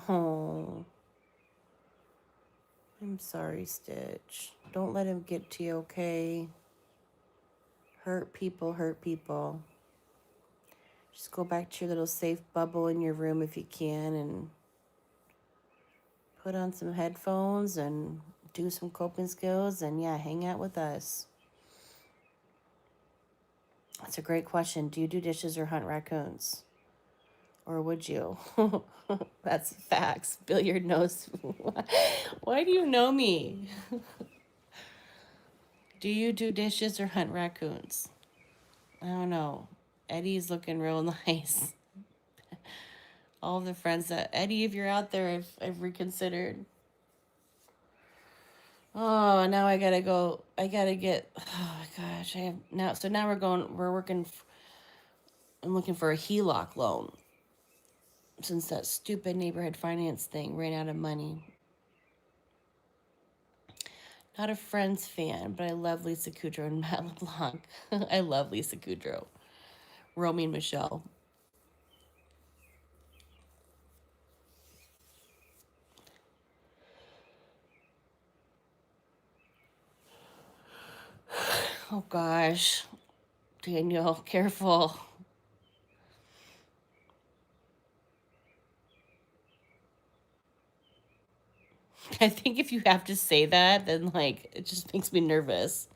Oh, I'm sorry, Stitch. Don't let him get to you, okay? Hurt people, hurt people. Just go back to your little safe bubble in your room if you can and put on some headphones and do some coping skills and, yeah, hang out with us. That's a great question. Do you do dishes or hunt raccoons? Or would you? That's facts. Billiard knows. Why do you know me? Do you do dishes or hunt raccoons? I don't know. Eddie's looking real nice. All the friends that Eddie, if you're out there, I've reconsidered. Oh, now I gotta go. I gotta get. Oh my gosh, I have now. So now we're going. We're working. I'm looking for a HELOC loan since that stupid neighborhood finance thing ran out of money. Not a Friends fan, but I love Lisa Kudrow and Matt LeBlanc. I love Lisa Kudrow. Romy and Michelle. Oh gosh. Daniel, careful. I think if you have to say that, then like it just makes me nervous.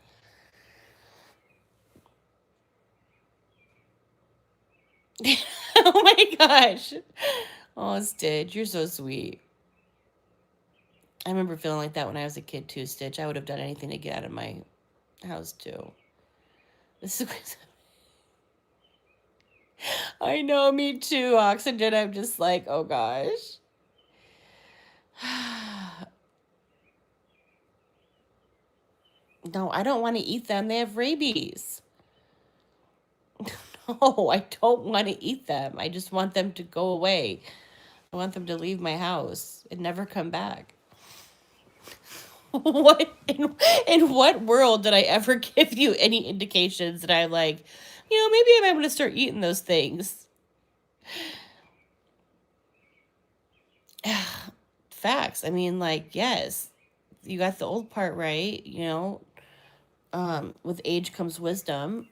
Oh my gosh. Oh, Stitch, you're so sweet. I remember feeling like that when I was a kid too, Stitch. I would have done anything to get out of my house too. This is I know, me too, Oxygen. I'm just like, oh gosh. No, I don't want to eat them. They have rabies. No, I don't want to eat them. I just want them to go away. I want them to leave my house and never come back. What in what world did I ever give you any indications that I like, maybe I'm going to start eating those things? Facts. I mean, like, yes, you got the old part right, with age comes wisdom.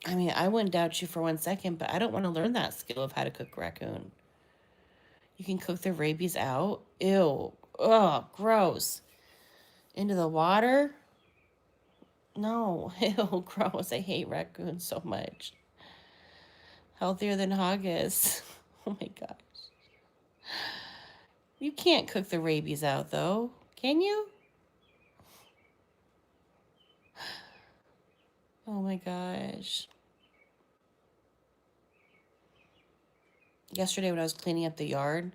I mean, I wouldn't doubt you for 1 second, but I don't want to learn that skill of how to cook raccoon. You can cook the rabies out. Ew. Ugh, gross. Into the water? No. Ew, gross. I hate raccoons so much. Healthier than haggis. Oh my gosh. You can't cook the rabies out, though. Can you? Oh my gosh. Yesterday when I was cleaning up the yard,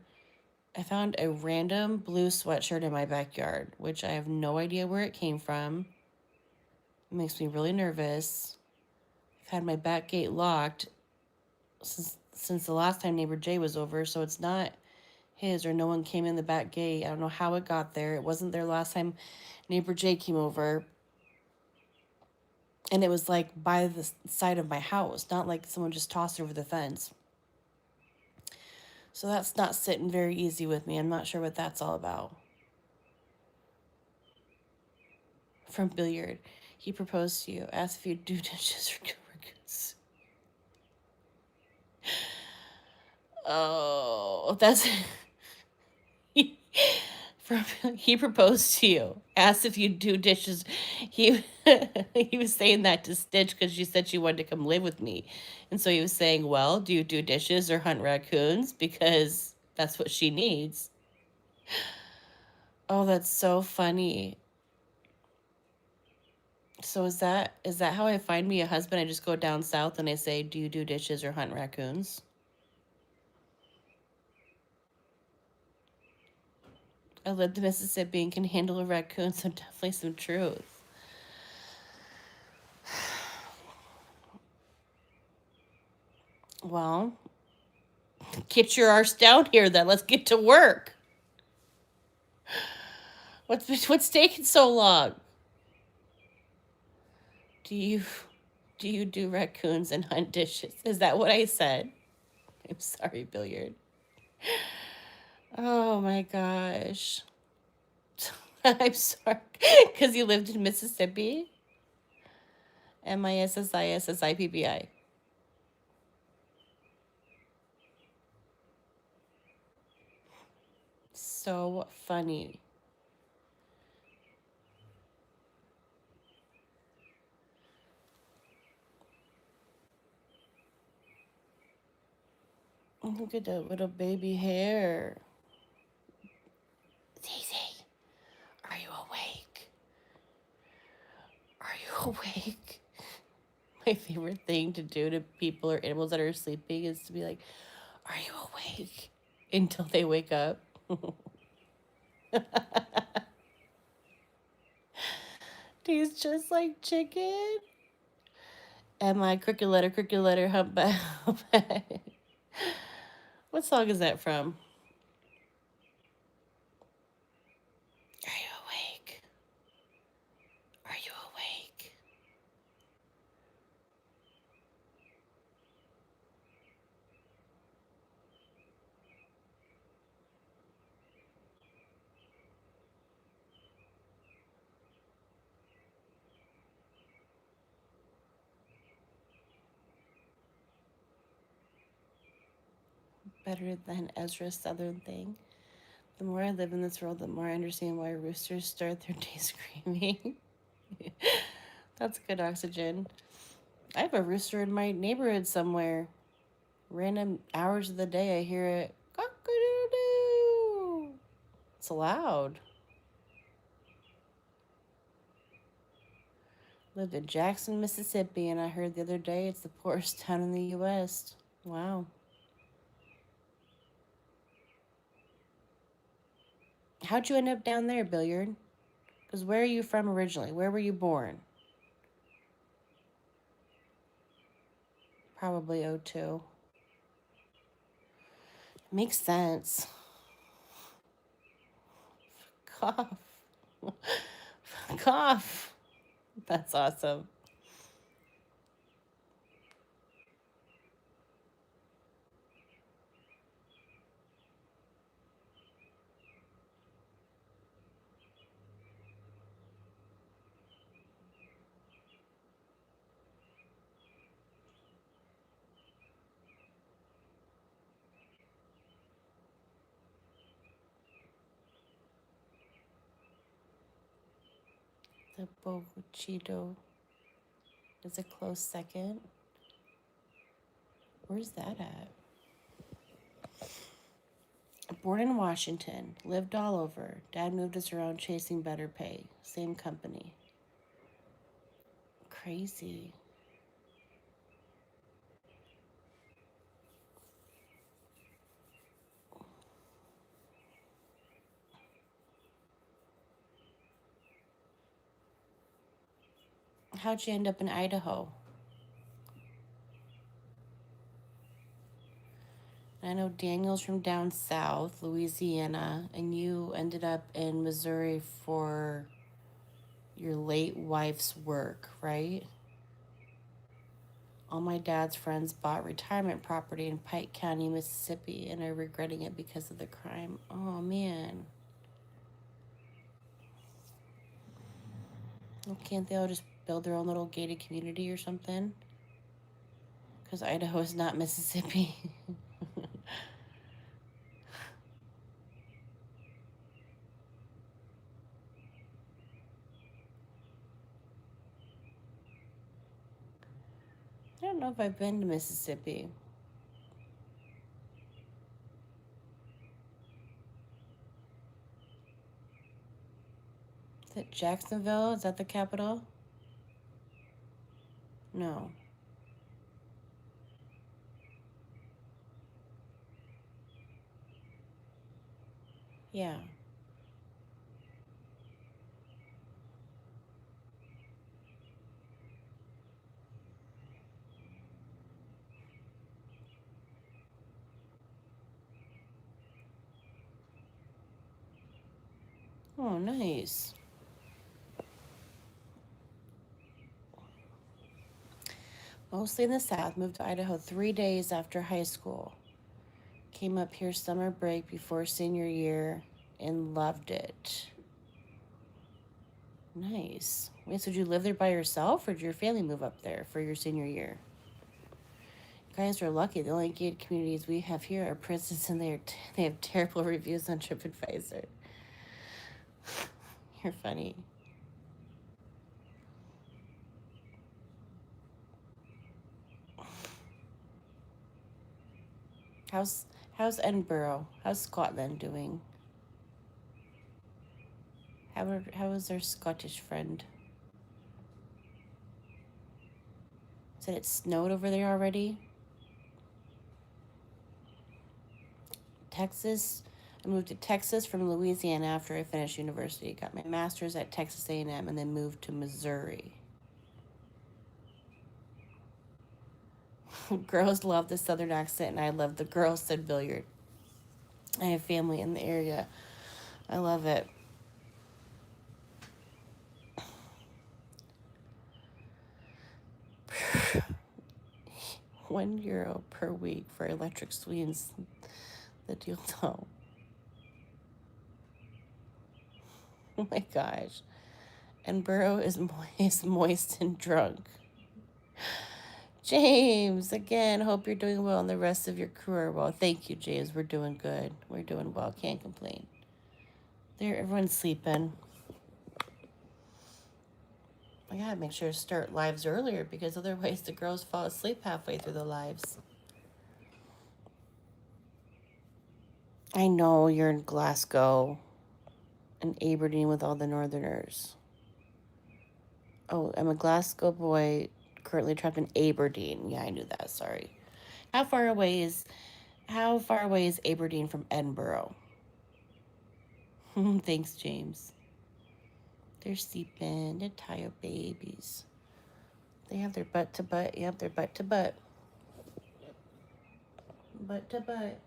I found a random blue sweatshirt in my backyard, which I have no idea where it came from. It makes me really nervous. I've had my back gate locked since the last time neighbor Jay was over, so it's not his or no one came in the back gate. I don't know how it got there. It wasn't there last time neighbor Jay came over. And it was like by the side of my house, not like someone just tossed it over the fence. So that's not sitting very easy with me. I'm not sure what that's all about. From Billiard. He proposed to you, asked if you do dishes or raccoons. Oh, that's from he proposed to you, asked if you'd do dishes. He he was saying that to Stitch because she said she wanted to come live with me, and so he was saying, "Well, do you do dishes or hunt raccoons? Because that's what she needs." Oh, that's so funny. So is that how I find me a husband? I just go down south and I say, "Do you do dishes or hunt raccoons?" I lived in Mississippi and can handle a raccoon, so definitely some truth. Well, get your arse down here then. Let's get to work. What's taking so long? Do you do you do raccoons and hunt dishes? Is that what I said? I'm sorry, Billiard. Oh my gosh. I'm sorry. Because you lived in Mississippi? MISSISSIPPI. So funny. Look at that little baby hair. Zizi, are you awake? Are you awake? My favorite thing to do to people or animals that are sleeping is to be like, "Are you awake?" Until they wake up. He's just like chicken. And my cricket letter, humpback. What song is that from? Are you awake? Are you awake? Better than Ezra's Southern thing. The more I live in this world, the more I understand why roosters start their day screaming. That's good oxygen. I have a rooster in my neighborhood somewhere. Random hours of the day, I hear it. Cock-a-doo-doo. It's loud. Lived in Jackson, Mississippi, and I heard the other day it's the poorest town in the U.S. Wow. How'd you end up down there, Billiard? Because where are you from originally? Where were you born? Probably O2. Makes sense. Cough. Cough. That's awesome. The Boguchito is a close second. Where's that at? Born in Washington, lived all over. Dad moved us around chasing better pay. Same company. Crazy. How'd you end up in Idaho? I know Daniel's from down south, Louisiana, and you ended up in Missouri for your late wife's work, right? All my dad's friends bought retirement property in Pike County, Mississippi, and are regretting it because of the crime. Oh, man. Well, can't they all just build their own little gated community or something? Because Idaho is not Mississippi. I don't know if I've been to Mississippi. Is it Jacksonville? Is that the capital? No. Yeah. Oh, nice. Mostly in the South. Moved to Idaho 3 days after high school. Came up here summer break before senior year and loved it. Nice. Wait, so did you live there by yourself or did your family move up there for your senior year? You guys are lucky. The only gated communities we have here are prisons and they have terrible reviews on TripAdvisor. You're funny. How's how's Edinburgh? How's Scotland doing? How is our Scottish friend? Said it snowed over there already? Texas. I moved to Texas from Louisiana after I finished university. Got my master's at Texas A&M and then moved to Missouri. Girls love the southern accent and I love the girls said billiard. I have family in the area. I love it. €1 per week for electric swings. The deal though. Oh my gosh. And Burrow is moist and drunk. James, again, hope you're doing well and the rest of your crew are well. Thank you, James. We're doing good. We're doing well. Can't complain. Everyone's sleeping. I gotta make sure to start lives earlier because otherwise the girls fall asleep halfway through the lives. I know you're in Glasgow and Aberdeen with all the Northerners. Oh, I'm a Glasgow boy currently trapped in Aberdeen. Yeah, I knew that. Sorry. How far away is Aberdeen from Edinburgh? Thanks, James. They're sleeping. They're tired babies. They have their butt to butt. Yep, their butt to butt. Butt to butt.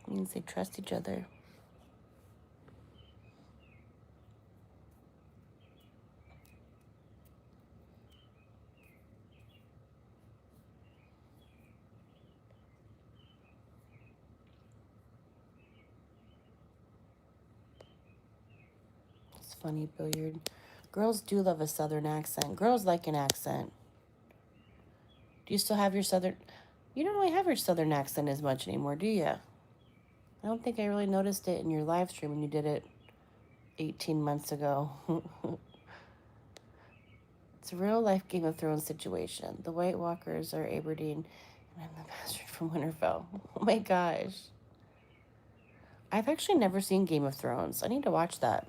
Means they trust each other. It's funny, billiard. Girls do love a southern accent. Girls like an accent. Do you still have your southern... You don't really have your southern accent as much anymore, do you? I don't think I really noticed it in your live stream when you did it 18 months ago. It's a real life Game of Thrones situation. The White Walkers are Aberdeen, and I'm the bastard from Winterfell. Oh my gosh. I've actually never seen Game of Thrones. I need to watch that.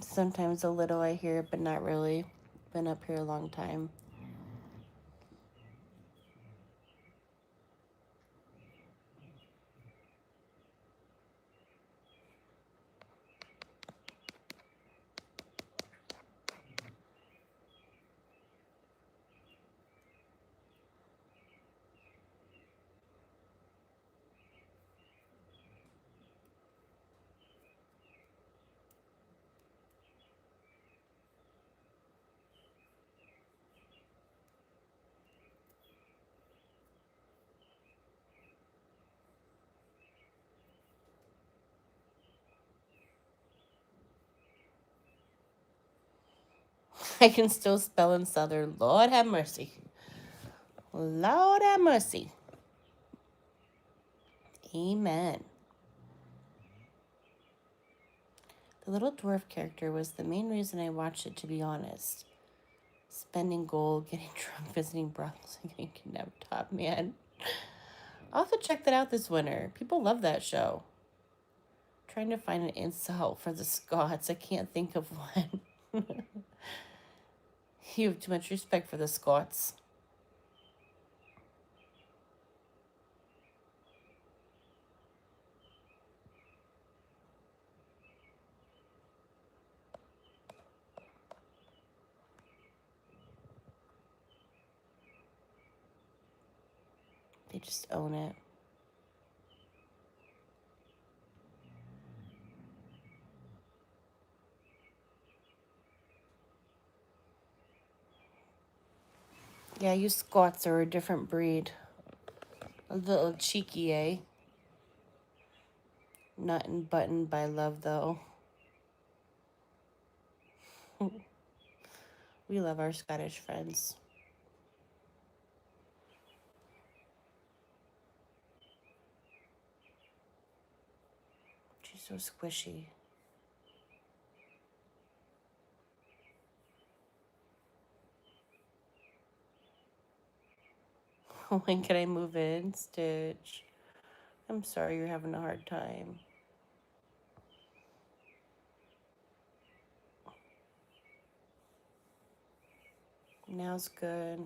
Sometimes a little I hear it, but not really. Been up here a long time. I can still spell in Southern. Lord have mercy. Lord have mercy. Amen. The little dwarf character was the main reason I watched it, to be honest. Spending gold, getting drunk, visiting brothels, and getting kidnapped. Top man. I'll have to check that out this winter. People love that show. Trying to find an insult for the Scots. I can't think of one. You have too much respect for the Scots. They just own it. Yeah, you Scots are a different breed. A little cheeky, eh? Nut and button by love, though. We love our Scottish friends. She's so squishy. When can I move in, Stitch? I'm sorry you're having a hard time. Now's good.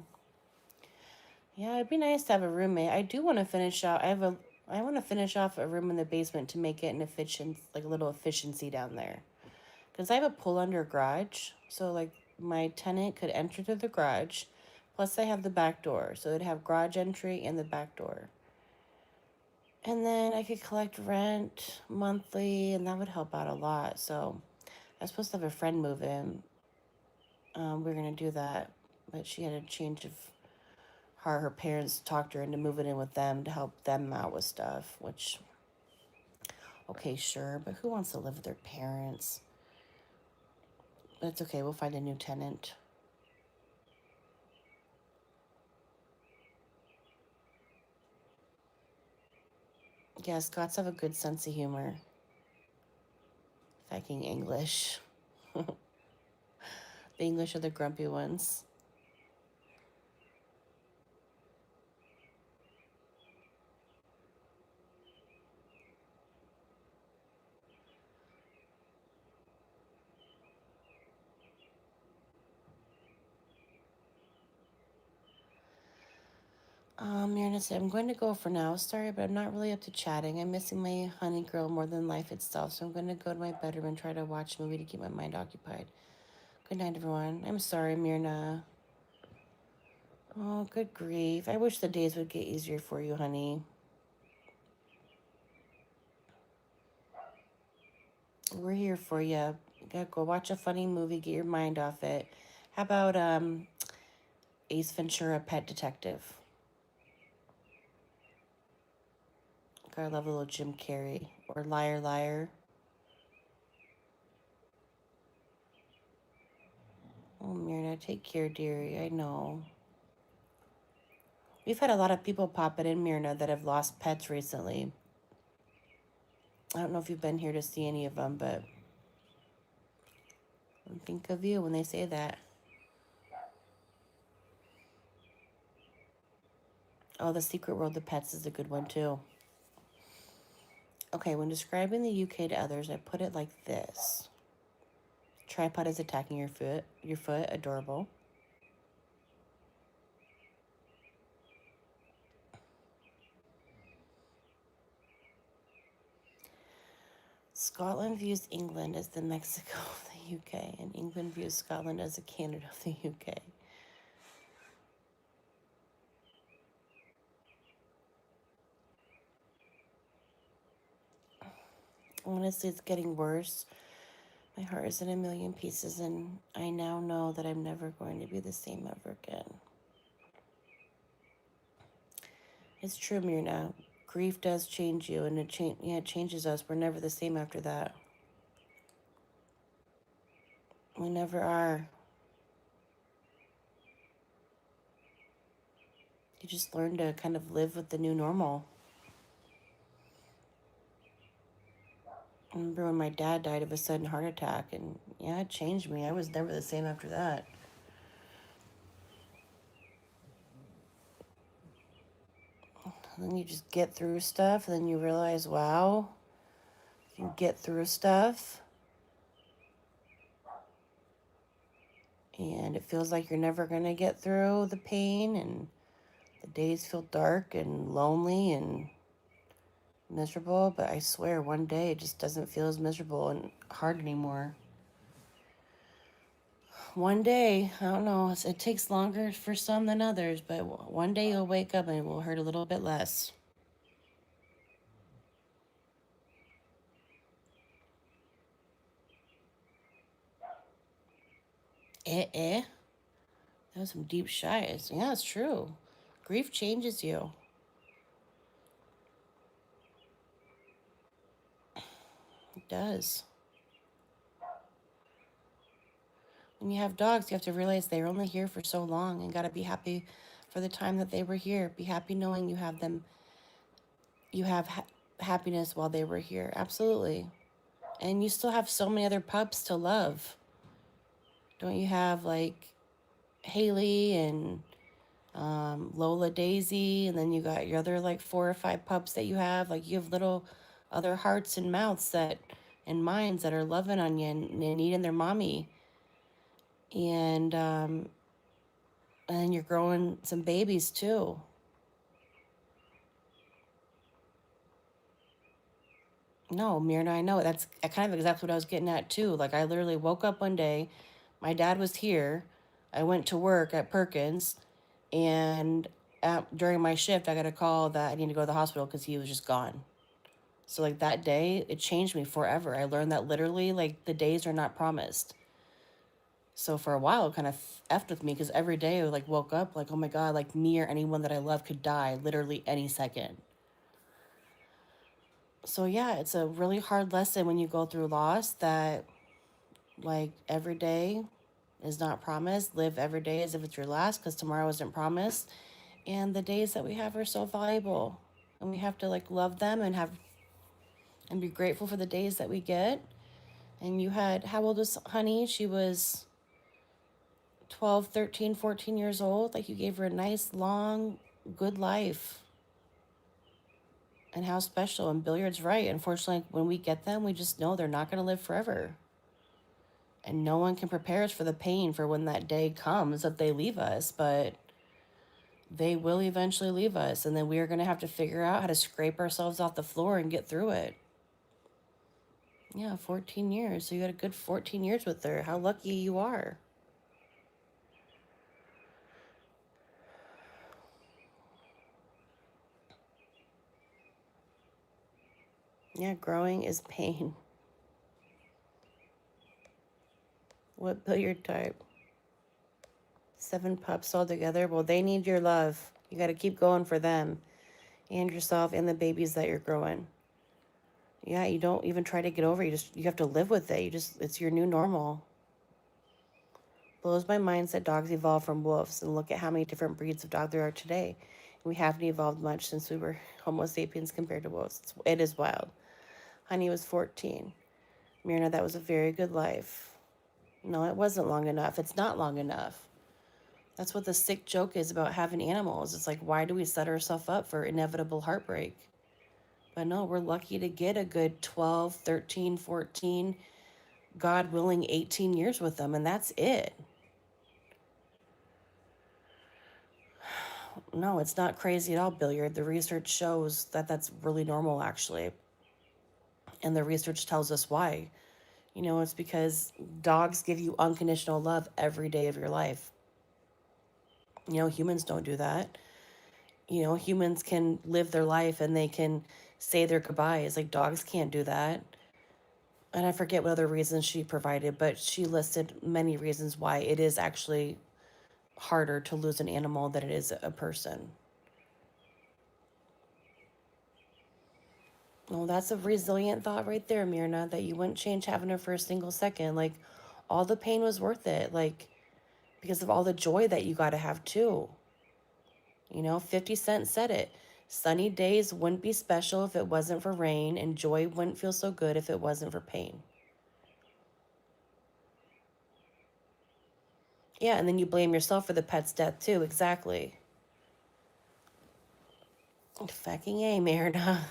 Yeah, it'd be nice to have a roommate. I do want to finish out. I want to finish off a room in the basement to make it an efficient, like a little efficiency down there. Because I have a pull under garage. So, like, my tenant could enter through the garage. Plus, I have the back door. So, it'd have garage entry and the back door. And then I could collect rent monthly, and that would help out a lot. So, I was supposed to have a friend move in. We are going to do that. But she had a change of heart. Her parents talked her into moving in with them to help them out with stuff, which, okay, sure. But who wants to live with their parents? But it's okay. We'll find a new tenant. Yeah, Scots have a good sense of humor. Fucking English. The English are the grumpy ones. Mirna said, I'm going to go for now. Sorry, but I'm not really up to chatting. I'm missing my honey girl more than life itself, so I'm going to go to my bedroom and try to watch a movie to keep my mind occupied. Good night, everyone. I'm sorry, Mirna. Oh, good grief. I wish the days would get easier for you, honey. We're here for you. You gotta go watch a funny movie, get your mind off it. How about Ace Ventura, Pet Detective? Gotta love a little Jim Carrey. Or Liar Liar. Oh, Myrna, take care, dearie. I know. We've had a lot of people pop it in, Myrna, that have lost pets recently. I don't know if you've been here to see any of them, but I think of you when they say that. Oh, The Secret World of Pets is a good one, too. Okay, when describing the UK to others, I put it like this. Tripod is attacking your foot. Adorable. Scotland views England as the Mexico of the UK, and England views Scotland as the Canada of the UK. Honestly, it's getting worse. My heart is in a million pieces, and I now know that I'm never going to be the same ever again. It's true, Myrna. Grief does change you, and it changes us. We're never the same after that. We never are. You just learn to kind of live with the new normal. I remember when my dad died of a sudden heart attack, and yeah, it changed me. I was never the same after that. And then you just get through stuff, and then you realize, wow, you can get through stuff, and it feels like you're never going to get through the pain, and the days feel dark and lonely and miserable, but I swear one day it just doesn't feel as miserable and hard anymore. One day, I don't know, it takes longer for some than others, but one day you'll wake up and it will hurt a little bit less. Eh? That was some deep sighs. Yeah, it's true. Grief changes you. It does. When you have dogs, you have to realize they're only here for so long and got to be happy for the time that they were here. Be happy knowing you have them, you have happiness while they were here. Absolutely. And you still have so many other pups to love. Don't you have like Haley and Lola Daisy, and then you got your other like 4 or 5 pups that you have? Like you have little other hearts and mouths that and minds that are loving on you and needing their mommy. And you're growing some babies too. No, Myrna, I know. That's kind of exactly what I was getting at too. Like I literally woke up one day, my dad was here. I went to work at Perkins, and during my shift, I got a call that I need to go to the hospital because he was just gone. So like that day, it changed me forever. I learned that literally like the days are not promised. So for a while, it kind of effed with me because every day I like woke up like, oh my God, like me or anyone that I love could die literally any second. So yeah, it's a really hard lesson when you go through loss that like every day is not promised. Live every day as if it's your last because tomorrow isn't promised. And the days that we have are so valuable. And we have to like love them and be grateful for the days that we get. And you had, how old was Honey? She was 12, 13, 14 years old. Like you gave her a nice, long, good life. And how special. And Billiard's right. Unfortunately, when we get them, we just know they're not going to live forever. And no one can prepare us for the pain for when that day comes that they leave us. But they will eventually leave us. And then we are going to have to figure out how to scrape ourselves off the floor and get through it. Yeah, 14 years. So you got a good 14 years with her. How lucky you are. Yeah, growing is pain. What billiard type? 7 pups all together. Well, they need your love. You got to keep going for them and yourself and the babies that you're growing. Yeah, you don't even try to get over it. You have to live with it. It's your new normal. Blows my mind that dogs evolved from wolves, and look at how many different breeds of dog there are today. We haven't evolved much since we were Homo sapiens compared to wolves. It is wild. Honey was 14. Myrna, that was a very good life. No, it wasn't long enough. It's not long enough. That's what the sick joke is about having animals. It's like, why do we set ourselves up for inevitable heartbreak? But no, we're lucky to get a good 12, 13, 14, God willing, 18 years with them, and that's it. No, it's not crazy at all, Billiard. The research shows that that's really normal, actually. And the research tells us why. You know, it's because dogs give you unconditional love every day of your life. You know, humans don't do that. You know, humans can live their life and they can say their goodbyes. Like dogs can't do that. And I forget what other reasons she provided, but she listed many reasons why it is actually harder to lose an animal than it is a person. Well, that's a resilient thought right there, Myrna, that you wouldn't change having her for a single second. Like, all the pain was worth it. Like, because of all the joy that you got to have too. You know, 50 Cent said it. Sunny days wouldn't be special if it wasn't for rain, and joy wouldn't feel so good if it wasn't for pain. Yeah, and then you blame yourself for the pet's death too. Exactly. Fucking A, Merida.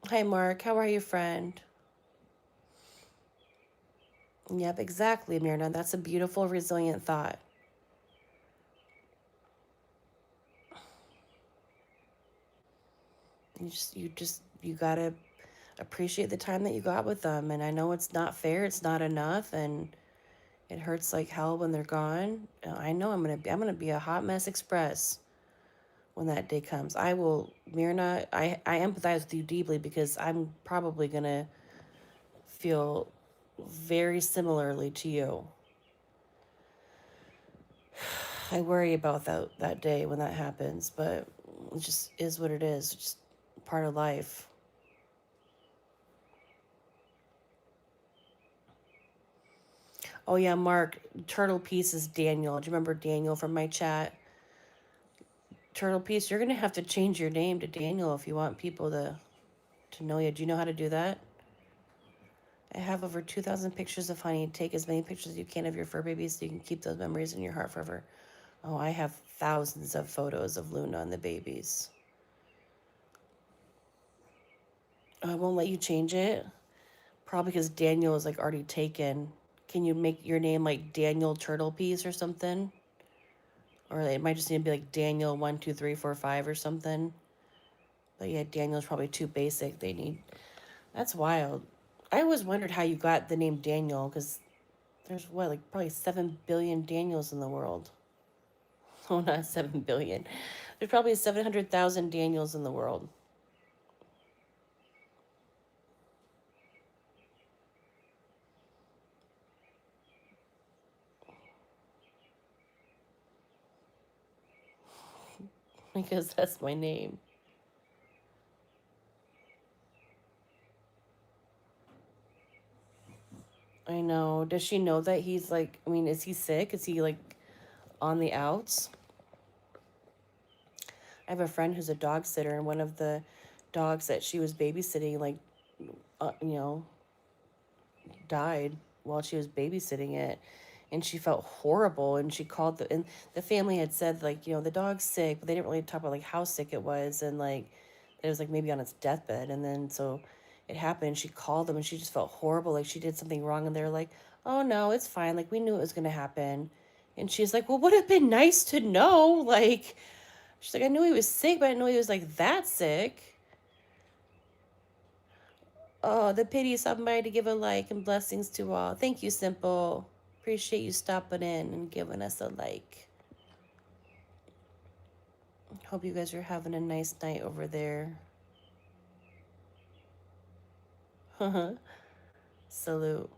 Hi, Mark. How are you, friend? Yep, exactly, Myrna. That's a beautiful, resilient thought. You gotta appreciate the time that you got with them. And I know it's not fair, it's not enough, and it hurts like hell when they're gone. I know I'm gonna be a hot mess express when that day comes. I will, Myrna. I empathize with you deeply because I'm probably gonna feel very similarly to you. I worry about that day when that happens, but it just is what it is. It's just part of life. Oh yeah, Mark, Turtle Piece is Daniel. Do you remember Daniel from my chat? Turtle Piece, you're gonna have to change your name to Daniel if you want people to know you. Do you know how to do that? I have over 2,000 pictures of Honey. Take as many pictures as you can of your fur babies so you can keep those memories in your heart forever. Oh, I have thousands of photos of Luna and the babies. Oh, I won't let you change it. Probably because Daniel is like already taken. Can you make your name like Daniel Turtle Piece or something? Or it might just need to be like Daniel 1 2 3 4 5 or something. But yeah, Daniel's probably too basic. They need. That's wild. I always wondered how you got the name Daniel because there's what, like probably 7 billion Daniels in the world. Oh, not 7 billion. There's probably 700,000 Daniels in the world. Because that's my name. I know. Does she know that he's like? I mean, is he sick? Is he like on the outs? I have a friend who's a dog sitter, and one of the dogs that she was babysitting, like, you know, died while she was babysitting it, and she felt horrible. And she called and the family had said like, the dog's sick, but they didn't really talk about like how sick it was, and like it was like maybe on its deathbed. And then so it happened. She called them, and she just felt horrible, like she did something wrong. And they're like, "Oh no, it's fine. Like we knew it was gonna happen." And she's like, "Well, would it have been nice to know?" Like she's like, "I knew he was sick, but I didn't know he was like that sick." Oh, the pity somebody to give a like and blessings to all. Thank you, Simple. Appreciate you stopping in and giving us a like. Hope you guys are having a nice night over there. Salute.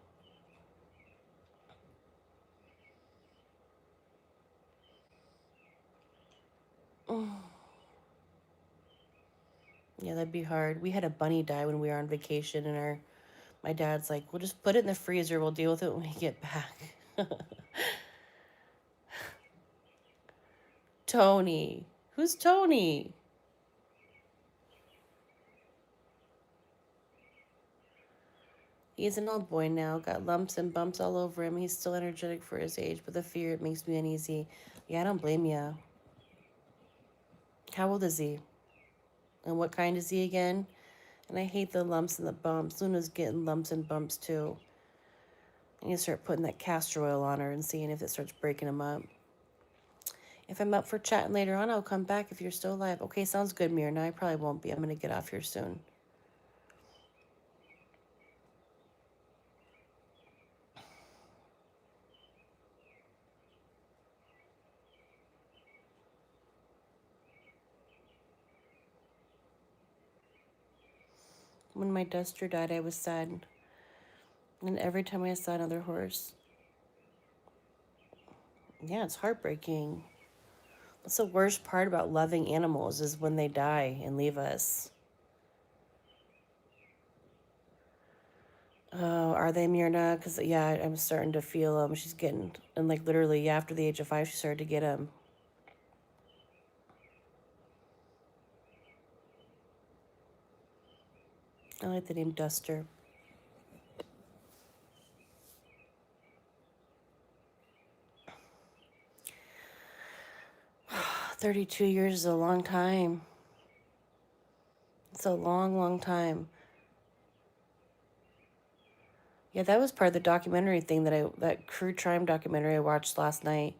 Yeah, that'd be hard. We had a bunny die when we were on vacation, and my dad's like, "We'll just put it in the freezer. We'll deal with it when we get back." Tony. Who's Tony? He's an old boy now, got lumps and bumps all over him. He's still energetic for his age, but the fear, it makes me uneasy. Yeah, I don't blame ya. How old is he? And what kind is he again? And I hate the lumps and the bumps. Luna's getting lumps and bumps too. I need to start putting that castor oil on her and seeing if it starts breaking them up. If I'm up for chatting later on, I'll come back if you're still alive. Okay, sounds good, Mira. I probably won't be. I'm going to get off here soon. When my duster died, I was sad. And every time I saw another horse, yeah, it's heartbreaking. That's the worst part about loving animals is when they die and leave us. Oh, are they, Myrna? Because, yeah, I'm starting to feel them. She's getting, and like literally after the age of 5, she started to get them. I like the name Duster. 32 years is a long time. It's a long, long time. Yeah, that was part of the documentary thing that True Crime documentary I watched last night.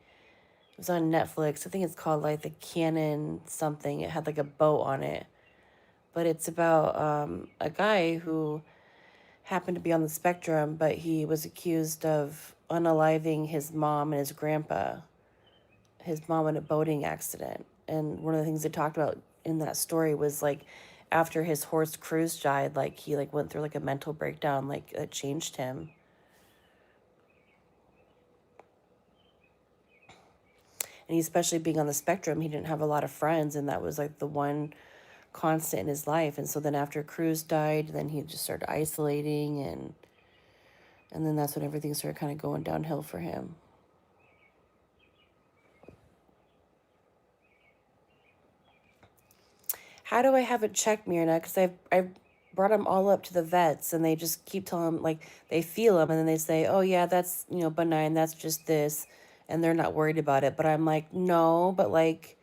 It was on Netflix. I think it's called like the Cannon something. It had like a boat on it. But it's about a guy who happened to be on the spectrum, but he was accused of unaliving his mom and his grandpa. His mom in a boating accident. And one of the things they talked about in that story was like after his horse Cruz died, like he like went through like a mental breakdown, like it changed him. And he, especially being on the spectrum, he didn't have a lot of friends, and that was like the one constant in his life. And so then after Cruz died, then he just started isolating, and then that's when everything started kind of going downhill for him. How do I have it checked, Mirna? Because I've brought them all up to the vets, and they just keep telling them, like, they feel them, and then they say, oh yeah, that's, you know, benign, that's just this, and they're not worried about it. But I'm like, no, but like,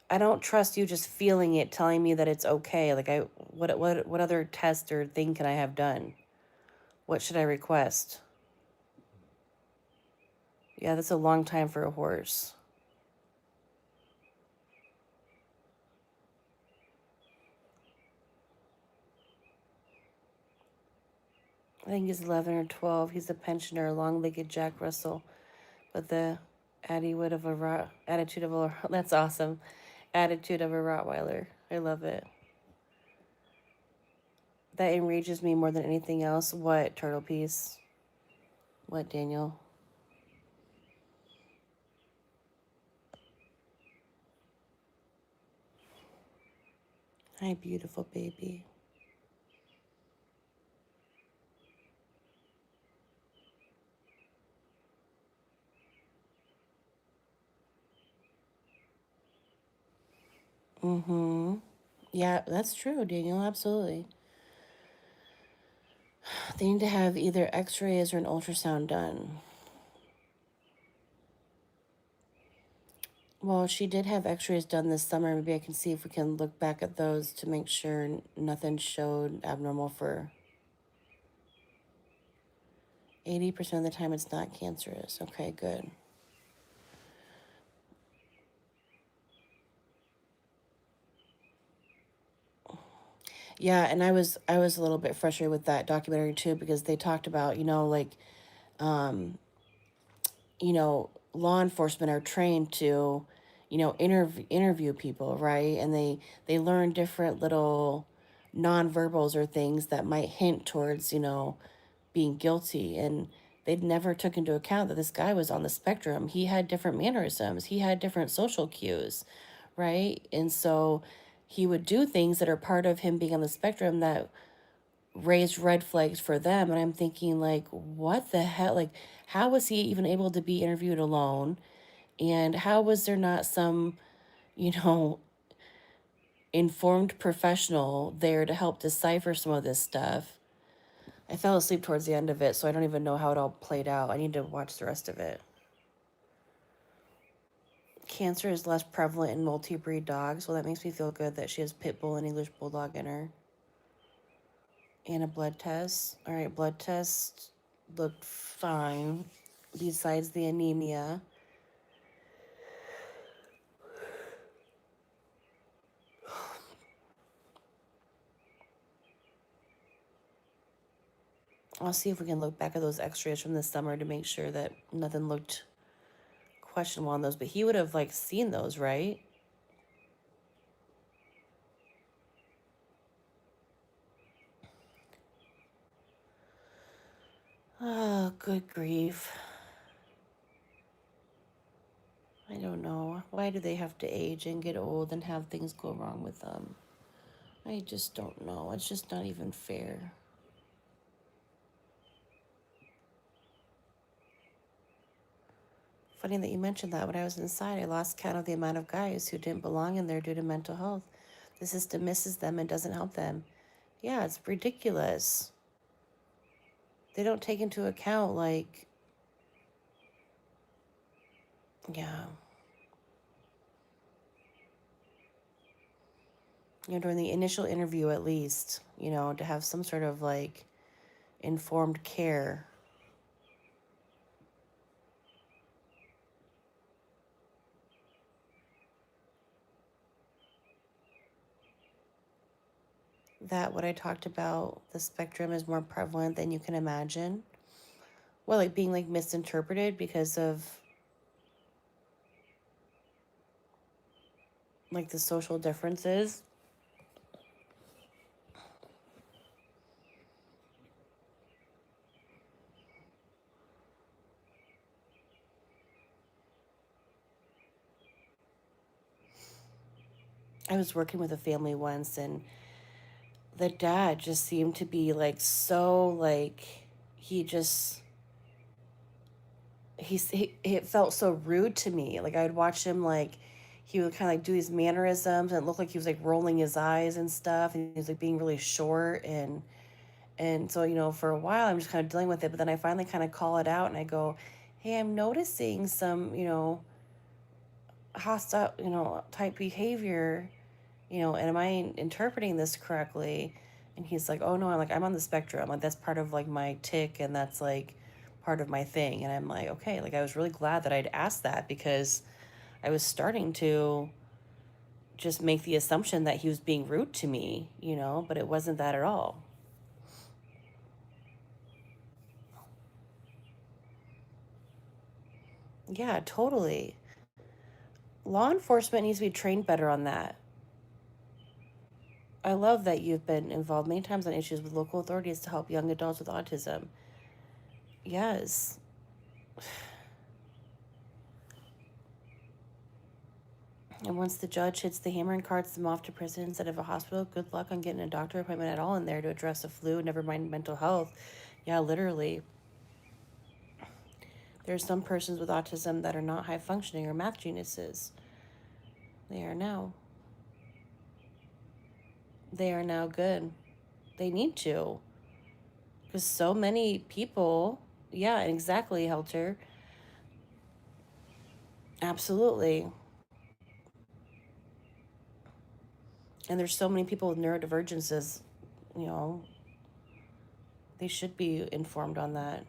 I don't trust you just feeling it, telling me that it's okay. Like, what other test or thing can I have done? What should I request? Yeah, that's a long time for a horse. I think he's 11 or 12. He's a pensioner, long-legged Jack Russell. But the attitude of a that's awesome. Attitude of a Rottweiler. I love it. That enrages me more than anything else. What, Turtle Piece? What, Daniel? Hi, beautiful baby. Mm-hmm. Yeah, that's true, Daniel. Absolutely. They need to have either x-rays or an ultrasound done. Well, she did have x-rays done this summer. Maybe I can see if we can look back at those to make sure nothing showed abnormal for 80% of the time it's not cancerous. Okay, good. Yeah, and I was a little bit frustrated with that documentary too because they talked about, like um, law enforcement are trained to, interview people, right? And they learn different little nonverbals or things that might hint towards, being guilty. And they'd never took into account that this guy was on the spectrum. He had different mannerisms. He had different social cues, right? And so he would do things that are part of him being on the spectrum that raised red flags for them. And I'm thinking, like, what the hell? Like, how was he even able to be interviewed alone? And how was there not some, you know, informed professional there to help decipher some of this stuff? I fell asleep towards the end of it, so I don't even know how it all played out. I need to watch the rest of it. Cancer is less prevalent in multi-breed dogs. Well, that makes me feel good that she has pit bull and English bulldog in her. And a blood test. All right, blood test looked fine besides the anemia. I'll see if we can look back at those x-rays from this summer to make sure that nothing looked questionable on those. But he would have like seen those, right? Oh, good grief. I don't know. Why do they have to age and get old and have things go wrong with them? I just don't know. It's just not even fair. Funny that you mentioned that. When I was inside, I lost count of the amount of guys who didn't belong in there due to mental health. The system misses them and doesn't help them. Yeah, it's ridiculous. They don't take into account, like, yeah, during the initial interview at least, to have some sort of like informed care. That what I talked about, the spectrum is more prevalent than you can imagine. Well, like being like misinterpreted because of like the social differences. I was working with a family once, and the dad just seemed to be like so like he just it felt so rude to me. Like I'd watch him, like he would kind of like do these mannerisms and it looked like he was like rolling his eyes and stuff, and he was like being really short. And so for a while I'm just kind of dealing with it, but then I finally kind of call it out and I go, hey, I'm noticing some hostile type behavior, and am I interpreting this correctly? And he's like, oh no, I'm on the spectrum. Like that's part of like my tick, and that's like part of my thing. And I'm like, okay, like I was really glad that I'd asked that, because I was starting to just make the assumption that he was being rude to me, but it wasn't that at all. Yeah, totally. Law enforcement needs to be trained better on that. I love that you've been involved many times on issues with local authorities to help young adults with autism. Yes. And once the judge hits the hammer and carts them off to prison instead of a hospital, good luck on getting a doctor appointment at all in there to address the flu, never mind mental health. Yeah, literally. There are some persons with autism that are not high functioning or math geniuses. They are now. They are now good. They need to. Because so many people, yeah, exactly, Helter. Absolutely. And there's so many people with neurodivergences, you know, they should be informed on that.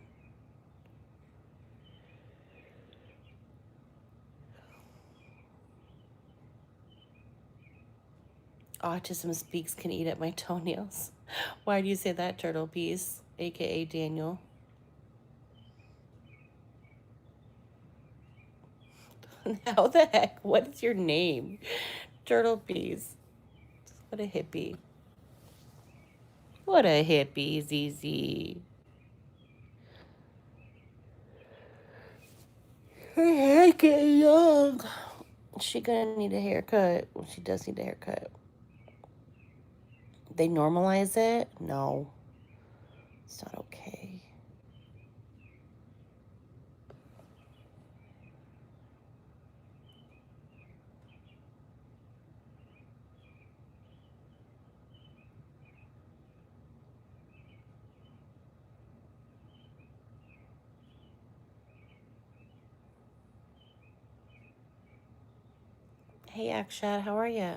Autism Speaks can eat at my toenails. Why do you say that, Turtle Piece, aka Daniel? How the heck? What is your name? Turtle Piece. What a hippie. What a hippie, ZZ. Her hair getting young. She gonna need a haircut. She does need a haircut. They normalize it? No, it's not okay. Hey, Akshat, how are you?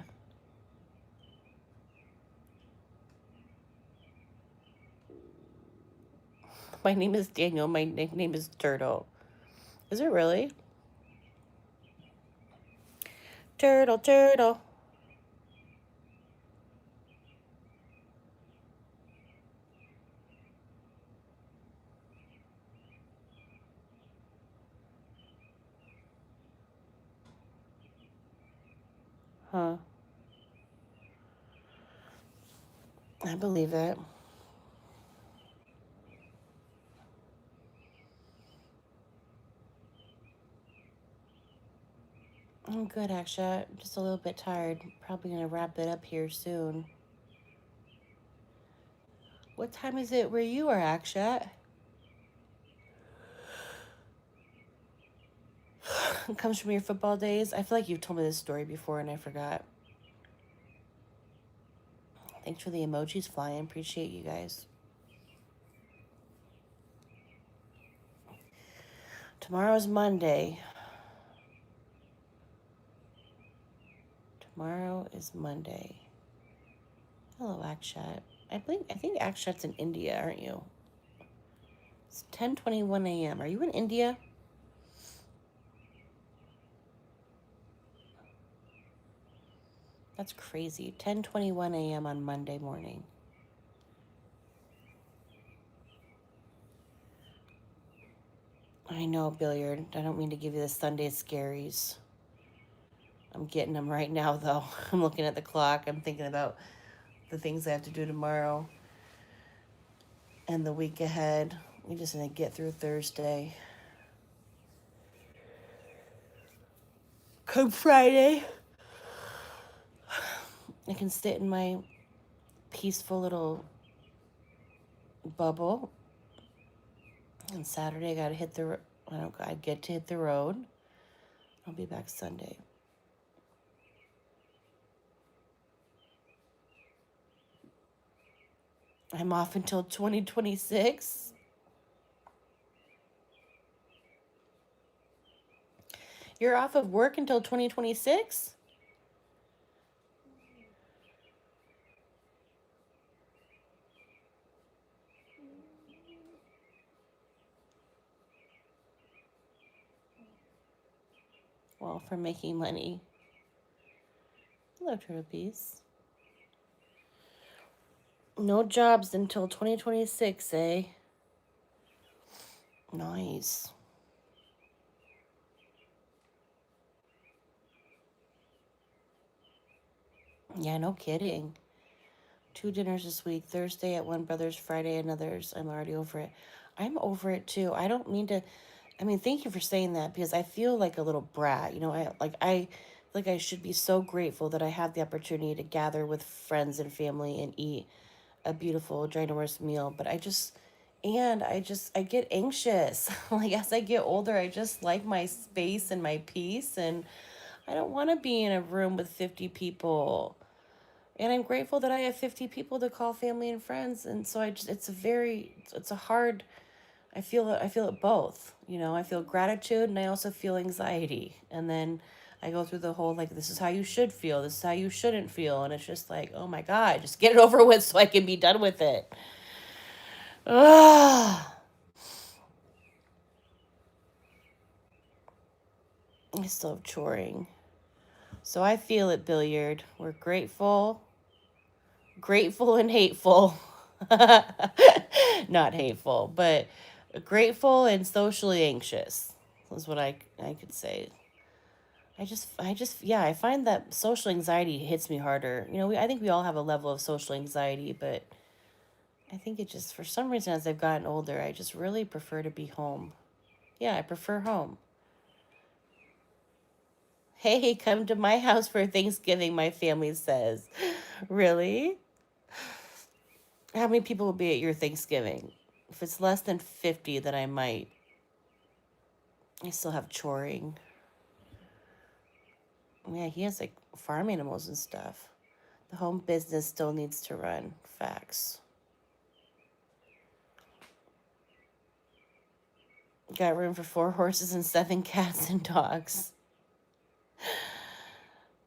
My name is Daniel. My nickname is Turtle. Is it really? Turtle, turtle. Huh. I believe it. I'm good, Akshat. I'm just a little bit tired. Probably gonna wrap it up here soon. What time is it where you are, Akshat? It comes from your football days. I feel like you've told me this story before and I forgot. Thanks for the emojis flying. Appreciate you guys. Tomorrow's Monday. Tomorrow is Monday. Hello, Akshat. I think Akshat's in India, aren't you? It's 10:21 a.m. Are you in India? That's crazy. 10:21 a.m. on Monday morning. I know, Billiard. I don't mean to give you the Sunday scaries. I'm getting them right now, though. I'm looking at the clock. I'm thinking about the things I have to do tomorrow and the week ahead. We just need to get through Thursday. Come Friday, I can sit in my peaceful little bubble. And Saturday, I gotta hit the. I get to hit the road. I'll be back Sunday. I'm off until 2026. You're off of work until 2026? Well, for making money. Hello, Turtle Peace. No jobs until 2026, eh? Nice. Yeah, no kidding. 2 dinners this week. Thursday at one brother's, Friday at another's. I'm already over it. I'm over it too. I don't mean to. I mean, thank you for saying that because I feel like a little brat. I should be so grateful that I have the opportunity to gather with friends and family and eat a beautiful ginormous meal. But I get anxious. Like as I get older, I just like my space and my peace, and I don't want to be in a room with 50 people. And I'm grateful that I have 50 people to call family and friends. And so it's a hard, I feel it both. I feel gratitude and I also feel anxiety. And then I go through the whole, like, this is how you should feel. This is how you shouldn't feel. And it's just like, oh my God, just get it over with so I can be done with it. Ugh. I still have choring. So I feel it, Billiard. We're grateful and hateful. Not hateful, but grateful and socially anxious is what I could say. Yeah, I find that social anxiety hits me harder. I think we all have a level of social anxiety, but I think it just, for some reason, as I've gotten older, I just really prefer to be home. Yeah, I prefer home. Hey, come to my house for Thanksgiving, my family says. Really? How many people will be at your Thanksgiving? If it's less than 50, then I might. I still have choring. Yeah, he has like farm animals and stuff. The home business still needs to run. Facts. Got room for 4 horses and 7 cats and dogs.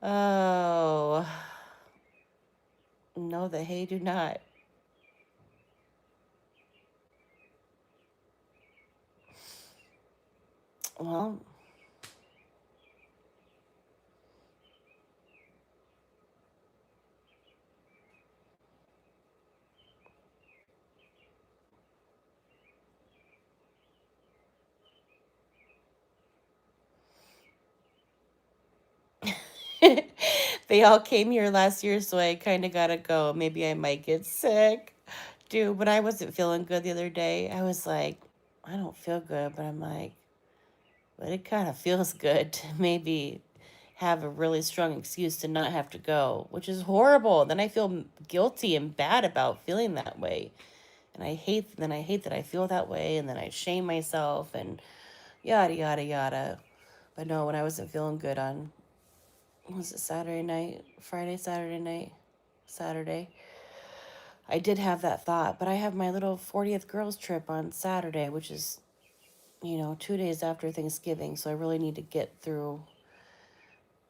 Oh. No, the hay do not. Well, they all came here last year, so I kind of gotta go. Maybe I might get sick. Dude, when I wasn't feeling good the other day, I was like, I don't feel good, but I'm like, but it kind of feels good to maybe have a really strong excuse to not have to go, which is horrible. Then I feel guilty and bad about feeling that way. And I hate that I feel that way, and then I shame myself and yada yada yada. But no, when I wasn't feeling good on, was it Saturday night? Friday, Saturday night? Saturday. I did have that thought, but I have my little 40th girls trip on Saturday, which is, 2 days after Thanksgiving. So I really need to get through.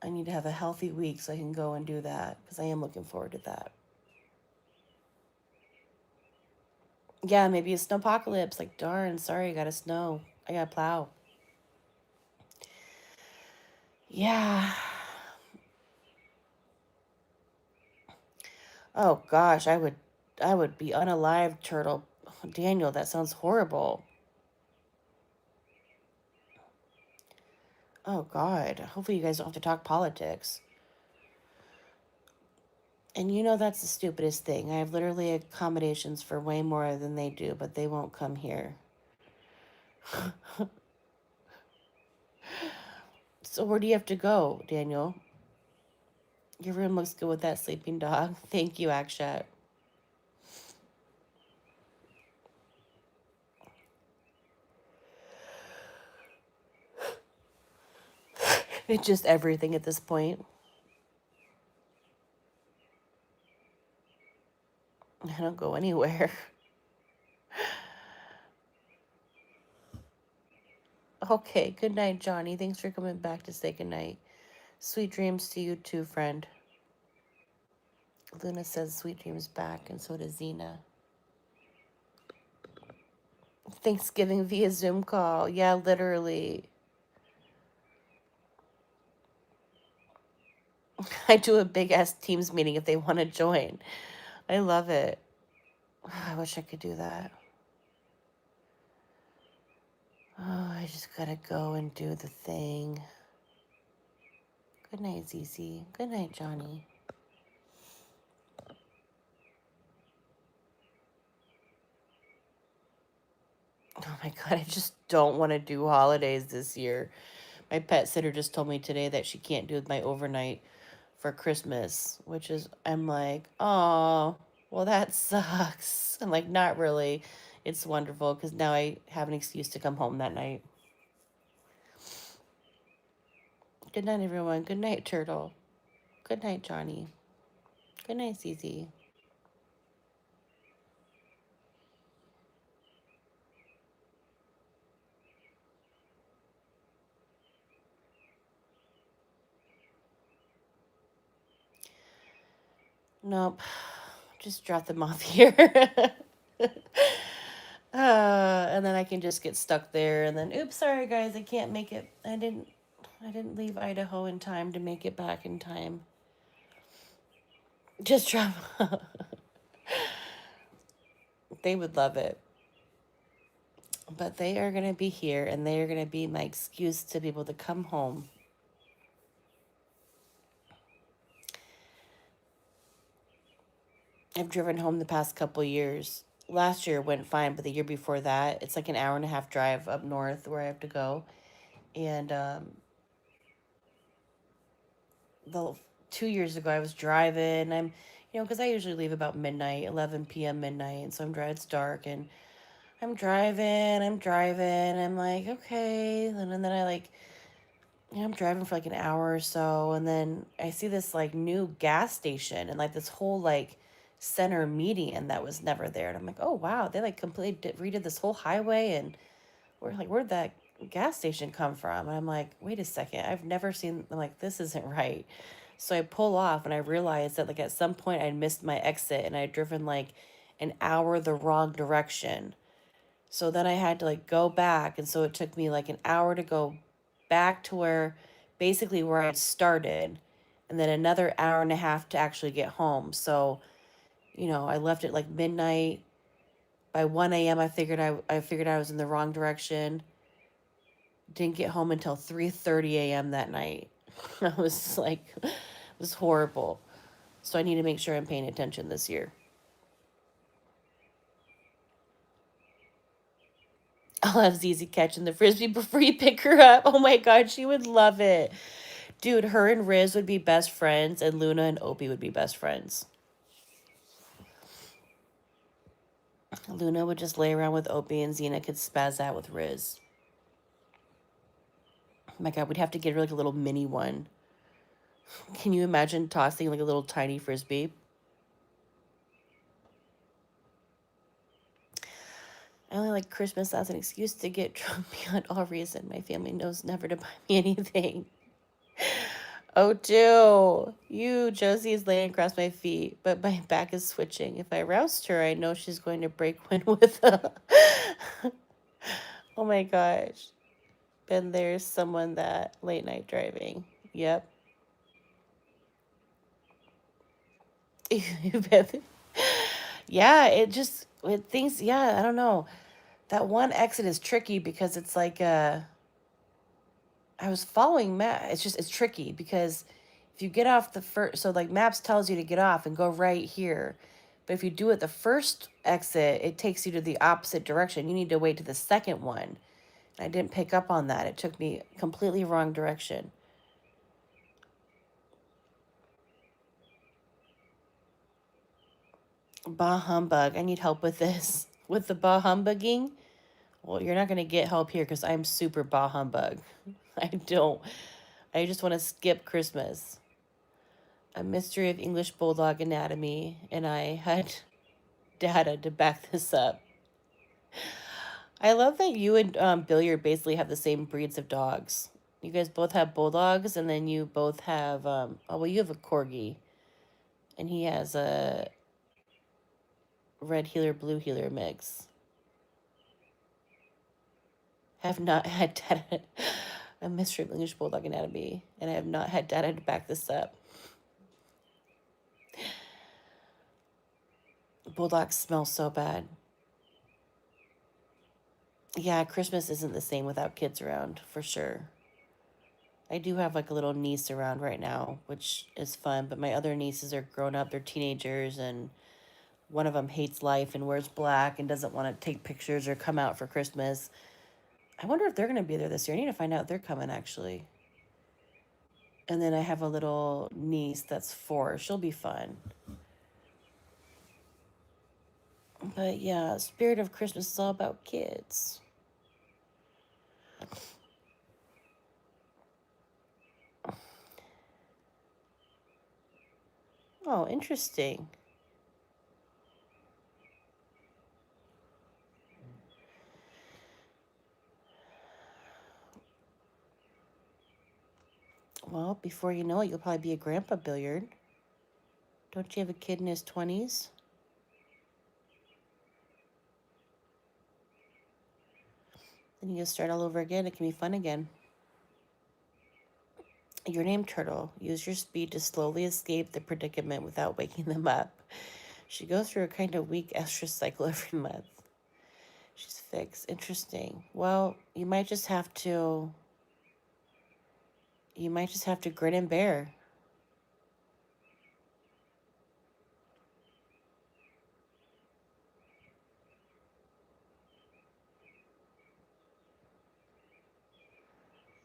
I need to have a healthy week so I can go and do that because I am looking forward to that. Yeah, maybe a snowpocalypse. Like, darn, sorry, I gotta snow. I gotta plow. Yeah. Oh gosh, I would be unalive, turtle. Daniel, that sounds horrible. Oh God. Hopefully you guys don't have to talk politics. And that's the stupidest thing. I have literally accommodations for way more than they do, but they won't come here. So where do you have to go, Daniel? Your room looks good with that sleeping dog. Thank you, Akshat. It's just everything at this point. I don't go anywhere. Okay, good night, Johnny. Thanks for coming back to say good night. Sweet dreams to you too, friend. Luna says sweet dreams back, and so does Zena. Thanksgiving via Zoom call. Yeah, literally. I do a big ass Teams meeting if they want to join. I love it. I wish I could do that. Oh, I just gotta go and do the thing. Good night, Zizi. Good night, Johnny. Oh my God, I just don't want to do holidays this year. My pet sitter just told me today that she can't do my overnight for Christmas, which is, I'm like, oh, well, that sucks. I'm like, not really. It's wonderful because now I have an excuse to come home that night. Good night, everyone. Good night, Turtle. Good night, Johnny. Good night, Zizi. Nope. Just drop them off here. And then I can just get stuck there and then oops, sorry guys, I can't make it. I didn't leave Idaho in time to make it back in time. Just drop. They would love it. But they are going to be here and they are going to be my excuse to be able to come home. I've driven home the past couple years. Last year went fine, but the year before that, it's like an hour and a half drive up north where I have to go. And the 2 years ago, I was driving. Because I usually leave about midnight, 11 p.m. midnight. And so I'm driving, it's dark, and I'm driving. I'm like, okay. And then I like, I'm driving for like an hour or so. And then I see this like new gas station and like this whole like center median that was never there. And I'm like, oh, wow. They like completely redid this whole highway. And where'd that gas station come from? And I'm like, wait a second. I've never seen, I'm like, this isn't right. So I pull off and I realized that like at some point I'd missed my exit and I'd driven like an hour the wrong direction. So then I had to like go back. And so it took me like an hour to go back to where I'd started, and then another hour and a half to actually get home. So, I left at like midnight. By 1 a.m. I figured I was in the wrong direction. Didn't get home until 3:30 a.m. that night. I was like, it was horrible. So I need to make sure I'm paying attention this year. I'll have Zizi catching the frisbee before you pick her up. Oh my God, she would love it. Dude, her and Riz would be best friends, and Luna and Opie would be best friends. Luna would just lay around with Opie, and Xena could spaz out with Riz. Oh my God, we'd have to get her like a little mini one. Can you imagine tossing like a little tiny frisbee? I only like Christmas as an excuse to get drunk beyond all reason. My family knows never to buy me anything. Oh, Jill, Josie is laying across my feet, but my back is switching. If I roust her, I know she's going to break wind with a. Oh my gosh. Been there's someone that late night driving. Yep. Yeah, yeah, I don't know. That one exit is tricky because it's like I was following map. It's tricky because if you get off the first, so like maps tells you to get off and go right here. But if you do it the first exit, it takes you to the opposite direction. You need to wait to the second one. I didn't pick up on that. It took me completely wrong direction. Bah humbug. I need help with this. With the bah humbugging? Well, you're not going to get help here because I'm super bah humbug. I don't. I just want to skip Christmas. A Mystery of English Bulldog Anatomy, and I had data to back this up. I love that you and Billiard basically have the same breeds of dogs. You guys both have bulldogs, and then you both have you have a corgi, and he has a red heeler, blue heeler mix. Have not had data. A Mystery of English Bulldog Anatomy, and I have not had data to back this up. Bulldogs smell so bad. Yeah, Christmas isn't the same without kids around, for sure. I do have like a little niece around right now, which is fun, but my other nieces are grown up, they're teenagers, and one of them hates life and wears black and doesn't want to take pictures or come out for Christmas. I wonder if they're going to be there this year. I need to find out if they're coming, actually. And then I have a little niece that's 4. She'll be fun. But yeah, spirit of Christmas is all about kids. Oh, interesting. Well, before you know it, you'll probably be a grandpa, Billiard. Don't you have a kid in his 20s? Then you just start all over again. It can be fun again. Your name, Turtle. Use your speed to slowly escape the predicament without waking them up. She goes through a kind of weak estrus cycle every month. She's fixed. Interesting. Well, you might just have to grin and bear.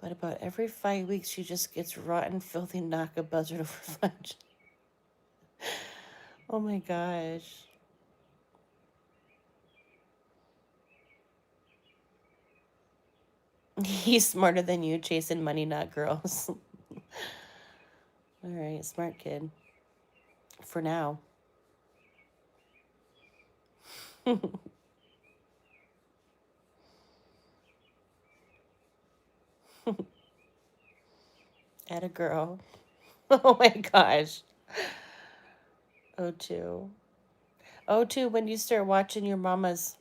But about every 5 weeks, she just gets rotten, filthy knock a buzzard over fudge. Oh my gosh. He's smarter than you, chasing money, not girls. All right, smart kid. For now. At a girl. Oh my gosh. O2. O2, when you start watching your mom's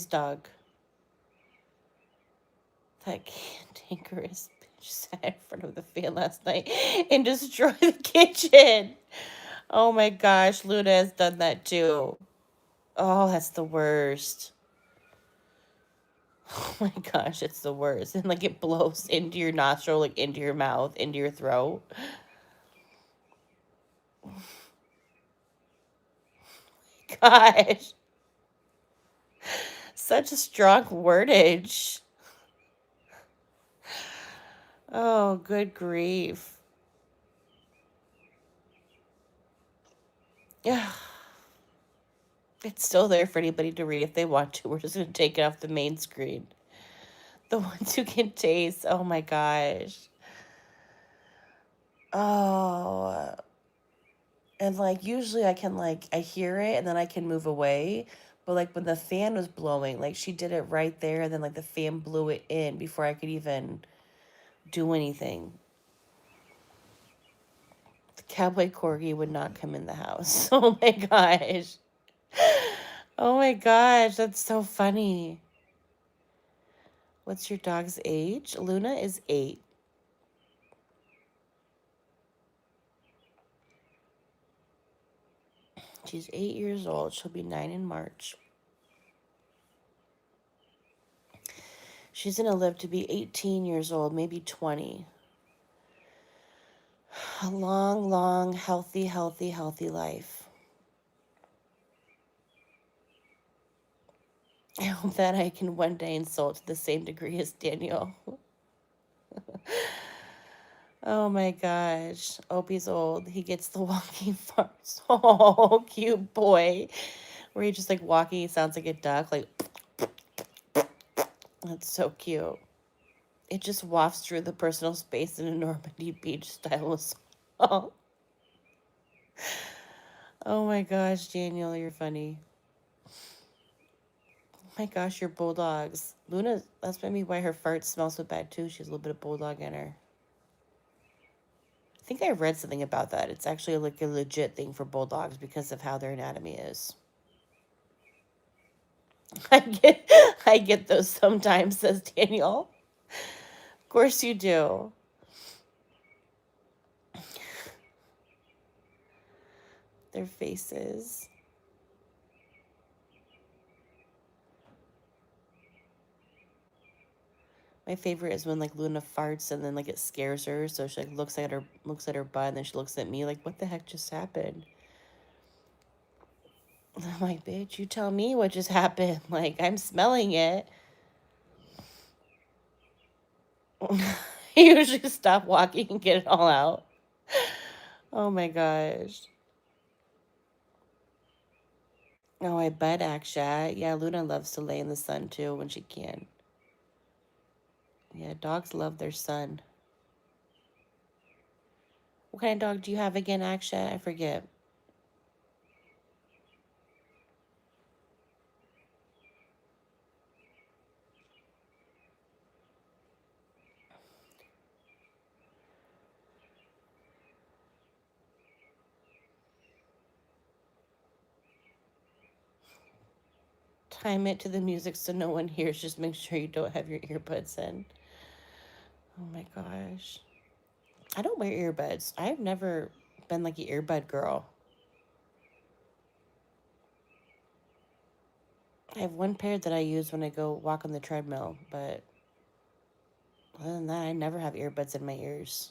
dog. That cantankerous bitch sat in front of the fan last night and destroyed the kitchen. Oh my gosh, Luna has done that too. Oh, that's the worst. Oh my gosh, it's the worst. And like it blows into your nostril, like into your mouth, into your throat. Gosh. Such a strong wordage. Oh, good grief. Yeah. It's still there for anybody to read if they want to. We're just going to take it off the main screen. The ones who can taste. Oh my gosh. Oh. And like usually I can I hear it and then I can move away. But like when the fan was blowing, like she did it right there, and then like the fan blew it in before I could even do anything. The cowboy corgi would not come in the house. Oh my gosh. Oh my gosh, that's so funny. What's your dog's age? Luna is 8. She's 8 years old. She'll be 9 in March. She's going to live to be 18 years old, maybe 20. A long, long, healthy, healthy, healthy life. I hope that I can one day insult to the same degree as Daniel. Oh my gosh. Opie's old. He gets the walking farts. Oh, cute boy. Where he just like walking, he sounds like a duck. Like, that's so cute. It just wafts through the personal space in a Normandy Beach style song. Oh my gosh, Daniel, you're funny. Oh my gosh, your bulldogs. Luna, that's maybe why her farts smell so bad too. She has a little bit of bulldog in her. I think I read something about that. It's actually like a legit thing for bulldogs because of how their anatomy is. I get those sometimes, says Daniel. Of course you do. Their faces. My favorite is when like Luna farts and then like it scares her, so she like looks at her butt, and then she looks at me like, what the heck just happened? And I'm like, bitch, you tell me what just happened. Like, I'm smelling it. You usually stop walking and get it all out. Oh my gosh. Oh, I bet Akshat. Yeah, Luna loves to lay in the sun too when she can. Yeah, dogs love their sun. What kind of dog do you have again, Akshat? I forget. Time it to the music so no one hears. Just make sure you don't have your earbuds in. Oh my gosh. I don't wear earbuds. I've never been like an earbud girl. I have one pair that I use when I go walk on the treadmill, but other than that, I never have earbuds in my ears.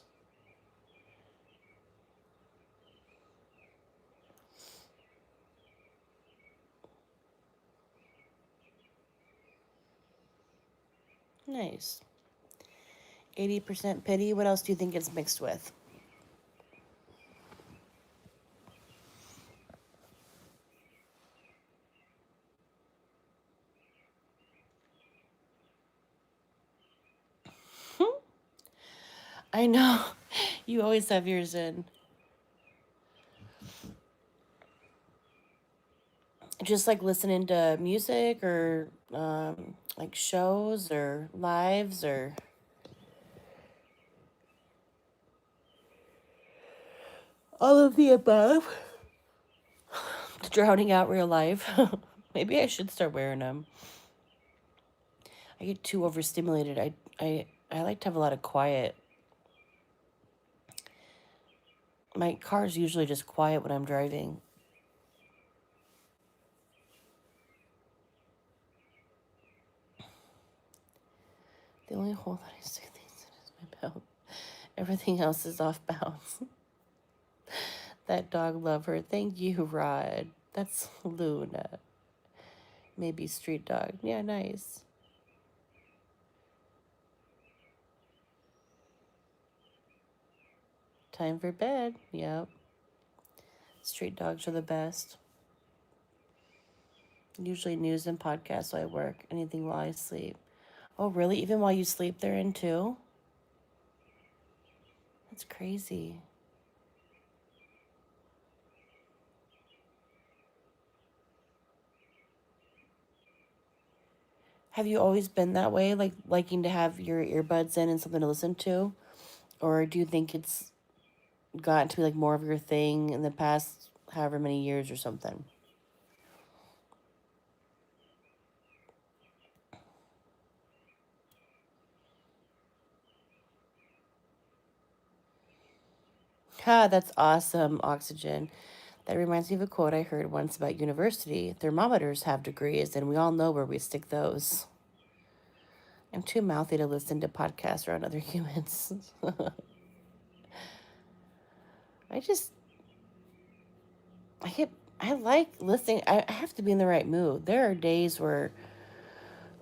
Nice. 80% Pittie. What else do you think it's mixed with? I know. You always have yours in. Just like listening to music or like shows or lives or all of the above. Drowning out real life. Maybe I should start wearing them. I get too overstimulated. I like to have a lot of quiet. My car's usually just quiet when I'm driving. The only hole that I stick things in is my belt. Everything else is off bounds. That dog lover. Thank you, Rod. That's Luna. Maybe street dog. Yeah, nice. Time for bed. Yep. Street dogs are the best. Usually news and podcasts while I work. Anything while I sleep. Oh, really? Even while you sleep, they're in too? That's crazy. Have you always been that way, like liking to have your earbuds in and something to listen to? Or do you think it's gotten to be like more of your thing in the past however many years or something? Ha, that's awesome, Oxygen. That reminds me of a quote I heard once about university. Thermometers have degrees, and we all know where we stick those. I'm too mouthy to listen to podcasts around other humans. I just, I get, I like listening. I have to be in the right mood. There are days where,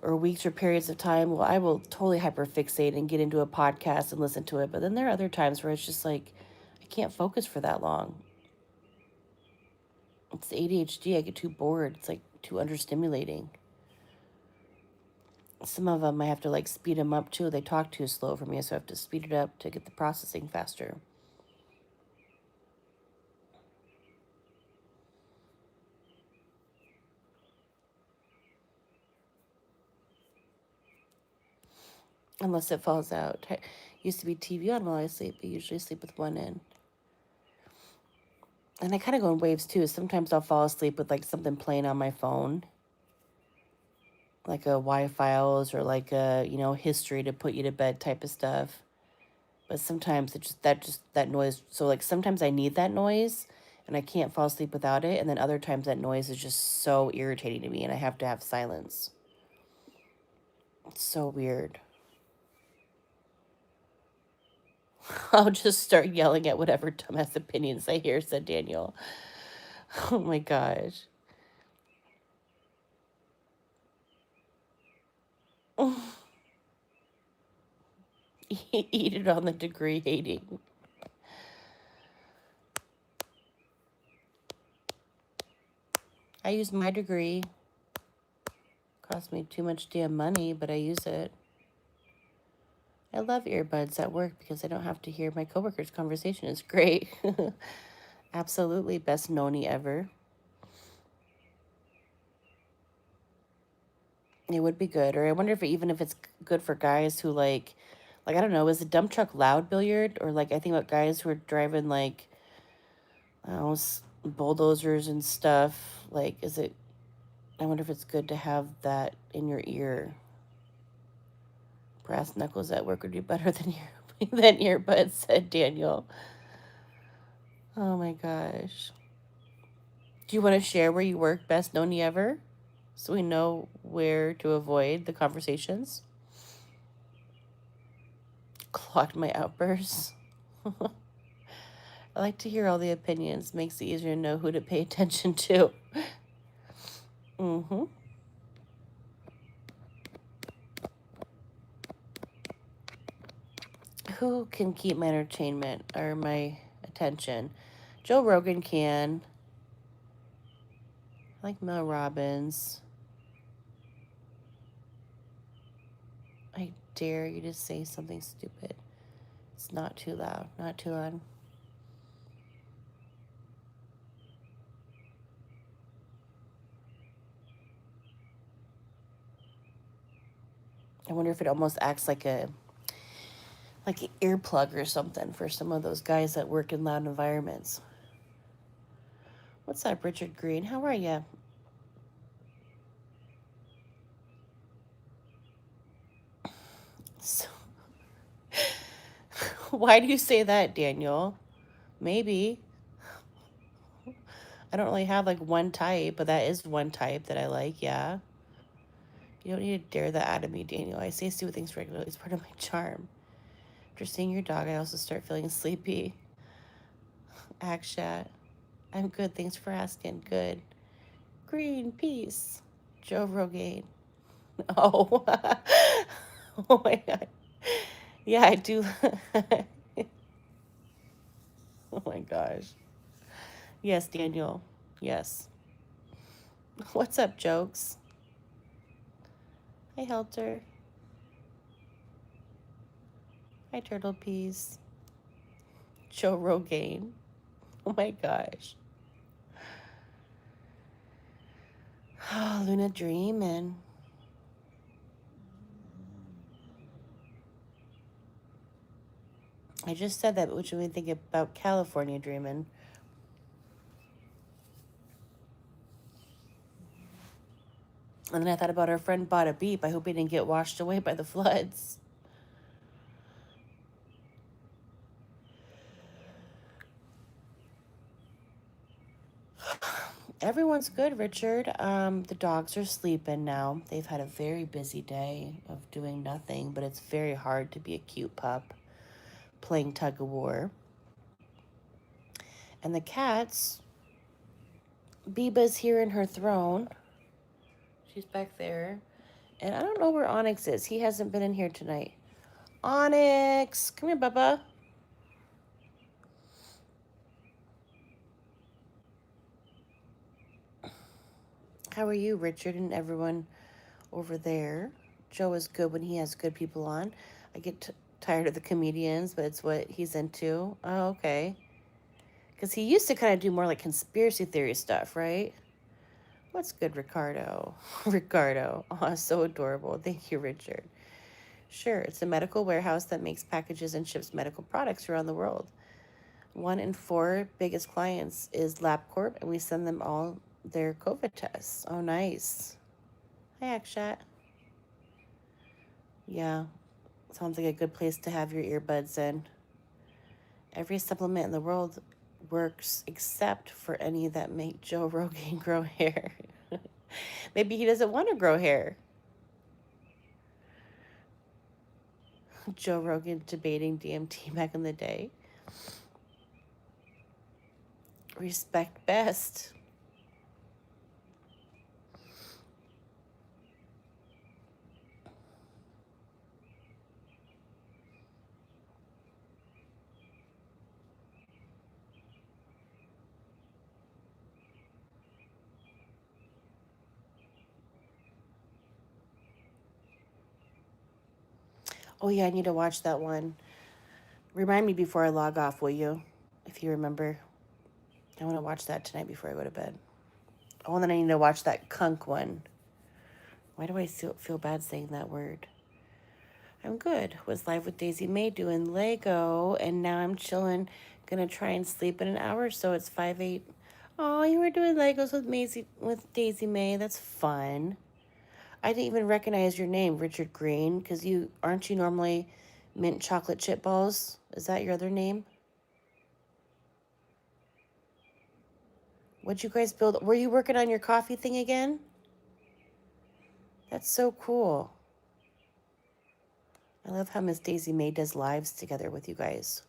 or weeks or periods of time, well, I will totally hyperfixate and get into a podcast and listen to it. But then there are other times where it's just like, I can't focus for that long. It's ADHD. I get too bored. It's like too understimulating. Some of them I have to like speed them up too. They talk too slow for me, so I have to speed it up to get the processing faster. Unless it falls out. Used to be TV on while I sleep. I usually sleep with one in. And I kind of go in waves too. Sometimes I'll fall asleep with like something playing on my phone, like a Y-Files or like a, history to put you to bed type of stuff. But sometimes that noise. So like sometimes I need that noise and I can't fall asleep without it. And then other times that noise is just so irritating to me and I have to have silence. It's so weird. I'll just start yelling at whatever dumbass opinions I hear, said Daniel. Oh my gosh. Eat it on the degree hating. I use my degree. Cost me too much damn money, but I use it. I love earbuds at work because I don't have to hear my coworkers' conversation. It's great. Absolutely best noni ever. It would be good. Or I wonder if it's good for guys who like I don't know, is a dump truck loud, Billiard? Or like I think about guys who are driving like I don't know, bulldozers and stuff. Like I wonder if it's good to have that in your ear. Brass knuckles at work would be better than than earbuds, said Daniel. Oh my gosh. Do you want to share where you work best noni ever? So we know where to avoid the conversations. Clocked my outbursts. I like to hear all the opinions. Makes it easier to know who to pay attention to. Mm-hmm. Who can keep my entertainment or my attention? Joe Rogan can. I like Mel Robbins. I dare you to say something stupid. It's not too loud. Not too loud. I wonder if it almost acts like an earplug or something for some of those guys that work in loud environments. What's up, Richard Green? How are you? So, why do you say that, Daniel? Maybe. I don't really have like one type, but that is one type that I like, yeah. You don't need to dare that out of me, Daniel. I say stupid things regularly. It's part of my charm. After seeing your dog, I also start feeling sleepy. Akshat. I'm good. Thanks for asking. Good. Greenpeace. Joe Rogan. Oh. Oh my God. Yeah, I do. Oh my gosh. Yes, Daniel. Yes. What's up, jokes? Hi, Helter. Hi, Turtle Peas. Joe Rogan. Oh my gosh. Oh, Luna dreaming. I just said that, which made me think about California dreaming. And then I thought about our friend Bada Beep. I hope he didn't get washed away by the floods. Everyone's good, Richard. The dogs are sleeping now. They've had a very busy day of doing nothing, but it's very hard to be a cute pup playing tug of war. And the cats, Biba's here in her throne. She's back there. And I don't know where Onyx is. He hasn't been in here tonight. Onyx, come here, Bubba. How are you, Richard, and everyone over there? Joe is good when he has good people on. I get tired of the comedians, but it's what he's into. Oh, okay. Because he used to kind of do more like conspiracy theory stuff, right? What's good, Ricardo? Ricardo. Oh, so adorable. Thank you, Richard. Sure, it's a medical warehouse that makes packages and ships medical products around the world. 1 in 4 biggest clients is LabCorp, and we send them all their COVID tests. Oh, nice. Hi, Akshat. Yeah, sounds like a good place to have your earbuds in. Every supplement in the world works except for any that make Joe Rogan grow hair. Maybe he doesn't want to grow hair. Joe Rogan debating DMT back in the day. Respect best. Oh, yeah, I need to watch that one. Remind me before I log off, will you? If you remember. I want to watch that tonight before I go to bed. Oh, and then I need to watch that Kunk one. Why do I feel bad saying that word? I'm good. Was live with Daisy May doing Lego, and now I'm chilling. Gonna try and sleep in an hour, so it's 5-8. Oh, you were doing Legos with Daisy May. That's fun. I didn't even recognize your name, Richard Green, because aren't you normally mint chocolate chip balls? Is that your other name? What'd you guys build? Were you working on your coffee thing again? That's so cool. I love how Miss Daisy May does lives together with you guys.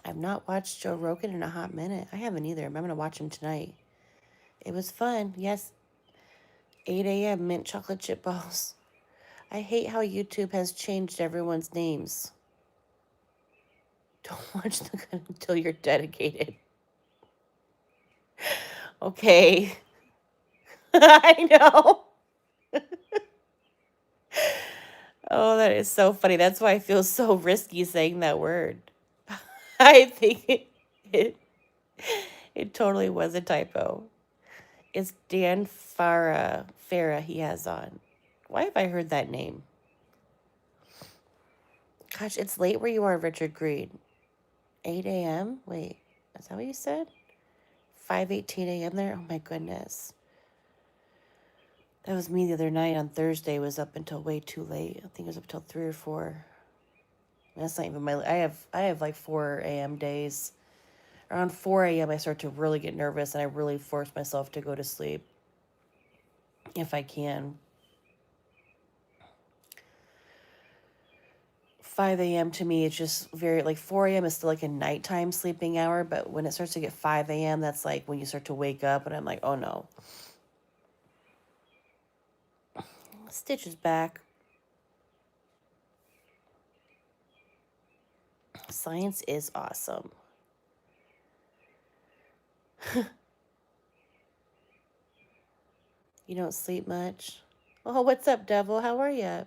I've not watched Joe Rogan in a hot minute. I haven't either. I'm going to watch him tonight. It was fun. Yes, 8 a.m. mint chocolate chip balls. I hate how YouTube has changed everyone's names. Don't watch the until you're dedicated. Okay. I know. Oh, that is so funny. That's why I feel so risky saying that word. I think it totally was a typo. It's Dan Farah he has on. Why have I heard that name? Gosh, it's late where you are, Richard Green. 8 a.m.? Wait, is that what you said? 5:18 a.m. there? Oh my goodness. That was me the other night on Thursday. Was up until way too late. I think it was up until 3 or 4. That's not even I have like 4 a.m. days. Around 4 a.m. I start to really get nervous, and I really force myself to go to sleep if I can. 5 a.m. to me is just very, like 4 a.m. is still like a nighttime sleeping hour, but when it starts to get 5 a.m., that's like when you start to wake up, and I'm like, oh no. Stitch is back. Science is awesome. You don't sleep much? Oh, what's up, Devil? How are you?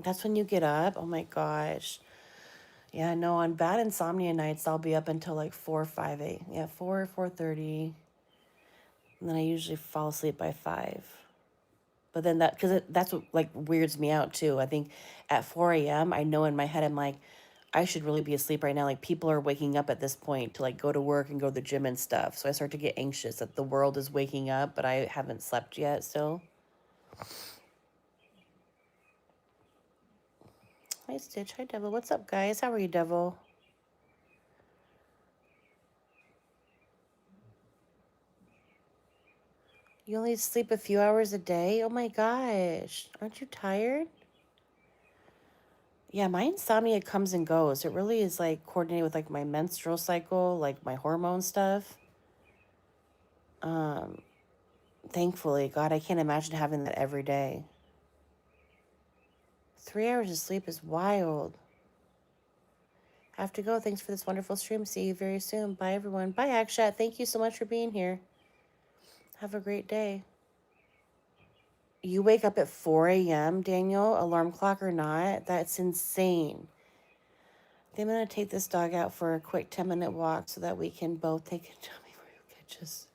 That's when you get up? Oh my gosh. Yeah, no, on bad insomnia nights, I'll be up until like 4 or 5 a.m. Yeah, 4, 4:30. And then I usually fall asleep by 5. But then that's what like weirds me out too. I think at 4 a.m., I know in my head, I'm like, I should really be asleep right now. Like people are waking up at this point to like go to work and go to the gym and stuff. So I start to get anxious that the world is waking up, but I haven't slept yet still. Hi, Stitch. Hi, Devil. What's up, guys? How are you, Devil? You only sleep a few hours a day? Oh my gosh. Aren't you tired? Yeah, my insomnia comes and goes. It really is like coordinated with like my menstrual cycle, like my hormone stuff. Um, Thankfully, God, I can't imagine having that every day. 3 hours of sleep is wild. Have to go. Thanks for this wonderful stream. See you very soon. Bye, everyone. Bye, Akshat. Thank you so much for being here. Have a great day. You wake up at 4 a.m., Daniel, alarm clock or not? That's insane. I'm going to take this dog out for a quick 10-minute walk so that we can both take a tummy catches.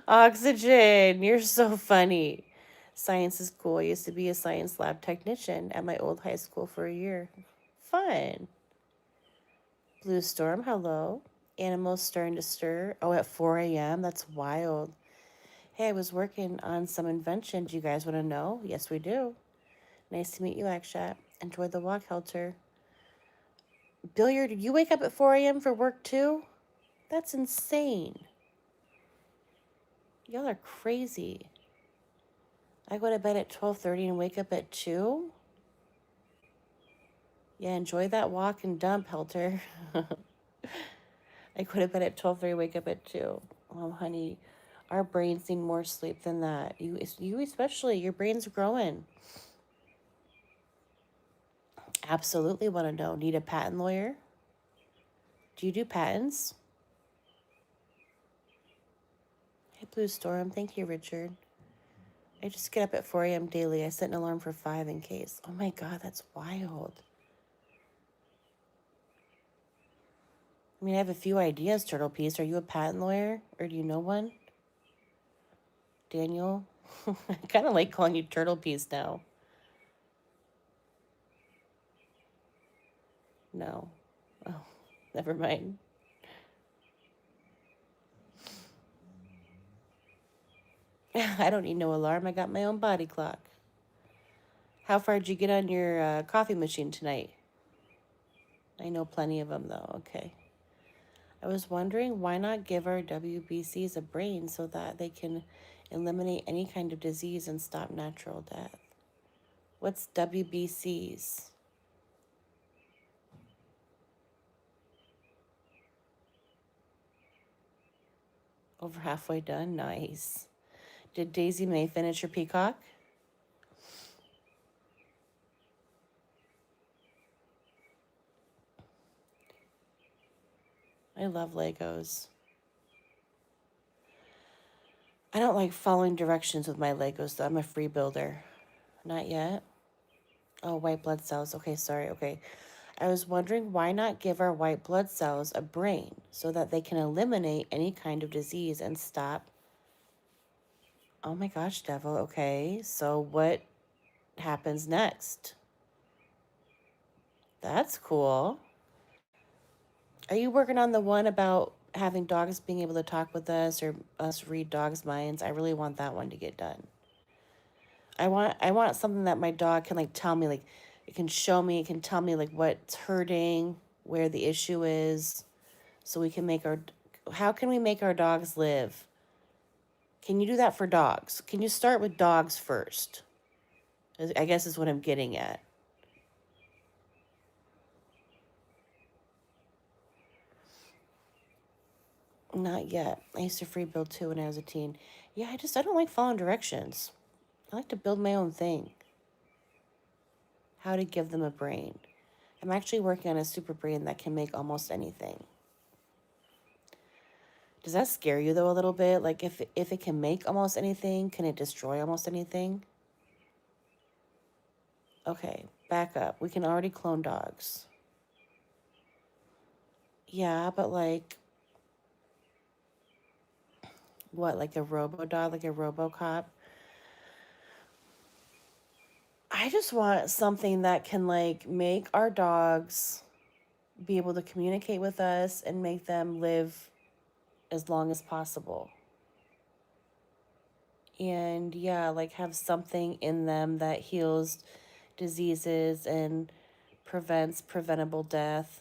Oxygen, you're so funny. Science is cool. I used to be a science lab technician at my old high school for a year. Fun. Blue Storm, hello. Animals starting to stir. Oh, at 4 a.m.? That's wild. Hey, I was working on some invention. Do you guys want to know? Yes, we do. Nice to meet you, Akshat. Enjoy the walk, Helter. Billiard, you wake up at 4 a.m. for work too? That's insane. Y'all are crazy. I go to bed at 12:30 and wake up at 2? Yeah, enjoy that walk and dump, Helter. I go to bed at 12:30, wake up at 2. Oh, honey, our brains need more sleep than that. You especially, your brain's growing. Absolutely want to know. Need a patent lawyer? Do you do patents? Hey, Blue Storm. Thank you, Richard. I just get up at 4 a.m. daily. I set an alarm for 5 in case. Oh my God, that's wild. I mean, I have a few ideas, Turtle Piece. Are you a patent lawyer or do you know one? Daniel? I kind of like calling you Turtle Piece now. No. Oh, never mind. I don't need no alarm. I got my own body clock. How far did you get on your coffee machine tonight? I know plenty of them, though. Okay. I was wondering why not give our WBCs a brain so that they can eliminate any kind of disease and stop natural death. What's WBCs? Over halfway done? Nice. Did Daisy May finish her peacock? I love Legos. I don't like following directions with my Legos, though. I'm a free builder. Not yet. Oh, white blood cells. Okay, sorry. Okay. I was wondering why not give our white blood cells a brain so that they can eliminate any kind of disease and stop. Oh my gosh, Devil. Okay, so what happens next? That's cool. Are you working on the one about having dogs being able to talk with us or us read dogs' minds? I really want that one to get done. I want something that my dog can like tell me, like it can show me, it can tell me like what's hurting, where the issue is, so we can make our how can we make our dogs live? Can you do that for dogs? Can you start with dogs first? I guess is what I'm getting at. Not yet. I used to free build too when I was a teen. Yeah, I don't like following directions. I like to build my own thing. How to give them a brain. I'm actually working on a super brain that can make almost anything. Does that scare you though a little bit? Like if it can make almost anything, can it destroy almost anything? Okay, back up. We can already clone dogs. Yeah, but like what, like a robo dog, like a RoboCop? I just want something that can like make our dogs be able to communicate with us and make them live as long as possible. And yeah, like have something in them that heals diseases and prevents preventable death.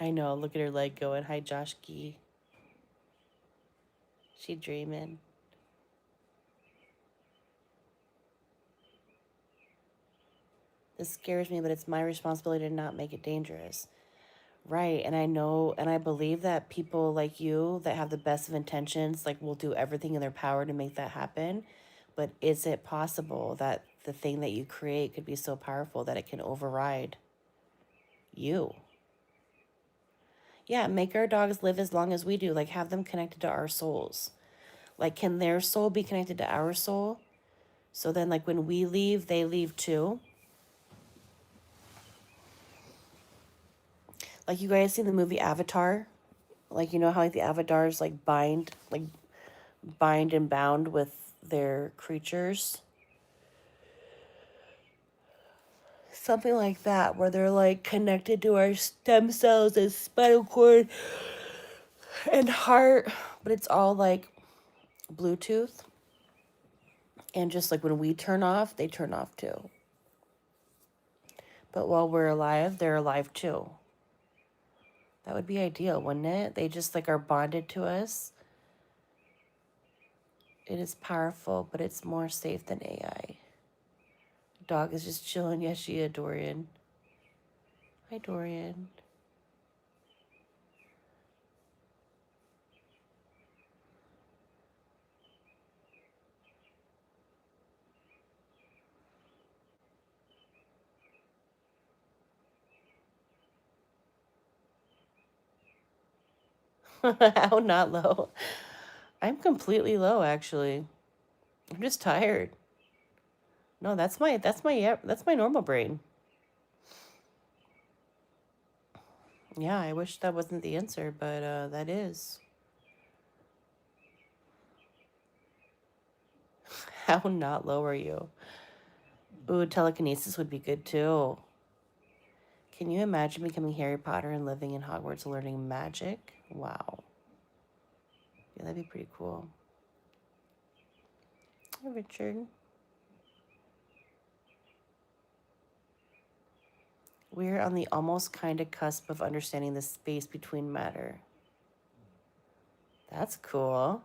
I know, look at her leg going. Hi, Josh Gee. She dreaming. This scares me, but it's my responsibility to not make it dangerous. Right. And I know and I believe that people like you that have the best of intentions, like, will do everything in their power to make that happen. But is it possible that the thing that you create could be so powerful that it can override you? Yeah, make our dogs live as long as we do. Like, have them connected to our souls. Like, can their soul be connected to our soul? So then, like, when we leave, they leave too. Like, you guys seen the movie Avatar? Like, you know how like the avatars like bind and bound with their creatures? Something like that, where they're like connected to our stem cells and spinal cord and heart, but it's all like Bluetooth. And just like when we turn off, they turn off too. But while we're alive, they're alive too. That would be ideal, wouldn't it? They just like are bonded to us. It is powerful, but it's more safe than AI. Dog is just chilling. Yes, she is, Dorian. Hi, Dorian. How not low? I'm completely low, actually. I'm just tired. No, that's my normal brain. Yeah, I wish that wasn't the answer, but that is. How not low are you? Ooh, telekinesis would be good too. Can you imagine becoming Harry Potter and living in Hogwarts learning magic? Wow. Yeah, that'd be pretty cool. Hi, Richard. We're on the almost kind of cusp of understanding the space between matter. That's cool.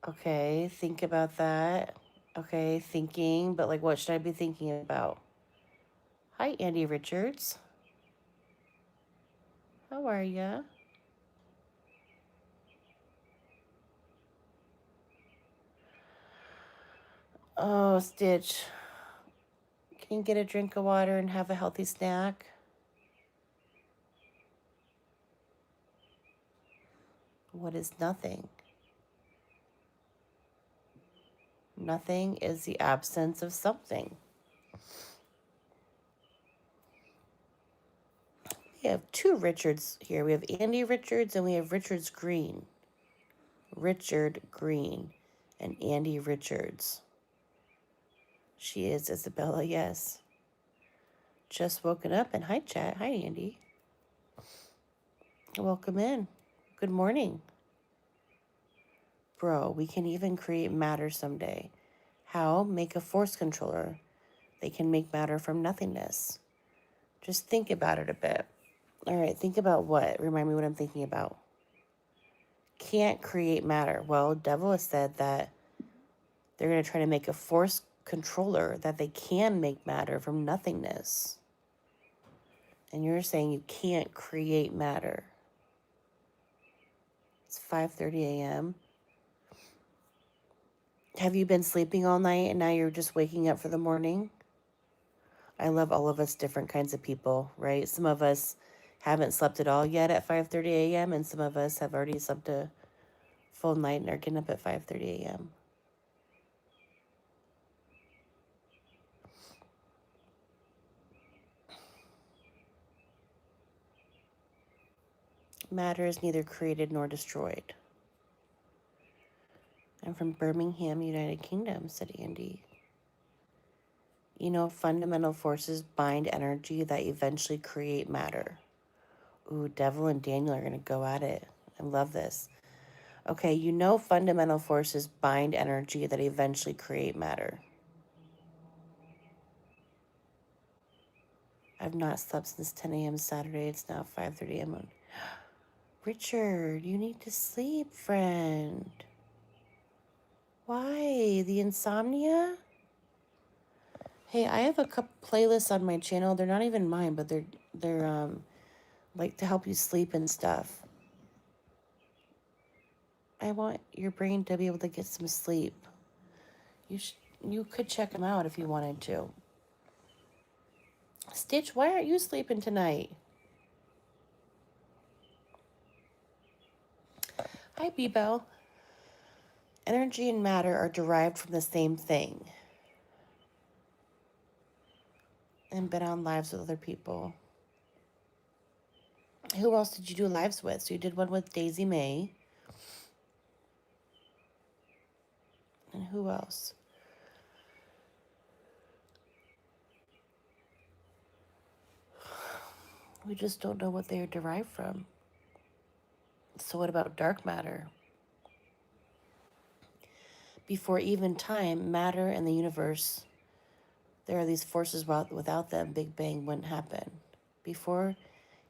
Okay, think about that. Okay, thinking, but like, what should I be thinking about? Hi, Andy Richards. How are ya? Oh, Stitch. Can you get a drink of water and have a healthy snack? What is nothing? Nothing is the absence of something. We have two Richards here. We have Andy Richards and we have Richards Green. Richard Green and Andy Richards. She is Isabella, yes. Just woken up and hi, chat. Hi, Andy. Welcome in. Good morning. Bro, we can even create matter someday. How? Make a force controller. They can make matter from nothingness. Just think about it a bit. All right, think about what? Remind me what I'm thinking about. Can't create matter. Well, Devil has said that they're going to try to make a force controller that they can make matter from nothingness. And you're saying you can't create matter. It's 5:30 a.m. Have you been sleeping all night and now you're just waking up for the morning? I love all of us different kinds of people, right? Some of us haven't slept at all yet at 5:30 a.m. and some of us have already slept a full night and are getting up at 5:30 a.m. Matter is neither created nor destroyed. I'm from Birmingham, United Kingdom, said Andy. You know, fundamental forces bind energy that eventually create matter. Ooh, Devil and Daniel are going to go at it. I love this. Okay, you know, fundamental forces bind energy that eventually create matter. I've not slept since 10 a.m. Saturday. It's now 5:30 a.m. Richard, you need to sleep, friend. Why? The insomnia? Hey, I have a couple playlists on my channel. They're not even mine, but they're like to help you sleep and stuff. I want your brain to be able to get some sleep. You could check them out if you wanted to. Stitch, why aren't you sleeping tonight? Hi, Bebo. Energy and matter are derived from the same thing. And been on lives with other people. Who else did you do lives with? So you did one with Daisy May. And who else? We just don't know what they are derived from. So what about dark matter? Before even time, matter and the universe, there are these forces without them, Big Bang wouldn't happen. Before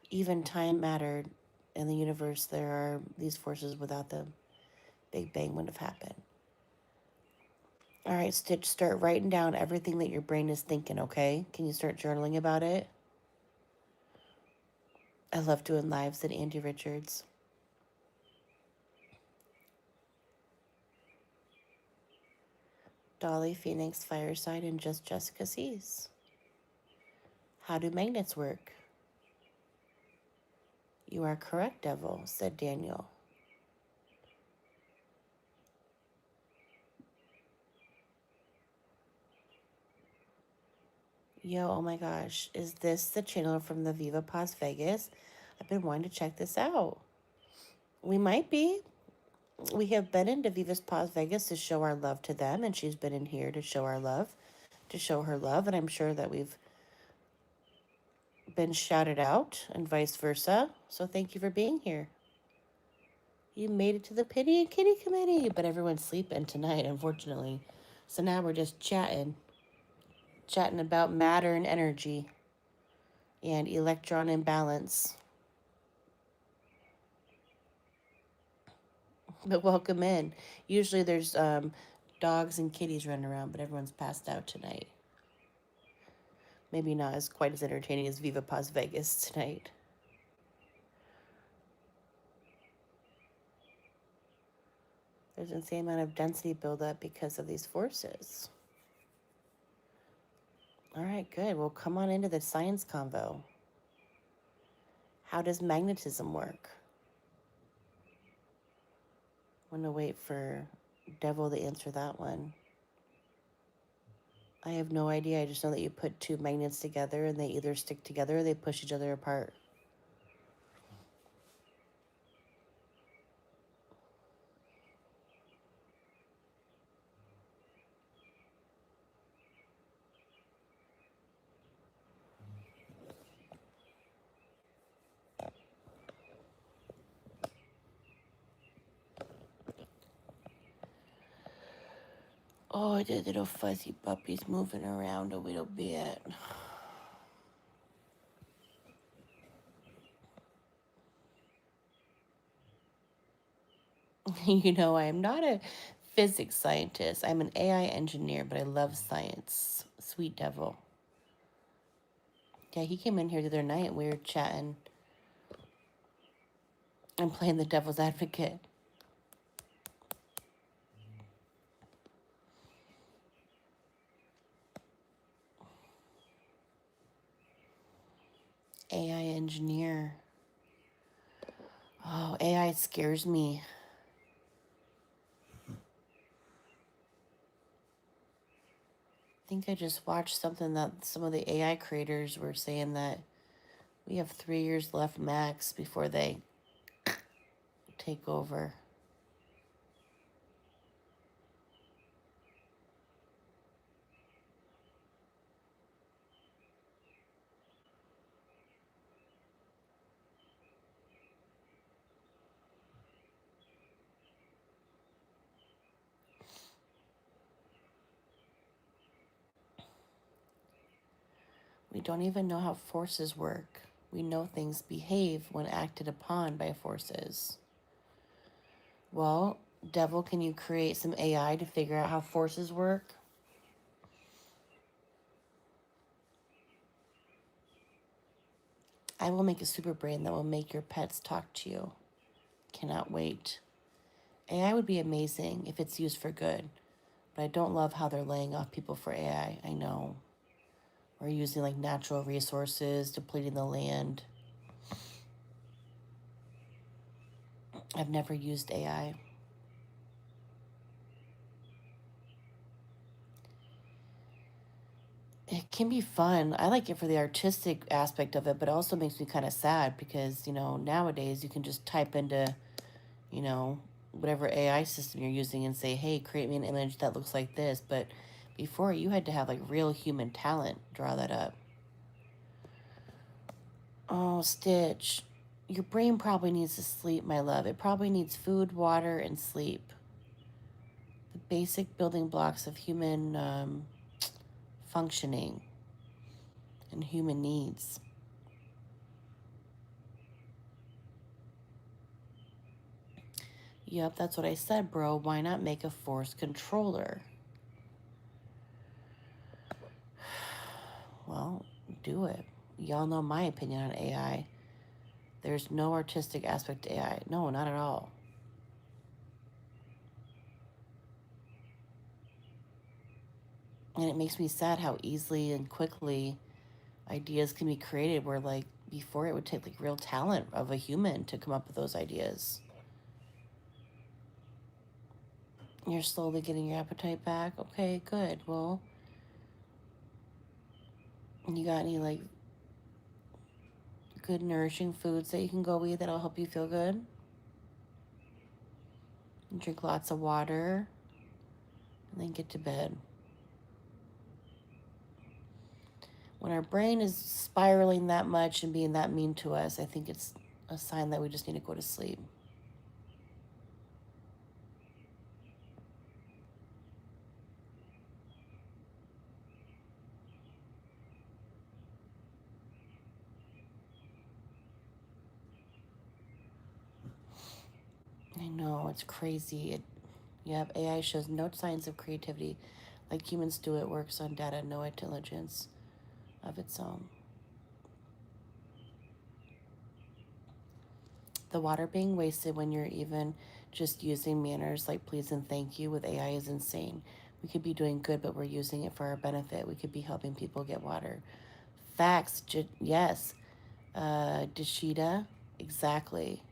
even time mattered in the universe, there are these forces without them, Big Bang wouldn't have happened. All right, Stitch, start writing down everything that your brain is thinking, okay? Can you start journaling about it? I love doing lives at Andy Richards. Dolly, Phoenix, Fireside, and Just Jessica Sees. How do magnets work? You are correct, Devil, said Daniel. Yo, oh my gosh, is this the channel from the Viva Paz Vegas? I've been wanting to check this out. We might be. We have been into Viva's Paz Vegas to show our love to them, and she's been in here to show our love, to show her love, and I'm sure that we've been shouted out and vice versa. So thank you for being here. You made it to the Pittie and Kittie Committee, but everyone's sleeping tonight, unfortunately. So now we're just chatting about matter and energy and electron imbalance. But welcome in. Usually there's dogs and kitties running around, but everyone's passed out tonight. Maybe not as quite as entertaining as Viva Paz Vegas tonight. There's an insane amount of density buildup because of these forces. All right, good. Well, come on into the science convo. How does magnetism work? I'm going to wait for Devil to answer that one. I have no idea. I just know that you put two magnets together and they either stick together or they push each other apart. Oh, the little fuzzy puppy's moving around a little bit. You know, I am not a physics scientist. I'm an AI engineer, but I love science. Sweet Devil. Yeah, he came in here the other night and we were chatting. I'm playing the devil's advocate. AI engineer. Oh, AI scares me. I think I just watched something that some of the AI creators were saying that we have 3 years left max before they take over. We don't even know how forces work. We know things behave when acted upon by forces. Well, devil, can you create some AI to figure out how forces work? I will make a super brain that will make your pets talk to you. Cannot wait. AI would be amazing if it's used for good, but I don't love how they're laying off people for AI. I know. Or using like natural resources, depleting the land. I've never used AI. It can be fun. I like it for the artistic aspect of it, but it also makes me kind of sad because, nowadays you can just type into, you know, whatever AI system you're using and say, hey, create me an image that looks like this. But before, you had to have like real human talent draw that up. Oh, Stitch, your brain probably needs to sleep, my love. It probably needs food, water, and sleep. The basic building blocks of human functioning and human needs. Yep, that's what I said, bro. Why not make a force controller? Well, do it. Y'all know my opinion on AI. There's no artistic aspect to AI. No, not at all. And it makes me sad how easily and quickly ideas can be created where, like, before it would take, like, real talent of a human to come up with those ideas. You're slowly getting your appetite back? Okay, good. Well, you got any, like, good nourishing foods that you can go eat that'll help you feel good? Drink lots of water, and then get to bed. When our brain is spiraling that much and being that mean to us, I think it's a sign that we just need to go to sleep. I know, it's crazy. Yep, AI shows no signs of creativity like humans do. It works on data, no intelligence of its own. The water being wasted when you're even just using manners like please and thank you with AI is insane. We could be doing good, but we're using it for our benefit. We could be helping people get water. Facts, yes. Deshita, exactly.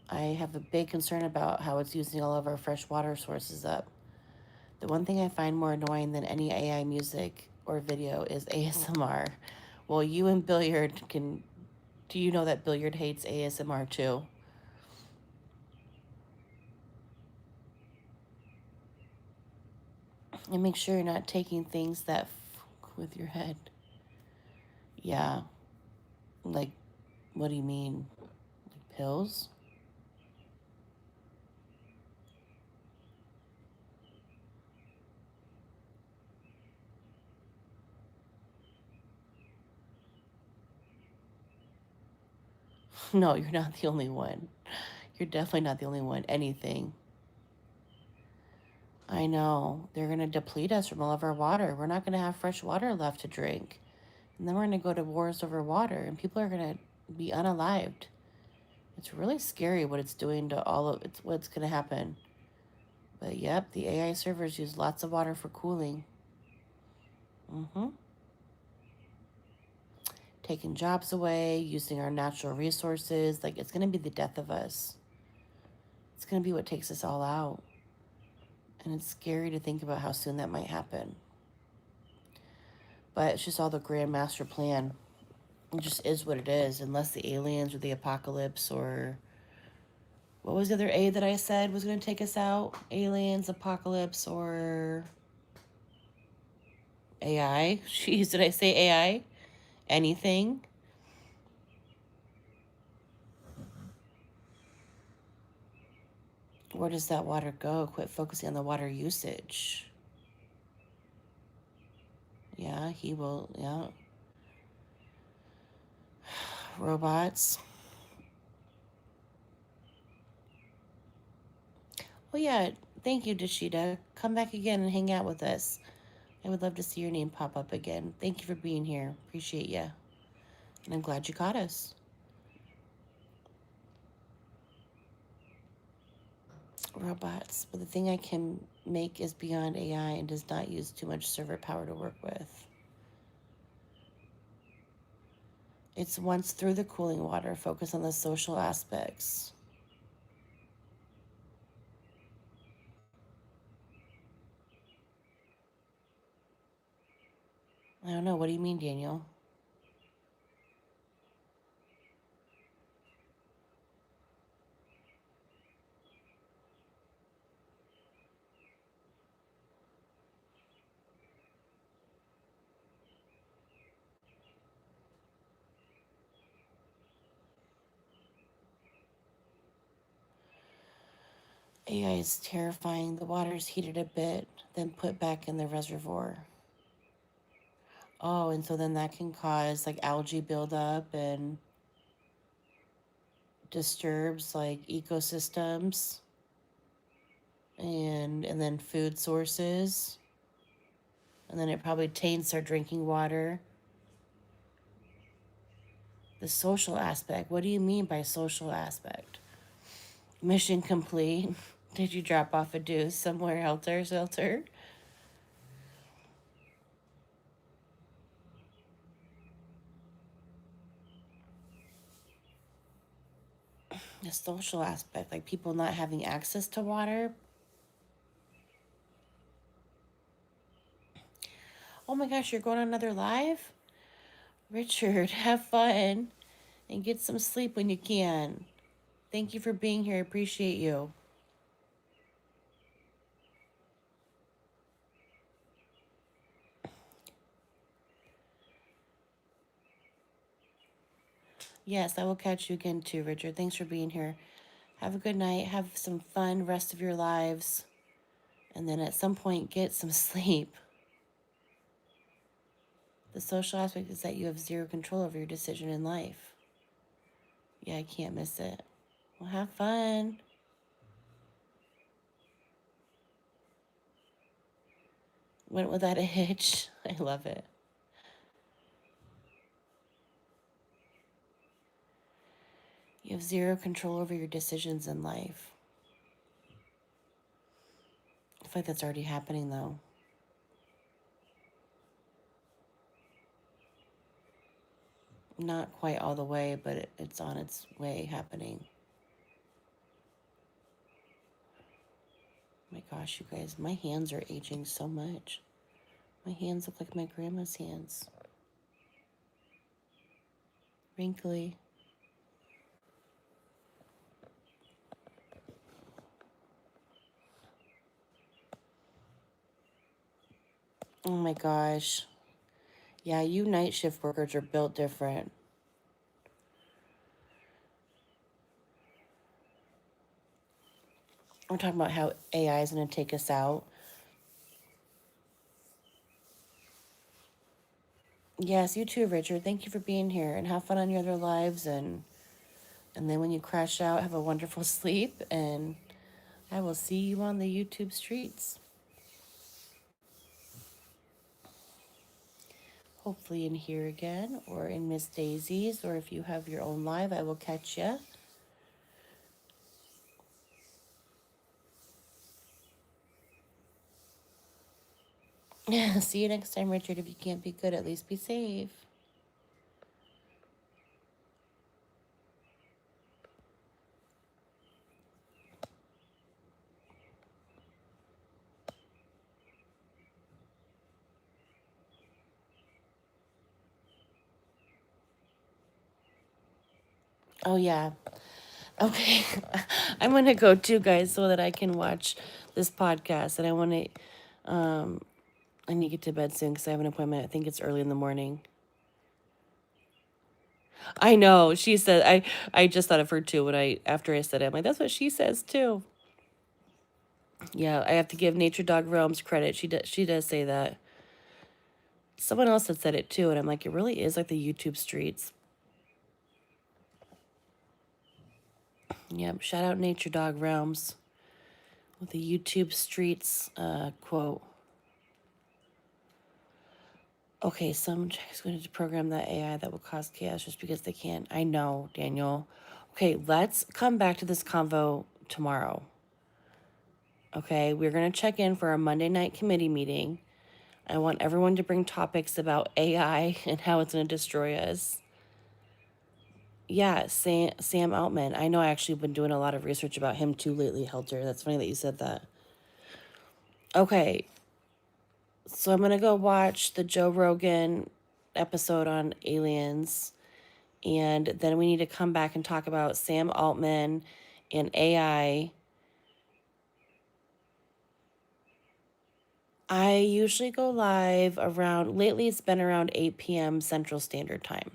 I have a big concern about how it's using all of our fresh water sources up. The one thing I find more annoying than any AI music or video is ASMR. Well, you and Billiard can. Do you know that Billiard hates ASMR too? And make sure you're not taking things that with your head. Yeah. Like, what do you mean? Like pills? No, you're not the only one. You're definitely not the only one. Anything. I know. They're going to deplete us from all of our water. We're not going to have fresh water left to drink. And then we're going to go to wars over water, and people are going to be unalived. It's really scary what it's doing to all of it's what's going to happen. But yep, the AI servers use lots of water for cooling. Mm-hmm. Taking jobs away, using our natural resources. Like, it's going to be the death of us. It's going to be what takes us all out. And it's scary to think about how soon that might happen. But it's just all the grand master plan. It just is what it is, unless the aliens or the apocalypse or what was the other A that I said was going to take us out? Aliens, apocalypse, or AI? Jeez, did I say AI? Anything? Where does that water go? Quit focusing on the water usage. Yeah, he will. Yeah. Robots. Well, yeah, thank you, Dashida. Come back again and hang out with us. I would love to see your name pop up again. Thank you for being here. Appreciate you. And I'm glad you caught us. Robots. But the thing I can make is beyond AI and does not use too much server power to work with. It's once through the cooling water. Focus on the social aspects. I don't know. What do you mean, Daniel? AI is terrifying. The water's heated a bit, then put back in the reservoir. Oh, and so then that can cause like algae buildup and disturbs like ecosystems and then food sources. And then it probably taints our drinking water. The social aspect. What do you mean by social aspect? Mission complete. Did you drop off a deuce somewhere helter skelter? The social aspect, like people not having access to water. Oh my gosh, you're going on another live? Richard, have fun and get some sleep when you can. Thank you for being here. I appreciate you. Yes, I will catch you again too, Richard. Thanks for being here. Have a good night. Have some fun rest of your lives. And then at some point, get some sleep. The social aspect is that you have zero control over your decision in life. Yeah, I can't miss it. Well, have fun. Went without a hitch. I love it. You have zero control over your decisions in life. I feel like that's already happening though. Not quite all the way, but it's on its way happening. My gosh, you guys, my hands are aging so much. My hands look like my grandma's hands. Wrinkly. Oh my gosh. Yeah, you night shift workers are built different. We're talking about how AI is going to take us out. Yes, you too, Richard. Thank you for being here and have fun on your other lives. And then when you crash out, have a wonderful sleep. And I will see you on the YouTube streets. Hopefully in here again or in Miss Daisy's. Or if you have your own live, I will catch you. See you next time, Richard. If you can't be good, at least be safe. Oh, yeah. Okay. I'm going to go too, guys, so that I can watch this podcast. And I need to get to bed soon because I have an appointment. I think it's early in the morning. I know. She said, I just thought of her too after I said it. I'm like, that's what she says too. Yeah, I have to give Nature Dog Realms credit. She does say that. Someone else had said it too, and I'm like, it really is like the YouTube streets. Yep. Shout out Nature Dog Realms with the YouTube Streets quote. Okay, some is going to program that AI that will cause chaos just because they can. I know, Daniel. Okay, let's come back to this convo tomorrow. Okay, we're going to check in for our Monday night committee meeting. I want everyone to bring topics about AI and how it's going to destroy us. Yeah, Sam Altman. I know I actually been doing a lot of research about him too lately, Helter. That's funny that you said that. Okay, so I'm going to go watch the Joe Rogan episode on aliens. And then we need to come back and talk about Sam Altman and AI. I usually go live lately it's been around 8 p.m. Central Standard Time.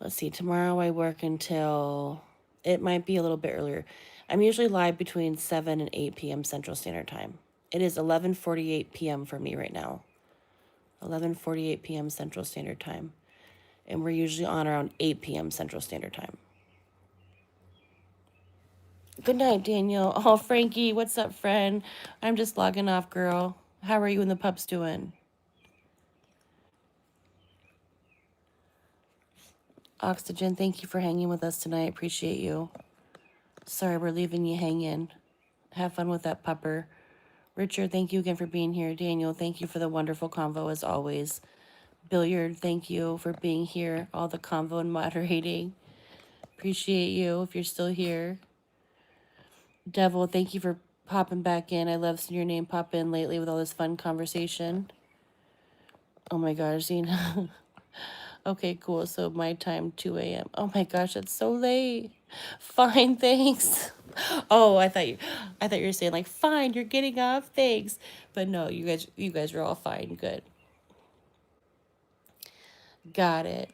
Let's see, tomorrow I work until, it might be a little bit earlier. I'm usually live between 7 and 8 p.m. Central Standard Time. It is 11:48 p.m. for me right now. 11:48 p.m. Central Standard Time. And we're usually on around 8 p.m. Central Standard Time. Good night, Daniel. Oh, Frankie, what's up, friend? I'm just logging off, girl. How are you and the pups doing? Oxygen, thank you for hanging with us tonight. Appreciate you. Sorry, we're leaving you hanging. Have fun with that pupper. Richard, thank you again for being here. Daniel, thank you for the wonderful convo as always. Billiard, thank you for being here. All the convo and moderating. Appreciate you if you're still here. Devil, thank you for popping back in. I love seeing your name pop in lately with all this fun conversation. Oh my gosh, Zena. Okay, cool. So my time, 2 a.m. Oh my gosh, that's so late. Fine, thanks. Oh, I thought you were saying like, fine, you're getting off, thanks. But no, you guys are all fine, good. Got it.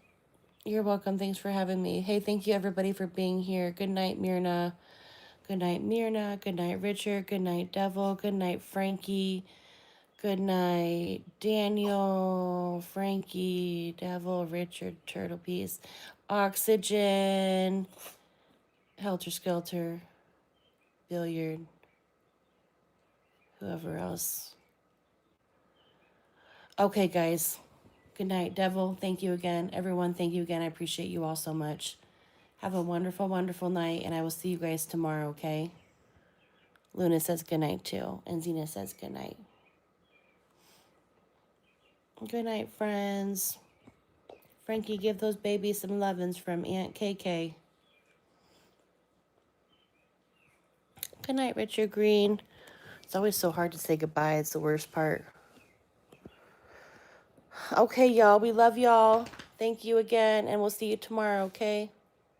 You're welcome. Thanks for having me. Hey, thank you everybody for being here. Good night, Myrna. Good night, Myrna. Good night, Richard. Good night, Devil. Good night, Frankie. Good night, Daniel, Frankie, Devil, Richard, Turtle Piece, Oxygen, Helter Skelter, Billiard, whoever else. Okay, guys. Good night, Devil. Thank you again. Everyone, thank you again. I appreciate you all so much. Have a wonderful, wonderful night, and I will see you guys tomorrow, okay? Luna says good night, too, and Zena says good night. Good night, friends. Frankie, give those babies some lovin's from Aunt KK. Good night, Richard Green. It's always so hard to say goodbye. It's the worst part. Okay, y'all. We love y'all. Thank you again, and we'll see you tomorrow, okay?